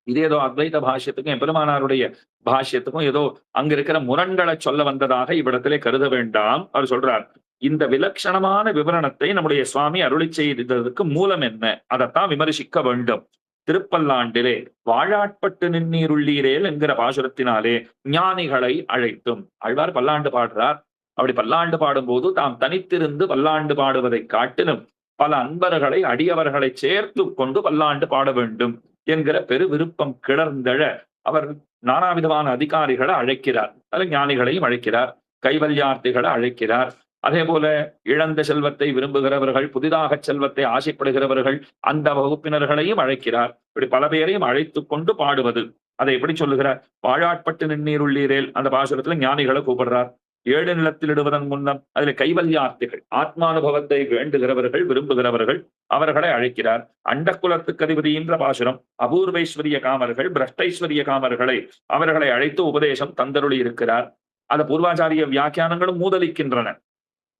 இது ஏதோ அத்வைத பாஷ்யத்துக்கும் எம்பெருமானாருடைய பாஷ்யத்துக்கும் ஏதோ அங்க இருக்கிற முரண்களை சொல்ல வந்ததாக இவ்விடத்திலே கருத வேண்டாம். அவர் சொல்றார், இந்த விலட்சணமான விவரணத்தை நம்முடைய சுவாமி அருளி செய்ததற்கு மூலம் என்ன, அதைத்தான் விமர்சிக்க வேண்டும். திருப்பல்லாண்டிலே வாழாட்பட்டு நின்னீருள்ளீரேல் என்கிற பாசுரத்தினாலே ஞானிகளை அழைத்தும், ஆழ்வார் பல்லாண்டு பாடுறார். அப்படி பல்லாண்டு பாடும்போது தாம் தனித்திருந்து பல்லாண்டு பாடுவதை காட்டிலும் பல அன்பர்களை அடியவர்களை சேர்த்து கொண்டு பல்லாண்டு பாட வேண்டும் என்கிற பெரு விருப்பம் கிளர்ந்தெழ அவர் நானாவிதமான அதிகாரிகளை அழைக்கிறார். அதில் ஞானிகளையும் அழைக்கிறார், கைவல்யார்த்திகளை அழைக்கிறார். அதே போல இழந்த செல்வத்தை விரும்புகிறவர்கள், புதிதாக செல்வத்தை ஆசைப்படுகிறவர்கள், அந்த வகுப்பினர்களையும் அழைக்கிறார். இப்படி பல பேரையும் அழைத்து கொண்டு பாடுவது. அதை எப்படி சொல்லுகிறார்? வாழாட்பட்டு நின்னீருள்ளீரேல் அந்த பாசுரத்துல ஞானிகளை கூப்பிடுறார். 7 நிலத்தில் இடுவதன் முன்னம் அதுல கைவல்யார்த்திகள், ஆத்மானுபவத்தை வேண்டுகிறவர்கள், விரும்புகிறவர்கள், அவர்களை அழைக்கிறார். அண்டக்குலத்துக்கு அதிபதியின்ற பாசுரம் அபூர்வைஸ்வரிய காமர்கள், பிரஷ்டைஸ்வரிய காமர்களை அவர்களை அழைத்து உபதேசம் தந்தருளி இருக்கிறார். அந்த பூர்வாச்சாரிய வியாக்கியானங்களும் மூதலிக்கின்றன.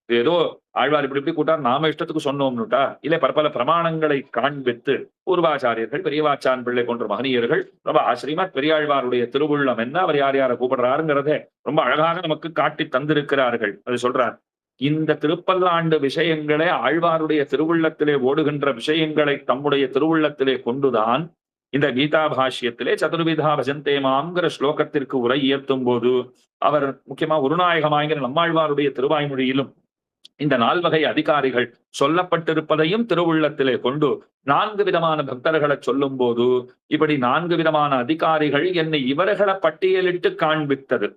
ஏதோ ஆழ்வார் இப்படி இப்படி கூட்டார், நாம இஷ்டத்துக்கு சொன்னோம்னுட்டா இல்ல, பற்பல பிரமாணங்களை காண்பித்து பூர்வாச்சாரியர்கள், பெரியவாச்சான் பிள்ளை போன்ற மகனியர்கள் ரொம்ப ஆச்சரியமா பெரியாழ்வாருடைய திருவுள்ளம் என்ன, அவர் யார் யாரை கூப்பிடுறாருங்கிறத ரொம்ப அழகாக நமக்கு காட்டி தந்திருக்கிறார்கள். அது சொல்றார், இந்த திருப்பல்லாண்டு விஷயங்களே ஆழ்வாருடைய திருவுள்ளத்திலே ஓடுகின்ற விஷயங்களை தம்முடைய திருவுள்ளத்திலே கொண்டுதான் இந்த கீதா பாஷ்யத்திலே சதுர்விதா பஜந்தேமாங்கிற ஸ்லோகத்திற்கு உரை இயற்றும் போது அவர் முக்கியமா உருநாயகமாகிற நம்மாழ்வாருடைய திருவாய்மொழியிலும் இந்த 4 வகை அதிகாரிகள் சொல்லப்பட்டிருப்பதையும் திருவுள்ளத்திலே கொண்டு 4 விதமான பக்தர்களை சொல்லும் போது இப்படி 4 விதமான அதிகாரிகள் என்னை இவர்களை பட்டியலிட்டு காண்பித்தது.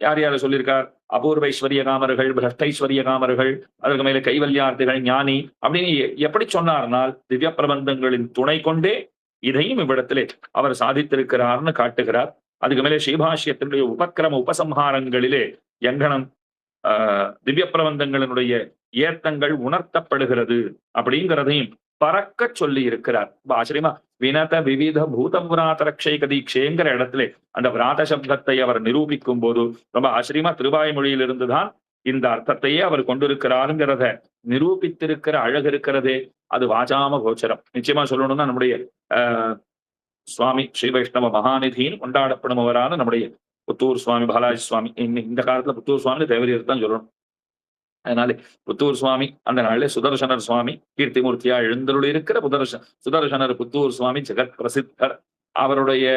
யார் யார சொல்லியிருக்கார்? அபூர்வைஸ்வரிய காமர்கள், பிரஷ்டைஸ்வரிய காமர்கள், அதற்கு மேல கைவல்யார்த்திகள், ஞானி அப்படின்னு எப்படி சொன்னார்னால் திவ்ய பிரபந்தங்களின் துணை கொண்டே இதையும் இவ்விடத்திலே அவர் சாதித்திருக்கிறார்னு காட்டுகிறார். அதுக்கு மேலே ஸ்ரீபாஷ்யத்தினுடைய உபக்கிரம உபசம்ஹாரங்களிலே எங்கனம் திவ்ய பிரபந்தங்களினுடைய ஏத்தங்கள் உணர்த்தப்படுகிறது அப்படிங்கிறதையும் பறக்க சொல்லி இருக்கிறார். ஆச்சரியமா வினத விவித பூதம் விராத ரக்ஷை கதீக்ஷேங்கிற இடத்துல அந்த விராத சப்தத்தை அவர் நிரூபிக்கும் போது ரொம்ப ஆச்சரியமா திருவாய்மொழியில் இருந்துதான் இந்த அர்த்தத்தையே அவர் கொண்டிருக்கிறாருங்கிறத நிரூபித்திருக்கிற அழகு இருக்கிறதே, அது வாஜாம கோச்சரம். நிச்சயமா சொல்லணும்னா நம்முடைய சுவாமி ஸ்ரீ வைஷ்ணவ மகாநிதியின் கொண்டாடப்படுபவரான நம்முடைய புத்தூர் சுவாமி பாலாஜி சுவாமி, இந்த காலத்துல புத்தூர் சுவாமி தேவரீர் தான் சொல்லணும். அதனால புத்தூர் சுவாமி அந்த நாளிலே சுதர்சனர் சுவாமி கீர்த்திமூர்த்தியா எழுந்தருள் இருக்கிற சுதர்சனர் புத்தூர் சுவாமி ஜெகத் பிரசித்தர். அவருடைய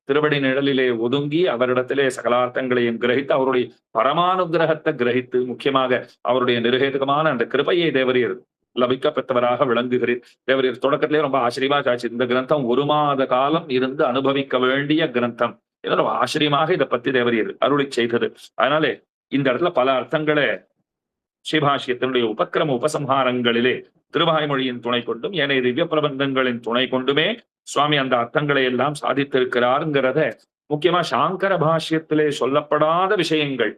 திருவடி நிழலிலே ஒதுங்கி அவரிடத்திலே சகலார்த்தங்களையும் கிரகித்து அவருடைய பரமானுகிரகத்தை கிரகித்து முக்கியமாக அவருடைய நிருகேதுகமான அந்த கிருபையை தேவரீர் லபிக்க பெற்றவராக விளங்குகிறீர். தேவரீர் தொடக்கத்திலே ரொம்ப ஆச்சரியமா காட்சி. இந்த கிரந்தம் 1 மாத காலம் இருந்து அனுபவிக்க வேண்டிய கிரந்தம். ரொம்ப ஆச்சரியமாக இதை பத்தி தேவரீர் அருளி செய்தது. அதனாலே இந்த இடத்துல பல அர்த்தங்களை ஸ்ரீபாஷ்யத்தினுடைய உபக்கிரம உபசம்ஹாரங்களிலே திருவாய்மொழியின் துணை கொண்டும் ஏனைய திவ்ய பிரபந்தங்களின் துணை கொண்டுமே சுவாமி அந்த அர்த்தங்களை எல்லாம் சாதித்திருக்கிறாருங்கிறத முக்கியமா சாங்கர பாஷ்யத்திலே சொல்லப்படாத விஷயங்கள்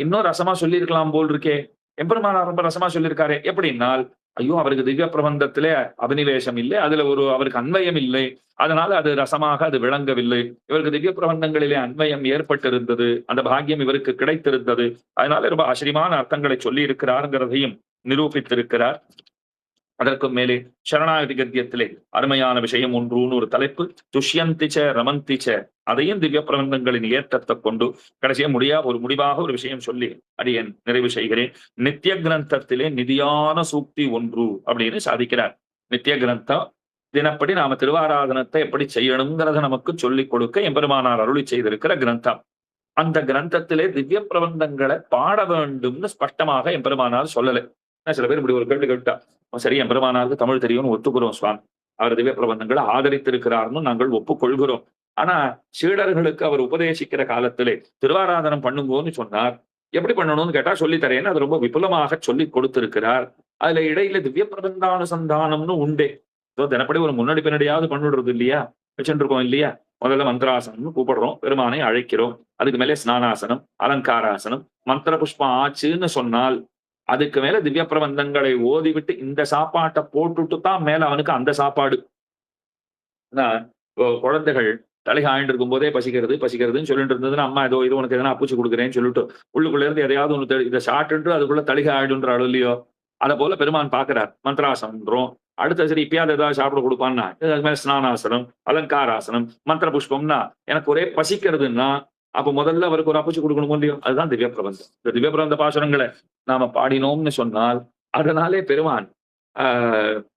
இன்னும் ரசமா சொல்லியிருக்கலாம் போல் இருக்கே. எம்பெருமானார் ரொம்ப ரசமா சொல்லியிருக்காரு. எப்படின்னால், ஐயோ அவருக்கு திவ்ய பிரபந்தத்திலே அபினிவேசம் இல்லை, அதுல அவருக்கு அன்வயம் இல்லை, அதனால அது ரசமாக அது விளங்கவில்லை. இவருக்கு திவ்ய பிரபந்தங்களிலே அன்வயம் ஏற்பட்டிருந்தது, அந்த பாக்கியம் இவருக்கு கிடைத்திருந்தது. அதனால ரொம்ப ஆச்சரியமான அர்த்தங்களை சொல்லி இருக்கிறாருங்கிறதையும் நிரூபித்திருக்கிறார். அதற்கும் மேலே சரணாகதி கத்தியத்திலே அருமையான விஷயம் ஒன்றுன்னு ஒரு தலைப்பு, துஷ்யந்திச்ச ரமந்திச்ச, அதையும் திவ்ய பிரபந்தங்களின் ஏற்றத்தை கொண்டு கடைசியா முடிவாக ஒரு விஷயம் சொல்லி அடியேன் நிறைவு செய்கிறேன். நித்திய கிரந்தத்திலே நிதியான சூக்தி ஒன்று அப்படின்னு சாதிக்கிறார். நித்திய கிரந்தம் தினப்படி நாம திருவாராதனத்தை எப்படி செய்யணுங்கிறத நமக்கு சொல்லிக் கொடுக்க எம்பெருமானார் அருளி செய்திருக்கிற கிரந்தம். அந்த கிரந்தத்திலே திவ்ய பிரபந்தங்களை பாட வேண்டும்னு ஸ்பஷ்டமாக எம்பெருமானார் சொல்லலை. சில பேர் இப்படி ஒரு கேள்வி கேட்டா, சரி எம்பெருமானாருக்கு தமிழ் தெரியும்னு ஒத்துக்கிறோம் சுவாமி, அவர் திவ்ய பிரபந்தங்களை ஆதரித்திருக்கிறார்னு நாங்கள் ஒப்புக்கொள்கிறோம். ஆனா சீடர்களுக்கு அவர் உபதேசிக்கிற காலத்திலே திருவாராதனம் பண்ணுங்கன்னு சொன்னார். எப்படி பண்ணணும்னு கேட்டா சொல்லித்தரேன்னு அது ரொம்ப விபுலமாக சொல்லி கொடுத்திருக்கிறார். அதுல இடையில திவ்ய பிரபந்தானுசந்தானம்னு உண்டே. தினப்படி ஒரு முன்னாடி பின்னாடியாவது பண்ணிடுறது இல்லையா, வச்சுருக்கோம் இல்லையா. முதல்ல மந்திராசனம்னு கூப்பிடுறோம், பெருமானை அழைக்கிறோம். அதுக்கு மேலே ஸ்நானாசனம், அலங்காராசனம், மந்திர புஷ்பம் ஆச்சுன்னு சொன்னால் அதுக்கு மேல திவ்ய பிரபந்தங்களை ஓதிவிட்டு இந்த சாப்பாட்டை போட்டுட்டு தான் மேல அவனுக்கு அந்த சாப்பாடு. குழந்தைகள் தலைக்கு ஆயிட்டு இருக்கும் போதே பசிக்கிறது பசிக்கிறதுன்னு சொல்லிட்டு இருந்ததுன்னா, அம்மா ஏதோ இது உனக்கு எதனா அப்புச்சு கொடுக்குறேன்னு சொல்லிட்டு உள்ளுக்குள்ள இருந்து எதையாவது ஒன்று இதை சாப்பிட்டு அதுக்குள்ள தலிகை ஆயிடுன்ற அளவு இல்லையோ. அதை போல பெருமான் பாக்குறார். மந்திராசனம்ன்றோம், அடுத்த சரி இப்பயாவது ஏதாவது சாப்பிட கொடுப்பான்னா அது மாதிரி ஸ்நானாசனம், அலங்காராசனம், மந்திர புஷ்பம்னா எனக்கு ஒரே பசிக்கிறதுன்னா அப்ப முதல்ல அவருக்கு ஒரு அப்புச்சு கொடுக்கணும் இல்லையோ. அதுதான் திவ்ய பிரபந்தம். இந்த திவ்ய பிரபந்த பாசுரங்களை நாம பாடினோம்னு சொன்னால் அதனாலே பெருமான்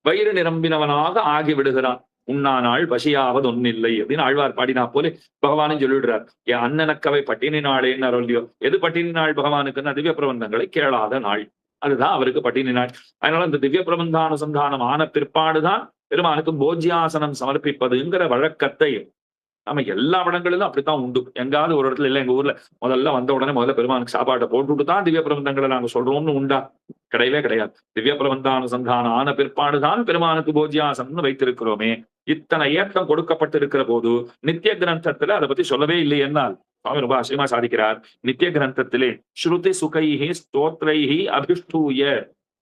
வயிறு நிரம்பினவனாக ஆகி விடுகிறான். உண்ணானாள் பசியாவது ஒன்னில்லை அப்படின்னு ஆழ்வார் பாடினா போல பகவானும் சொல்லிவிடுறார். என் அண்ணனக்கவை பட்டினி நாளேன்னு அருள்லையோ. எது பட்டினி நாள் பகவானுக்குன்னா திவ்ய பிரபந்தங்களை கேளாத நாள். அதுதான் அவருக்கு பட்டினி நாள். அதனால இந்த திவ்ய பிரபந்தானுசந்தானம் ஆன பிற்பாடுதான் பெருமானுக்கு போஜ்யாசனம் சமர்ப்பிப்பதுங்கிற வழக்கத்தை நம்ம எல்லா இடங்களிலும் அப்படித்தான் உண்டு. எங்காவது ஒரு இடத்துல இல்லை, எங்க ஊர்ல முதல்ல வந்த உடனே முதல்ல பெருமானுக்கு சாப்பாட்டை போட்டுட்டு தான் திவ்ய பிரபந்தங்களை நாங்க சொல்றோம்னு உண்டா? கிடையவே கிடையாது. திவ்ய பிரபந்தானுசந்தானம் ஆன பிற்பாடுதான் பெருமானுக்கு போஜ்யாசனம்னு வைத்திருக்கிறோமே. இத்தனை ஏற்றம் கொடுக்கப்பட்டிருக்கிற போது நித்திய கிரந்தத்துல அதை பத்தி சொல்லவே இல்லை என்னால் சுவாமி ரொம்ப ஆச்சரியமா சாதிக்கிறார். நித்திய கிரந்தத்திலே ஸ்ருதி சுகைஹி ஸ்தோத்ரைஹி அபிஷ்டூய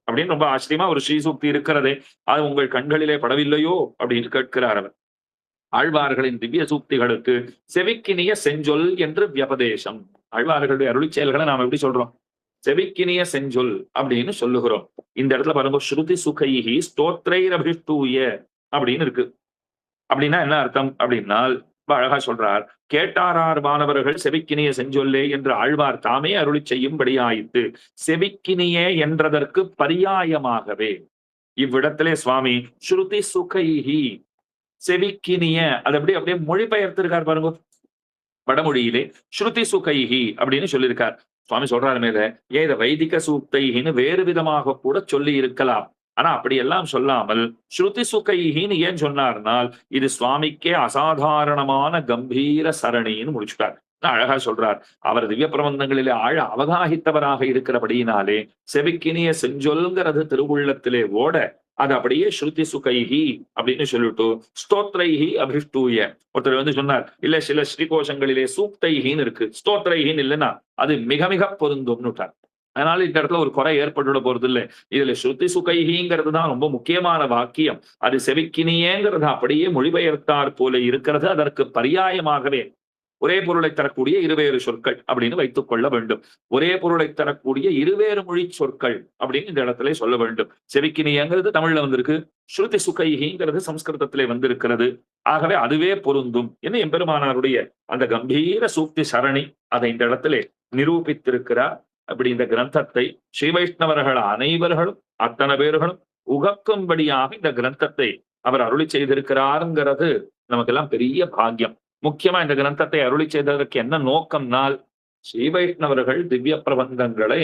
அப்படின்னு ரொம்ப ஆச்சரியமா ஒரு ஸ்ரீசூக்தி இருக்கிறதே. அது உங்கள் கண்களிலே படவில்லையோ அப்படின்னு கேட்கிறார் அவர். ஆழ்வார்களின் திவ்ய சூக்திகளுக்கு செவிக்கினிய செஞ்சொல் என்று வியபதேசம். ஆழ்வார்களுடைய அருளி செயல்களை நாம எப்படி சொல்றோம்? செவிக்கினிய செஞ்சொல் அப்படின்னு சொல்லுகிறோம். இந்த இடத்துல பாருங்க, ஸ்ருதி சுகைஹி ஸ்தோத்ரைர் அபிஷ்டூய அப்படின்னு இருக்கு. அப்படின்னா என்ன அர்த்தம் அப்படின்னா அழகா சொல்றார். கேட்டாரார் வானவர்கள் செவிக்கினிய செஞ்சொல்லே என்று ஆழ்வார் தாமே அருளி செய்யும்படியாயிற்று. செவிக்கினிய என்றதற்கு பரியாயமாகவே இவ்விடத்திலே சுவாமி ஸ்ருதி சுகைஹி செவிக்கினிய அது அப்படியே மொழிபெயர்த்திருக்கார் பாருங்க. வடமொழியிலே ஸ்ருதி சுகைஹி அப்படின்னு சொல்லியிருக்கார். சுவாமி சொல்றாரு மேல, ஏன் இதை வைதிக சூக்தைன்னு வேறு விதமாக கூட சொல்லி இருக்கலாம். ஆனா அப்படியெல்லாம் சொல்லாமல் ஸ்ருதி சுகைஹின்னு ஏன் சொன்னார்னால் இது சுவாமிக்கே அசாதாரணமான கம்பீர சரணின்னு முடிச்சுட்டார். அழகா சொல்றார். அவர் திவ்ய பிரபந்தங்களிலே ஆழ அவகாகித்தவராக இருக்கிறபடியினாலே செவிக்கினிய செஞ்சொல்ங்கிறது திருவுள்ளத்திலே ஓட அது அப்படியே ஸ்ருதி சுகைஹி அப்படின்னு சொல்லிட்டு ஸ்தோத்ரைஹி அபிஷ்டூய. ஒருத்தர் வந்து சொன்னார், இல்ல சில ஸ்ரீகோஷங்களிலே சூக்தைஹின்னு இருக்கு, ஸ்தோத்ரைஹின்னு இல்லைன்னா அது மிக மிக பொருந்தும்னுட்டார். அதனால இந்த இடத்துல ஒரு குறை ஏற்பட்டுட போறது இல்லை. இதுல ஸ்ருதி சுகைஹிங்கிறது தான் ரொம்ப முக்கியமான வாக்கியம். அது செவிக்கினியேங்கிறது அப்படியே மொழிபெயர்த்தார் போல இருக்கிறது. அதற்கு பரியாயமாகவே ஒரே பொருளை தரக்கூடிய இருவேறு சொற்கள் அப்படின்னு வைத்துக் கொள்ள வேண்டும். ஒரே பொருளை தரக்கூடிய இருவேறு மொழி சொற்கள் அப்படின்னு இந்த இடத்துல சொல்ல வேண்டும். செவிக்கினியங்கிறது தமிழ்ல வந்திருக்கு, ஸ்ருதி சுகைஹிங்கிறது சம்ஸ்கிருதத்திலே வந்திருக்கிறது. ஆகவே அதுவே பொருந்தும் என்ன எம்பெருமானாருடைய அந்த கம்பீர சூக்தி சரணி அதை இந்த இடத்துல நிரூபித்திருக்கிறார். அப்படி இந்த கிரந்தத்தை ஸ்ரீ வைஷ்ணவர்கள் அனைவர்களும் அத்தனை பேர்களும் உகக்கும்படியாக இந்த கிரந்தத்தை அவர் அருளி செய்திருக்கிறாருங்கிறது நமக்கெல்லாம் பெரிய பாக்கியம். முக்கியமா இந்த கிரந்தத்தை அருளி செய்ததற்கு என்ன நோக்கம்னால், ஸ்ரீ வைஷ்ணவர்கள் திவ்ய பிரபந்தங்களை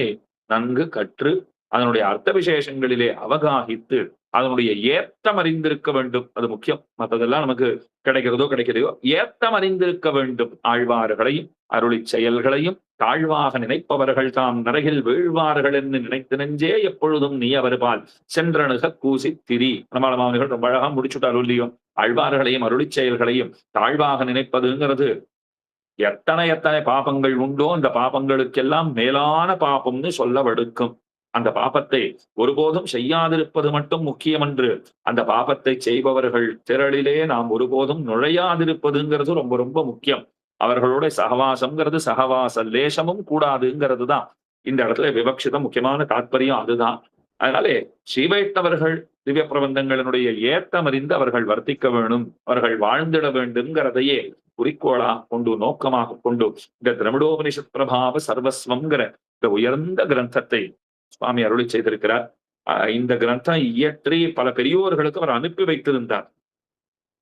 நன்கு கற்று அதனுடைய அர்த்த விசேஷங்களிலே அவகாகித்து அதனுடைய ஏத்தம் அறிந்திருக்க வேண்டும். அது முக்கியம். மற்றதெல்லாம் நமக்கு கிடைக்கிறதோ கிடைக்கிறதோ ஏத்தம் அறிந்திருக்க வேண்டும். ஆழ்வார்களையும் அருளி செயல்களையும் தாழ்வாக நினைப்பவர்கள் தாம் நரகில் வீழ்வார்கள் என்று நினைத்து நெஞ்சே எப்பொழுதும் நீ அவர்பால் சென்றணுக கூசி திரி. நம்மளமாவர்கள் ரொம்ப அழகா முடிச்சுட்டார் இல்லையோ. ஆழ்வார்களையும் அருளி செயல்களையும் தாழ்வாக நினைப்பதுங்கிறது எத்தனை எத்தனை பாபங்கள் உண்டோ அந்த பாபங்களுக்கெல்லாம் மேலான பாபம்னு சொல்ல வடுக்கும். அந்த பாபத்தை ஒருபோதும் செய்யாதிருப்பது மட்டும் முக்கியம் என்று அந்த பாபத்தை செய்பவர்கள் திரளிலே நாம் ஒருபோதும் நுழையாதிருப்பதுங்கிறது ரொம்ப ரொம்ப முக்கியம். அவர்களோட சகவாசம்ங்கிறது சகவாச லேசமும் கூடாதுங்கிறது தான் இந்த இடத்துல விவக்ஷிதம் முக்கியமான தாற்பயம் அதுதான். அதனாலே ஸ்ரீ வைஷ்ணவர்கள் திவ்ய பிரபந்தங்களினுடைய ஏத்தம் அறிந்து அவர்கள் வர்த்திக்க வேணும், அவர்கள் வாழ்ந்திட வேண்டும்ங்கிறதையே குறிக்கோளா கொண்டு நோக்கமாக கொண்டு இந்த திரமிடோபனிஷத் பிரபாவ சர்வஸ்வம்ங்கிற இந்த உயர்ந்த கிரந்தத்தை சுவாமி அருளி செய்திருக்கிறார். இந்த கிரந்தம் இயற்றி பல பெரியோர்களுக்கு அவர் அனுப்பி வைத்திருந்தார்.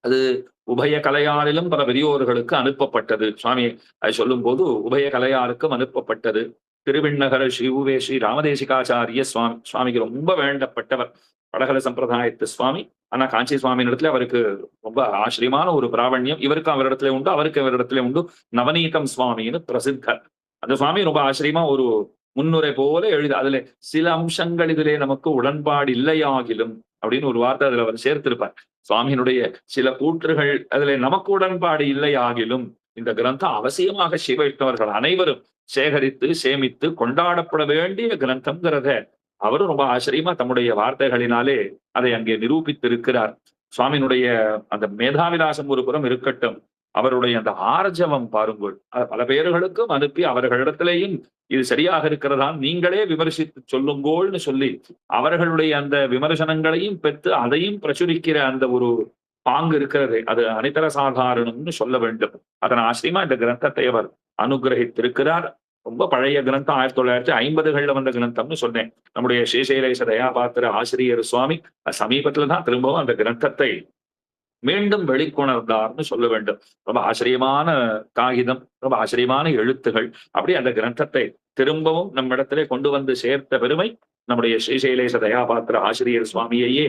அது உபய கலையாரிலும் பல பெரியோர்களுக்கு அனுப்பப்பட்டது. சுவாமி அதை சொல்லும் போது உபய கலையாருக்கும் அனுப்பப்பட்டது. திருவிண்ணகர ஸ்ரீ உவே ஸ்ரீ ராமதேசிகாச்சாரிய சுவாமிக்கு ரொம்ப வேண்டப்பட்டவர். வடகல சம்பிரதாயத்து சுவாமி. ஆனா காஞ்சி சுவாமியின் இடத்துல அவருக்கு ரொம்ப ஆச்சரியமான ஒரு பிராவண்யம். இவருக்கு அவரிடத்துல உண்டு, அவருக்கு அவரிடத்துல உண்டு. நவநீதம் சுவாமின்னு பிரசித்தர். அந்த சுவாமி ரொம்ப ஆச்சரியமா ஒரு முன்னுரை போல எழுது. அதுல சில அம்சங்கள் இதிலே நமக்கு உடன்பாடு இல்லையாகிலும் அப்படின்னு ஒரு வார்த்தை அதுல அவர் சேர்த்திருப்பார். சுவாமியினுடைய சில கூற்றுகள் அதுல நமக்கு உடன்பாடு இல்லையாகிலும் இந்த கிரந்தம் அவசியமாக சிவைஷ்ணவர்கள் அனைவரும் சேகரித்து சேமித்து கொண்டாடப்பட வேண்டிய கிரந்தம்ங்கிறத அவரும் ரொம்ப ஆச்சரியமா தம்முடைய வார்த்தைகளினாலே அதை அங்கே நிரூபித்திருக்கிறார். சுவாமியினுடைய அந்த மேதாவிலாசம் ஒரு புறம் இருக்கட்டும், அவருடைய அந்த ஆர்ஜவம் பாருங்கள். பல பேர்களுக்கும் அனுப்பி அவர்களிடத்திலேயும் இது சரியாக இருக்கிறதா நீங்களே விமர்சித்து சொல்லுங்கோள்னு சொல்லி அவர்களுடைய அந்த விமர்சனங்களையும் பெற்று அதையும் பிரசுரிக்கிற அந்த ஒரு பாங்கு இருக்கிறது. அது அனிதர சாதாரணம்னு சொல்ல வேண்டும். அதன் ஆச்சரியமா இந்த கிரந்தத்தை அவர் அனுகிரகித்திருக்கிறார். ரொம்ப பழைய கிரந்தம், 1950களில் வந்த கிரந்தம்னு சொன்னேன். நம்முடைய ஸ்ரீசைலேச தயாபாத்திர ஆசிரியர் சுவாமி சமீபத்துலதான் திரும்பவும் அந்த கிரந்தத்தை மீண்டும் வெளிக்கொணர்ந்தார்னு சொல்ல வேண்டும். ரொம்ப ஆச்சரியமான காகிதம், ரொம்ப ஆச்சரியமான எழுத்துகள். அப்படி அந்த கிரந்தத்தை திரும்பவும் நம்மிடத்திலே கொண்டு வந்து சேர்த்த பெருமை நம்முடைய ஸ்ரீசைலேச தயாபாத்திர ஆசிரியர் சுவாமியையே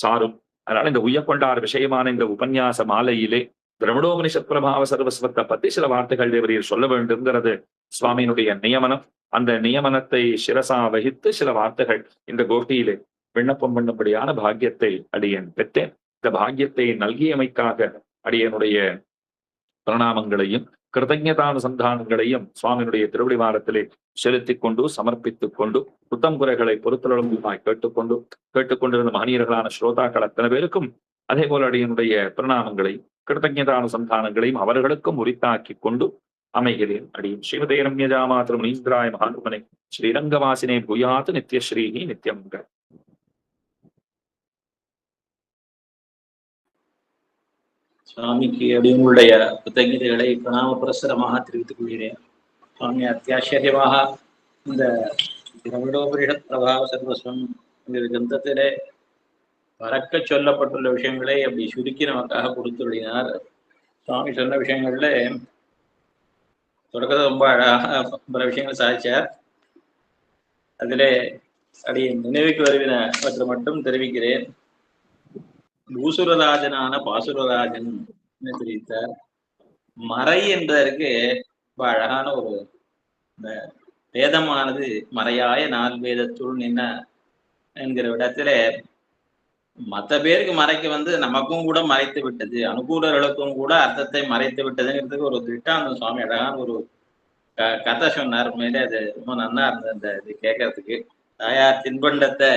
சாரும். அதனால இந்த உய்யக்கொண்டார் விஷயமான இந்த உபன்யாச மாலையிலே திரவிடோபனிஷத் பிரபாவ சர்வஸ்வத்தை பத்தி சில வார்த்தைகள் தேவரீர் சொல்ல வேண்டும்ங்கிறது சுவாமியினுடைய நியமனம். அந்த நியமனத்தை சிரசா வகித்து சில வார்த்தைகள் இந்த கோஷ்டியிலே விண்ணப்பம் பண்ணும்படியான பாக்கியத்தை அடியேன் பெற்றேன். இந்த பாக்கியத்தை நல்கியமைக்காக அடியனுடைய பிரணாமங்களையும் கிருதஜதானுசந்தானங்களையும் சுவாமியினுடைய திருவடிவாரத்திலே செலுத்திக் கொண்டு சமர்ப்பித்துக் கொண்டு புத்தம் குறைகளை பொறுத்தளவுமாய் கேட்டுக்கொண்டிருந்த மகனீயர்களான ஸ்ரோதாக்கள் அத்தனை பேருக்கும் அதே போல அடியனுடைய பிரணாமங்களையும் கிருதஜதானுசந்தானங்களையும் அவர்களுக்கும் உரித்தாக்கி கொண்டு அமைகிறேன். அடியும் ஸ்ரீமதே ரம்யஜாமாத்திரம் நீந்திராய மகாத்மனை ஸ்ரீரங்கவாசினே பூயாத் நித்யஸ்ரீஹி நித்யம். சுவாமிக்கு அடியங்களுடைய கிருத்தஜதைகளை பிரணாம புரஸ்தரமாக தெரிவித்துக் கொள்கிறேன். சுவாமி அத்தியாச்சரியமாக இந்த திரவிடோபனிஷத் பிரபாவ சர்வஸ்வம் என்கிற கிரந்தத்திலே பறக்க சொல்லப்பட்டுள்ள விஷயங்களை அப்படி சுருக்கி நமக்காக கொடுத்துள்ளினார். சுவாமி சொன்ன விஷயங்கள்ல தொடக்கத்தை ரொம்ப அழகாக பல விஷயங்கள் சாதிச்சார். அதிலே அடிய நினைவுக்கு வருவினவற்றை மட்டும் தெரிவிக்கிறேன். பூசுரராஜனான பாசுரராஜன் தெரிவித்தார். மறை என்பதற்கு ரொம்ப அழகான ஒரு வேதமானது மறையாய நால் வேதத்துள் நின்ன என்கிற இடத்துல மற்ற பேருக்கு மறைக்க நமக்கும் கூட மறைத்து விட்டது, அனுகூலர்களுக்கும் கூட அர்த்தத்தை மறைத்து விட்டதுங்கிறதுக்கு ஒரு திட்டாந்தம் சுவாமி அழகான ஒரு கதை சொன்னார். உண்மையிலே அது ரொம்ப நல்லா இருந்தது. அந்த இது கேட்கறதுக்கு தாயார் தின்பண்டத்தை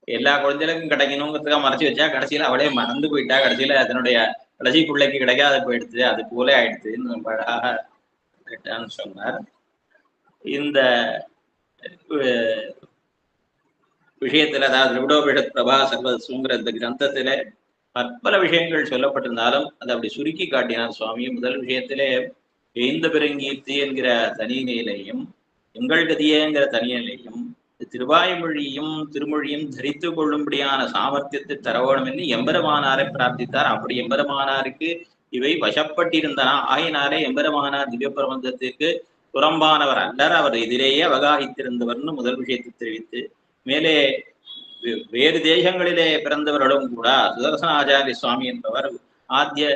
எல்லா குழந்தைகளுக்கும் கிடைக்கணுங்கிறதுக்காக மறைச்சு வச்சா கடைசியில அவளே மறந்து போயிட்டா. கடைசியில அதனுடைய கடைசி பிள்ளைக்கு கிடைக்காத போயிடுச்சு, அது போல ஆயிடுச்சுன்னு ரொம்ப அழகாக சொன்னார். இந்த விஷயத்துல, அதாவது திரவிடோபனிஷத் பிரபா சர்வஸ்வங்கிற இந்த கிரந்தத்திலே பற்பல விஷயங்கள் சொல்லப்பட்டிருந்தாலும் அதை அப்படி சுருக்கி காட்டினார் சுவாமி. முதல் விஷயத்திலே எய்ந்த பெருங்கீர்த்தி என்கிற தனிநிலையும் எங்கள் கதியேங்கிற தனிநிலையும் திருவாய்மொழியும் திருமொழியும் தரித்து கொள்ளும்படியான சாமர்த்தியத்தை தரவேணும் என்று எம்பெருமானாரை பிரார்த்தித்தார். அப்படி எம்பெருமானாருக்கு இவை வசப்பட்டிருந்தன. ஆயினாரே எம்பெருமானார் திவ்ய பிரபந்தத்திற்கு புறம்பானவர் அல்லர், அவர் எதிரேயே அவகாகித்திருந்தவர்னு முதல் விஷயத்தை தெரிவித்து, மேலே வேறு தேசங்களிலே பிறந்தவர்களும் கூட சுதர்சன ஆச்சாரிய சுவாமி என்பவர் ஆத்திய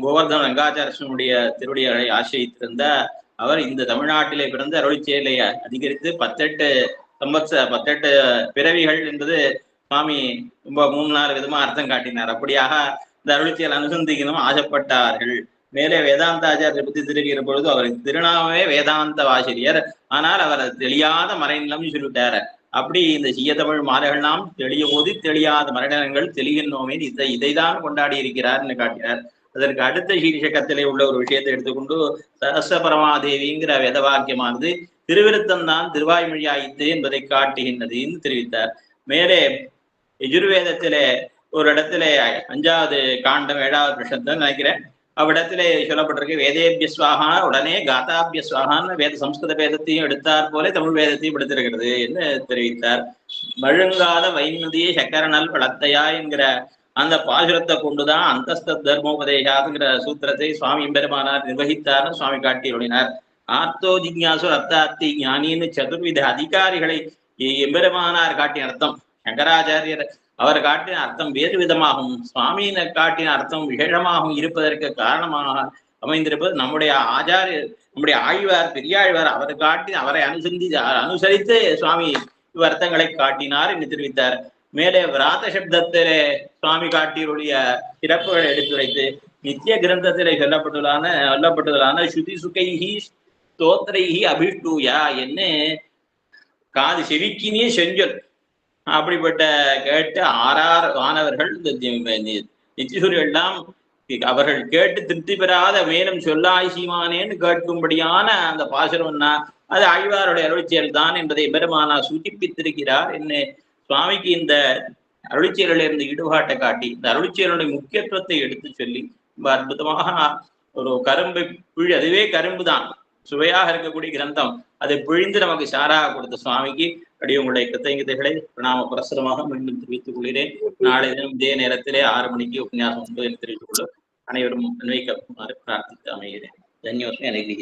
கோவர்தன ரங்காச்சாரியனுடைய திருவடிகளை ஆசிரித்திருந்த அவர் இந்த தமிழ்நாட்டிலே பிறந்து அருளிச்செயலை அதிகரித்து 18 பிறவிகள் என்பது சுவாமி ரொம்ப 3-4 விதமா அர்த்தம் காட்டினார். அப்படியாக இந்த அருளிச்செயல் அனுசந்திக்கணும் ஆசைப்பட்டார்கள். மேலே வேதாந்த ஆச்சாரியரை பற்றி தெரிவிக்கிற பொழுது அவருக்கு திருநாமே வேதாந்த ஆசிரியர், ஆனால் அவர் தெளியாத மறைநிலம் சொல்லிட்டாரு. அப்படி இந்த சீய தமிழ் மாலைகள்லாம் தெளிய போது தெளியாத மறைநிலங்கள் தெளிகின்றோமே இதைதான் கொண்டாடி இருக்கிறார்னு காட்டினார். அதற்கு அடுத்த சீர்ஷகத்திலே உள்ள ஒரு விஷயத்தை எடுத்துக்கொண்டு சரஸ்வ பரமாதேவிங்கிற வேத வாக்கியமானது திருவிருத்தம் தான் திருவாய்மொழி ஆயிற்று என்பதை காட்டுகின்றதுன்னு தெரிவித்தார். மேலே யஜுர்வேதத்திலே ஒரு இடத்துல 5வது காண்டம் 7வது வருஷத்தை நினைக்கிறேன், அவ்விடத்திலே சொல்லப்பட்டிருக்கு வேதேபியஸ்வாகா உடனே காதாபியஸ்வாகான்னு வேத சம்ஸ்கிருத வேதத்தையும் எடுத்தார் போல தமிழ் வேதத்தையும் எடுத்திருக்கிறது என்று தெரிவித்தார். மழுங்காத வைநதியை சக்கரநல் வளத்தையா என்கிற அந்த பாசுரத்தை கொண்டுதான் அந்தஸ்த தர்மோபதேசாதுங்கிற சூத்திரத்தை சுவாமி பெருமானார் நிர்வகித்தார்னு சுவாமி காட்டியுள்ளார். ஆர்த்தோ ஜிக்ஞாசு அர்த்தார்த்தி ஞானின்னு சதுர்வித அதிகாரிகளை எம்பெருமானார் காட்டிய அர்த்தம், சங்கராச்சாரியர் அவர் காட்டின அர்த்தம் வேறு விதமாகவும் சுவாமியினர் காட்டின அர்த்தம் விசேஷமாகவும் இருப்பதற்கு காரணமாக அமைந்திருப்பது நம்முடைய ஆச்சாரியர், நம்முடைய ஆழ்வார் பெரியாழ்வார் அவரை அனுசரித்து சுவாமி அர்த்தங்களை காட்டினார் என்று தெரிவித்தார். மேலே விராத சப்தத்திலே சுவாமி காட்டியுடைய சிறப்புகளை எடுத்துரைத்து நித்திய கிரந்தத்திலே சொல்லப்பட்டுள்ளான ஸ்ருதி சுகைஹி ஸ்தோத்திரைஹி அபிஷ்டூயா என்ன காது செவிக்கினே செஞ்சொல் அப்படிப்பட்ட கேட்டு ஆறார் வானவர்கள் இந்த நித்திசூரியர்கள் எல்லாம் அவர்கள் கேட்டு திருப்தி பெறாத மேலும் சொல்லாய் சீமானேன்னு கேட்கும்படியான அந்த பாசுரம்னா அது ஆழ்வாருடைய அருளிச்செயல் தான் என்பதை பெருமானா சூச்சிப்பித்திருக்கிறார். என்ன சுவாமிக்கு இந்த அருளிச்செயலில் இருந்த ஈடுபாட்டை காட்டி இந்த அருளிச்செயலுடைய முக்கியத்துவத்தை எடுத்து சொல்லி ரொம்ப அற்புதமாக ஒரு கரும்பை அதுவே கரும்பு தான் சுவையாக இருக்கக்கூடிய கிரந்தம், அதை பிழிந்து நமக்கு சாராக கொடுத்த சுவாமிக்கு அடி உங்களுடைய கிருத்தங்களை பிரணாம புரஸ்தரமாக மீண்டும் தெரிவித்துக் கொள்கிறேன். நாளை தினம் இதே நேரத்திலே 6 மணிக்கு உபன்யாசம் உண்டு என்று தெரிவித்துக் கொள்ள அனைவரும் அன்வைக்குமாறு பிரார்த்தித்து அமைகிறேன். தன்யோஸ்மி அனைத்து